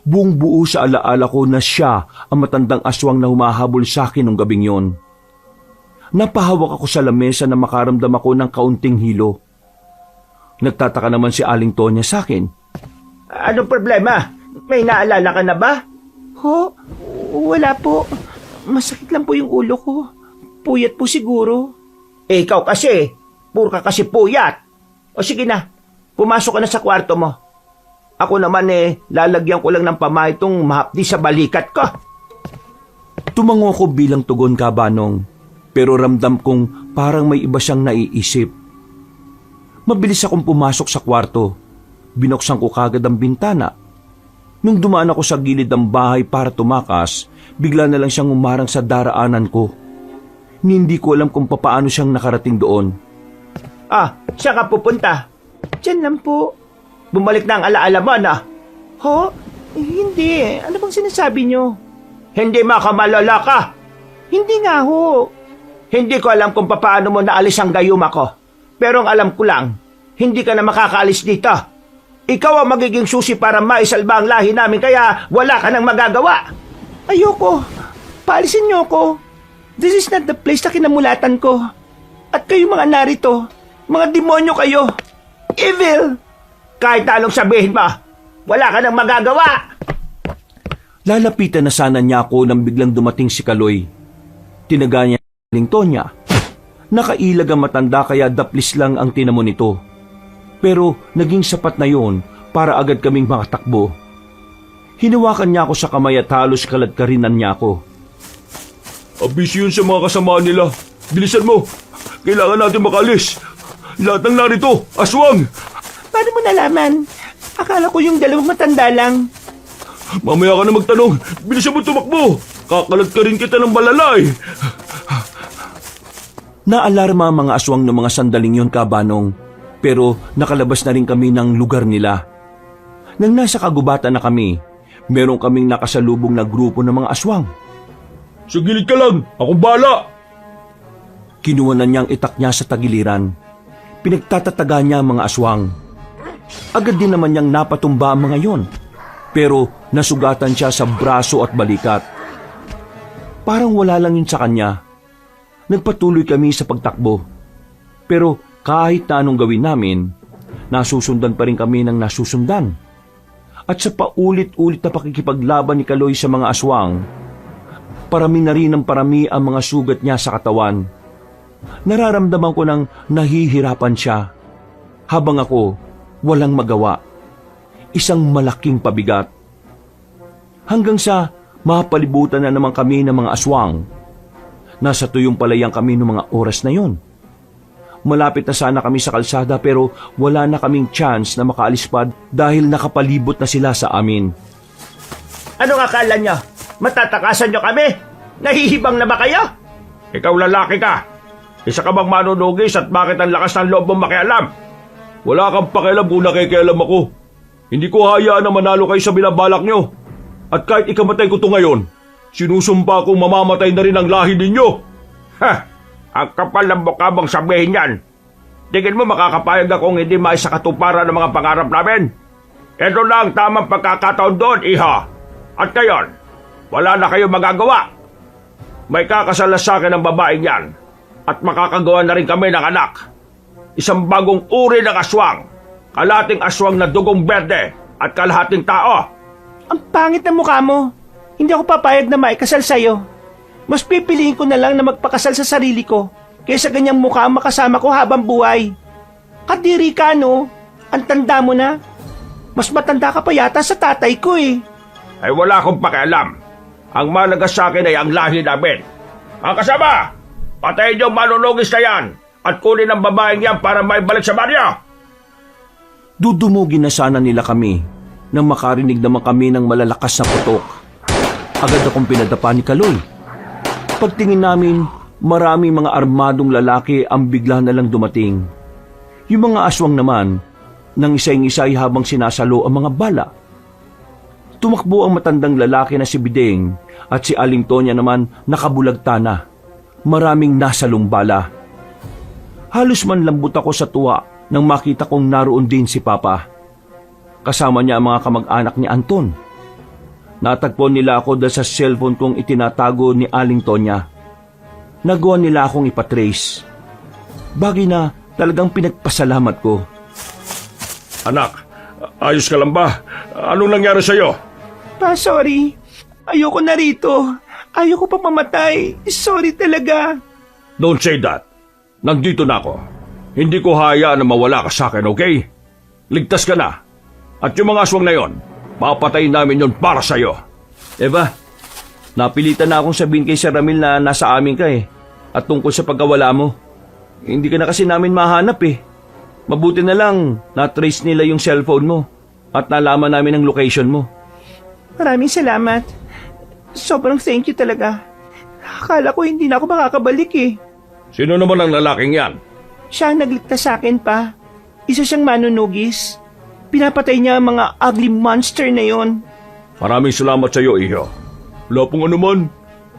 Buong buo sa alaala ko na siya ang matandang aswang na humahabol sa akin nung gabing yon. Napahawak ako sa lamesa na makaramdam ako ng kaunting hilo. Nagtataka naman si Aling Tonya sa akin. Anong problema? May naalala ka na ba? Ho? Wala po. Masakit lang po yung ulo ko. Puyat po siguro. Ikaw kasi. Puro ka kasi puyat. O sige na. Pumasok ka na sa kwarto mo. Ako naman lalagyan ko lang ng pamahay itong mahapdi sa balikat ko. Tumango ko bilang tugon kabanong, pero ramdam kong parang may iba siyang naiisip. Mabilis akong pumasok sa kwarto. Binuksan ko kagad ang bintana. Nung dumaan ako sa gilid ng bahay para tumakas, bigla na lang siyang umarang sa daraanan ko. Hindi ko alam kung papaano siyang nakarating doon. Saan ka pupunta? Diyan lang po. Bumalik na ang alaala mo na. Ho? Hindi. Ano bang sinasabi nyo? Hindi makamalala ka. Hindi nga ho. Hindi ko alam kung paano mo naalis ang gayuma ko. Pero ang alam ko lang, hindi ka na makakaalis dito. Ikaw ang magiging susi para maisalba ang lahi namin kaya wala ka nang magagawa. Ayoko. Paalisin nyo ko. This is not the place na kinamulatan ko. At kayo mga narito, mga demonyo kayo. Evil! Kahit anong sabihin mo, wala ka nang magagawa. Lalapitan na sana niya ako nang biglang dumating si Kaloy. Tinaga niya ang Aling Tonya. Nakailag ang matanda kaya daplis lang ang tinamo nito. Pero naging sapat na yon para agad kaming makatakbo. Hinawakan niya ako sa kamay at halos kaladkarinan niya ako. Abis yun sa mga kasama nila. Bilisan mo. Kailangan natin makalis. Lahat ng narito, aswang! Paano mo nalaman? Akala ko yung dalawang matanda lang. Mamaya ka na magtanong. Bilisan mo tumakbo. Kakalat ka rin kita ng balalay. Naalarma ang mga aswang ng mga sandaling yon kabanong. Pero nakalabas na rin kami ng lugar nila. Nang nasa kagubatan na kami, meron kaming nakasalubong na grupo ng mga aswang. Sa gilid ka lang. Akong bala. Kinuha na niyang itak niya sa tagiliran. Pinagtatataga niya ang mga aswang. Agad din naman niyang napatumba ang mga yon. Pero nasugatan siya sa braso at balikat. Parang wala lang yun sa kanya. Nagpatuloy kami sa pagtakbo. Pero kahit na anong gawin namin, nasusundan pa rin kami ng nasusundan. At sa paulit-ulit na pakikipaglaban ni Kaloy sa mga aswang, parami na rin ng parami ang mga sugat niya sa katawan. Nararamdaman ko nang nahihirapan siya. Habang ako, walang magawa. Isang malaking pabigat. Hanggang sa mapalibutan na naman kami ng mga aswang. Nasa tuyong palayang kami ng mga oras na yon. Malapit na sana kami sa kalsada pero wala na kaming chance na makaalis pa dahil nakapalibot na sila sa amin. Anong akala nyo? Matatakasan nyo kami? Nahihibang na ba kayo? Ikaw lalaki ka. Isa ka bang manunugis at bakit ang lakas ng loob mong makialam? Wala kang pakialam kung nakikialam ako. Hindi ko hayaan na manalo kayo sa binabalak nyo. At kahit ikamatay ko to ngayon, Sinusumpa kong mamamatay na rin ang lahi ninyo. Ha! Ang kapal ng mukha mong sabihin yan. Tingin mo makakapayag akong hindi maisakatuparan ng mga pangarap namin? Ito na ang tamang pagkakataon doon, iha. At ngayon, wala na kayo magagawa. May kakasala sa akin ng babaeng yan. At makakagawa na rin kami ng anak. Isang bagong uri ng aswang. Kalahating aswang na dugong berde at kalahating tao. Ang pangit ng mukha mo. Hindi ako papayag na maikasal sa'yo. Mas pipiliin ko na lang na magpakasal sa sarili ko kaysa ganyang mukha ang makasama ko habang buhay. Kadiri ka, no? Ang tanda mo na. Mas matanda ka pa yata sa tatay ko eh. Ay wala akong pakialam. Ang malaga sa akin ay ang lahi namin. Ang kasama, patayin yung manunugis na yan at kunin ang babaeng yan para maibalik sa baryo. Dudumugin na sana nila kami nang makarinig naman kami ng malalakas na putok. Agad akong pinadapa ni Kaloy. Pagtingin namin, maraming mga armadong lalaki ang bigla na lang dumating. Yung mga aswang naman, nang isay-isay habang sinasalo ang mga bala. Tumakbo ang matandang lalaki na si Bideng at si Aling Tonya naman nakabulagta na. Maraming nasalong bala. Halos man lambot ako sa tuwa nang makita kong naroon din si Papa. Kasama niya ang mga kamag-anak ni Anton. Natagpuan nila ako dahil sa cellphone kong itinatago ni Aling Tonya. Nagawa nila akong ipatrace. Bagay na talagang pinagpasalamat ko. Anak, ayos ka lang ba? Anong nangyari sa'yo? Pa, sorry. Ayoko na rito. Ayoko pa mamatay. Sorry talaga. Don't say that. Nandito na ako. Hindi ko hayaan na mawala ka sa akin, okay? Ligtas ka na. At yung mga aswang na yon, papatayin namin yon para sa'yo. Eva, napilitan na akong sabihin kay Sir Ramil na nasa amin ka eh. At tungkol sa pagkawala mo. Hindi ka na kasi namin mahanap eh. Mabuti na lang, na-trace nila yung cellphone mo at nalaman namin ang location mo. Maraming salamat. Sobrang thank you talaga. Akala ko hindi na ako makakabalik eh. Sino naman ang lalaking yan? Siya ang nagligtas sa akin pa. Isa siyang manunugis. Pinapatay niya ang mga ugly monster na yon. Maraming salamat sa iyo, iho. Wala pong anuman.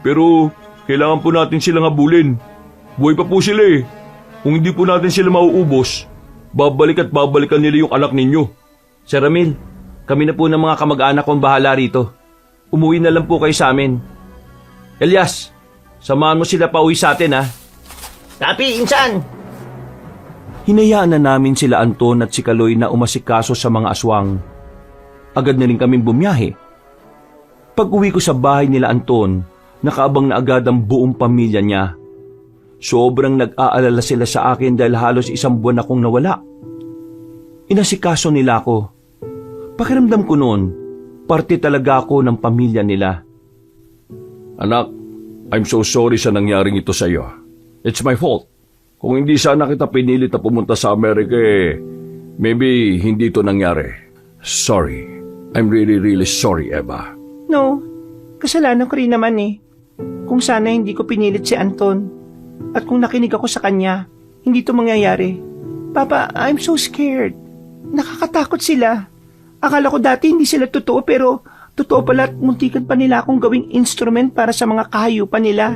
Pero kailangan po natin silang habulin. Buhay pa po sila eh. Kung hindi po natin sila mauubos, babalik at babalikan nila yung anak ninyo. Sir Ramil, kami na po ng mga kamag-anak kong bahala rito. Umuwi na lang po kayo sa amin. Elias, samahan mo sila pa uwi sa atin ha. Tapi, insan! Hinayaan na namin sila Anton at si Kaloy na umasikaso sa mga aswang. Agad na rin kaming bumiyahe. Pag-uwi ko sa bahay nila Anton, nakaabang na agad ang buong pamilya niya. Sobrang nag-aalala sila sa akin dahil halos 1 buwan akong nawala. Inasikaso nila ako. Pakiramdam ko noon, parte talaga ako ng pamilya nila. Anak, I'm so sorry sa nangyaring ito sa iyo. It's my fault. Kung hindi sana kita pinilit na pumunta sa Amerika maybe hindi ito nangyari. Sorry. I'm really sorry, Eva. No, kasalanan ko rin naman eh. Kung sana hindi ko pinilit si Anton. At kung nakinig ako sa kanya, hindi ito mangyayari. Papa, I'm so scared. Nakakatakot sila. Akala ko dati hindi sila totoo pero totoo pala at muntikan pa nila akong gawing instrument para sa mga kahayupan nila.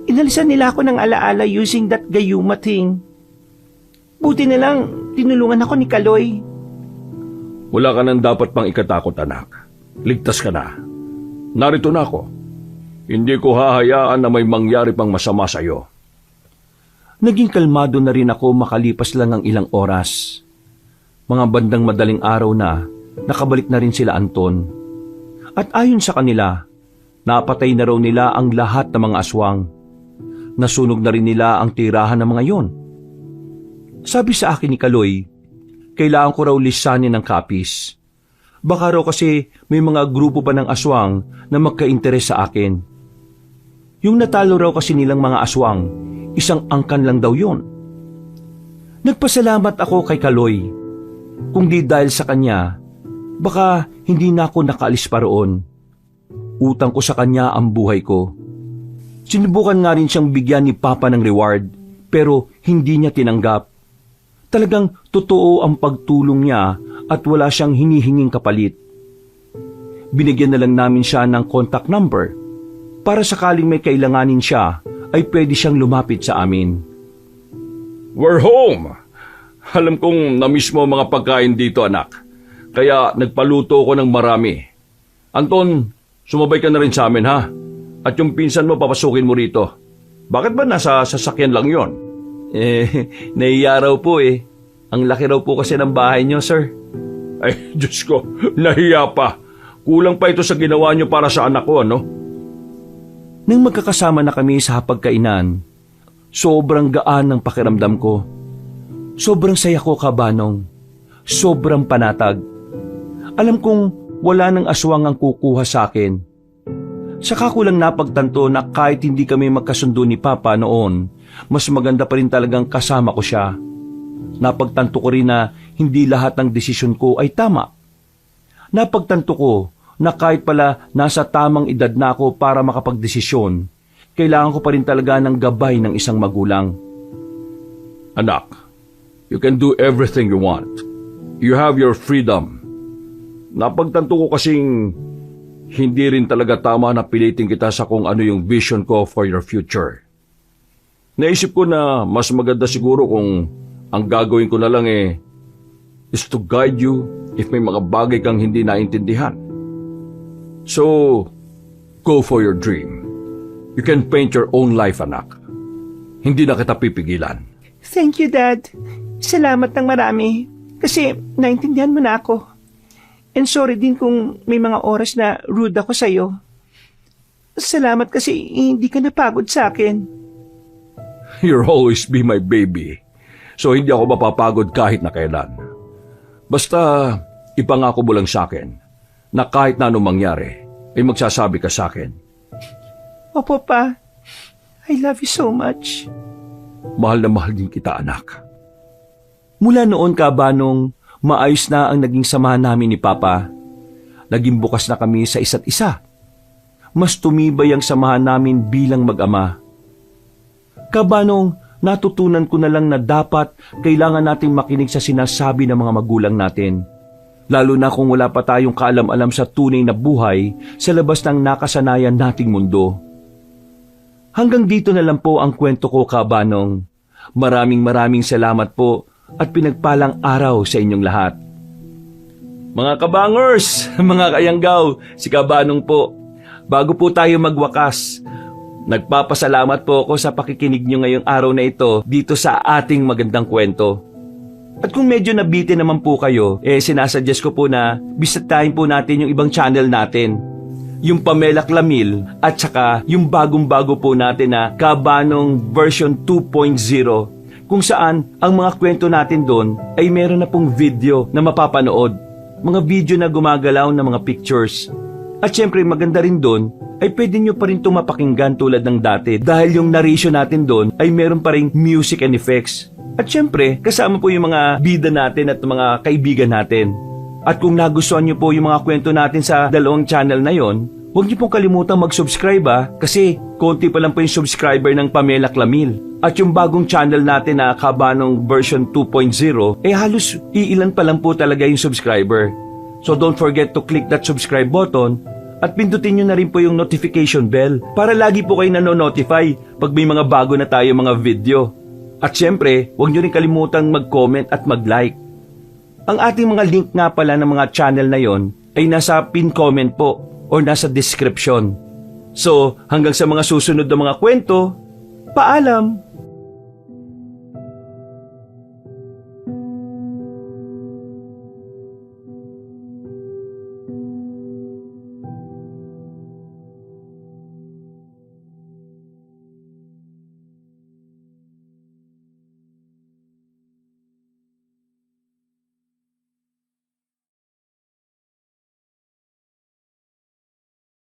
Inalisan nila ako ng alaala using that gayuma thing. Buti na lang, tinulungan ako ni Kaloy. Wala ka nang dapat pang ikatakot, anak. Ligtas ka na. Narito na ako. Hindi ko hahayaan na may mangyari pang masama sa iyo. Naging kalmado na rin ako makalipas lang ng ilang oras. Mga bandang madaling araw na, nakabalik na rin sila Anton. At ayon sa kanila, napatay na raw nila ang lahat ng mga aswang. Nasunog na rin nila ang tirahan ng mga yon. Sabi sa akin ni Kaloy, kailangan ko raw lisanin ng kapis. Baka raw kasi may mga grupo pa ng aswang na magka-interes sa akin. Yung natalo raw kasi nilang mga aswang, isang angkan lang daw yon. Nagpasalamat ako kay Kaloy. Kung di dahil sa kanya, baka hindi na ako nakaalis pa roon. Utang ko sa kanya ang buhay ko. Sinubukan nga rin siyang bigyan ni Papa ng reward, pero hindi niya tinanggap. Talagang totoo ang pagtulong niya at wala siyang hinihinging kapalit. Binigyan na lang namin siya ng contact number para sakaling may kailanganin siya ay pwede siyang lumapit sa amin. We're home. Alam kong na-miss mo ang mga pagkain dito, anak. Kaya nagpaluto ko ng marami. Anton, sumabay ka na rin sa amin, ha? At yung pinsan mo, papasukin mo rito. Bakit ba nasa sasakyan lang yon? Nahiya raw po eh. Ang laki raw po kasi ng bahay niyo, sir. Ay, Diyos ko, nahiya pa. Kulang pa ito sa ginawa niyo para sa anak ko, ano? Nang magkakasama na kami sa hapagkainan, sobrang gaan ng pakiramdam ko. Sobrang saya ko, Kabanong. Sobrang panatag. Alam kong wala nang aswang ang kukuha sa akin. Saka ko lang napagtanto na kahit hindi kami magkasundo ni Papa noon, mas maganda pa rin talagang kasama ko siya. Napagtanto ko rin na hindi lahat ng desisyon ko ay tama. Napagtanto ko na kahit pala nasa tamang edad na ako para makapagdesisyon, kailangan ko pa rin talaga ng gabay ng isang magulang. Anak, you can do everything you want. You have your freedom. Napagtanto ko kasing hindi rin talaga tama na pilitin kita sa kung ano yung vision ko for your future. Naisip ko na mas maganda siguro kung ang gagawin ko na lang is to guide you if may mga bagay kang hindi naintindihan. So, go for your dream. You can paint your own life, anak. Hindi na kita pipigilan. Thank you, Dad. Salamat ng marami. Kasi naintindihan mo na ako. And sorry din kung may mga oras na rude ako sa'yo. Salamat kasi hindi ka napagod sa akin. You'll always be my baby. So hindi ako mapapagod kahit na kailan. Basta ipangako mo lang sa akin na kahit na anong mangyari, ay magsasabi ka sa akin. Opo, Pa. I love you so much. Mahal na mahal din kita, anak. Mula noon, Kabanong, maayos na ang naging samahan namin ni Papa. Naging bukas na kami sa isa't isa. Mas tumibay ang samahan namin bilang mag-ama. Kabanong, natutunan ko na lang na dapat kailangan nating makinig sa sinasabi ng mga magulang natin. Lalo na kung wala pa tayong kaalam-alam sa tunay na buhay sa labas ng nakasanayan nating mundo. Hanggang dito na lang po ang kwento ko, Kabanong. Maraming salamat po at pinagpalang araw sa inyong lahat. Mga kabangers, mga kayanggaw, si Kabanong po. Bago po tayo magwakas, nagpapasalamat po ako sa pakikinig nyo ngayong araw na ito dito sa ating magandang kwento. At kung medyo nabitin naman po kayo, sinasuggest ko po na bisitahin po natin yung ibang channel natin. Yung Pamela Clamil at saka yung bagong-bago po natin na Kabanong version 2.0 kung saan ang mga kwento natin doon ay meron na pong video na mapapanood. Mga video na gumagalaw na mga pictures. At syempre maganda rin doon ay pwede nyo pa rin tumapakinggan tulad ng dati dahil yung narration natin doon ay meron pa rin music and effects. At syempre, kasama po yung mga bida natin at mga kaibigan natin. At kung nagustuhan nyo po yung mga kwento natin sa dalawang channel na yon, huwag nyo pong kalimutang mag-subscribe kasi konti pa lang po yung subscriber ng Pamela Clamil. At yung bagong channel natin na Kabanong version 2.0, halos iilan pa lang po talaga yung subscriber. So don't forget to click that subscribe button at pindutin nyo na rin po yung notification bell para lagi po kayo nano-notify pag may mga bago na tayo mga video. At syempre, huwag nyo rin kalimutang mag-comment at mag-like. Ang ating mga link nga pala ng mga channel na yon ay nasa pin comment po or nasa description. So, hanggang sa mga susunod na mga kwento, paalam!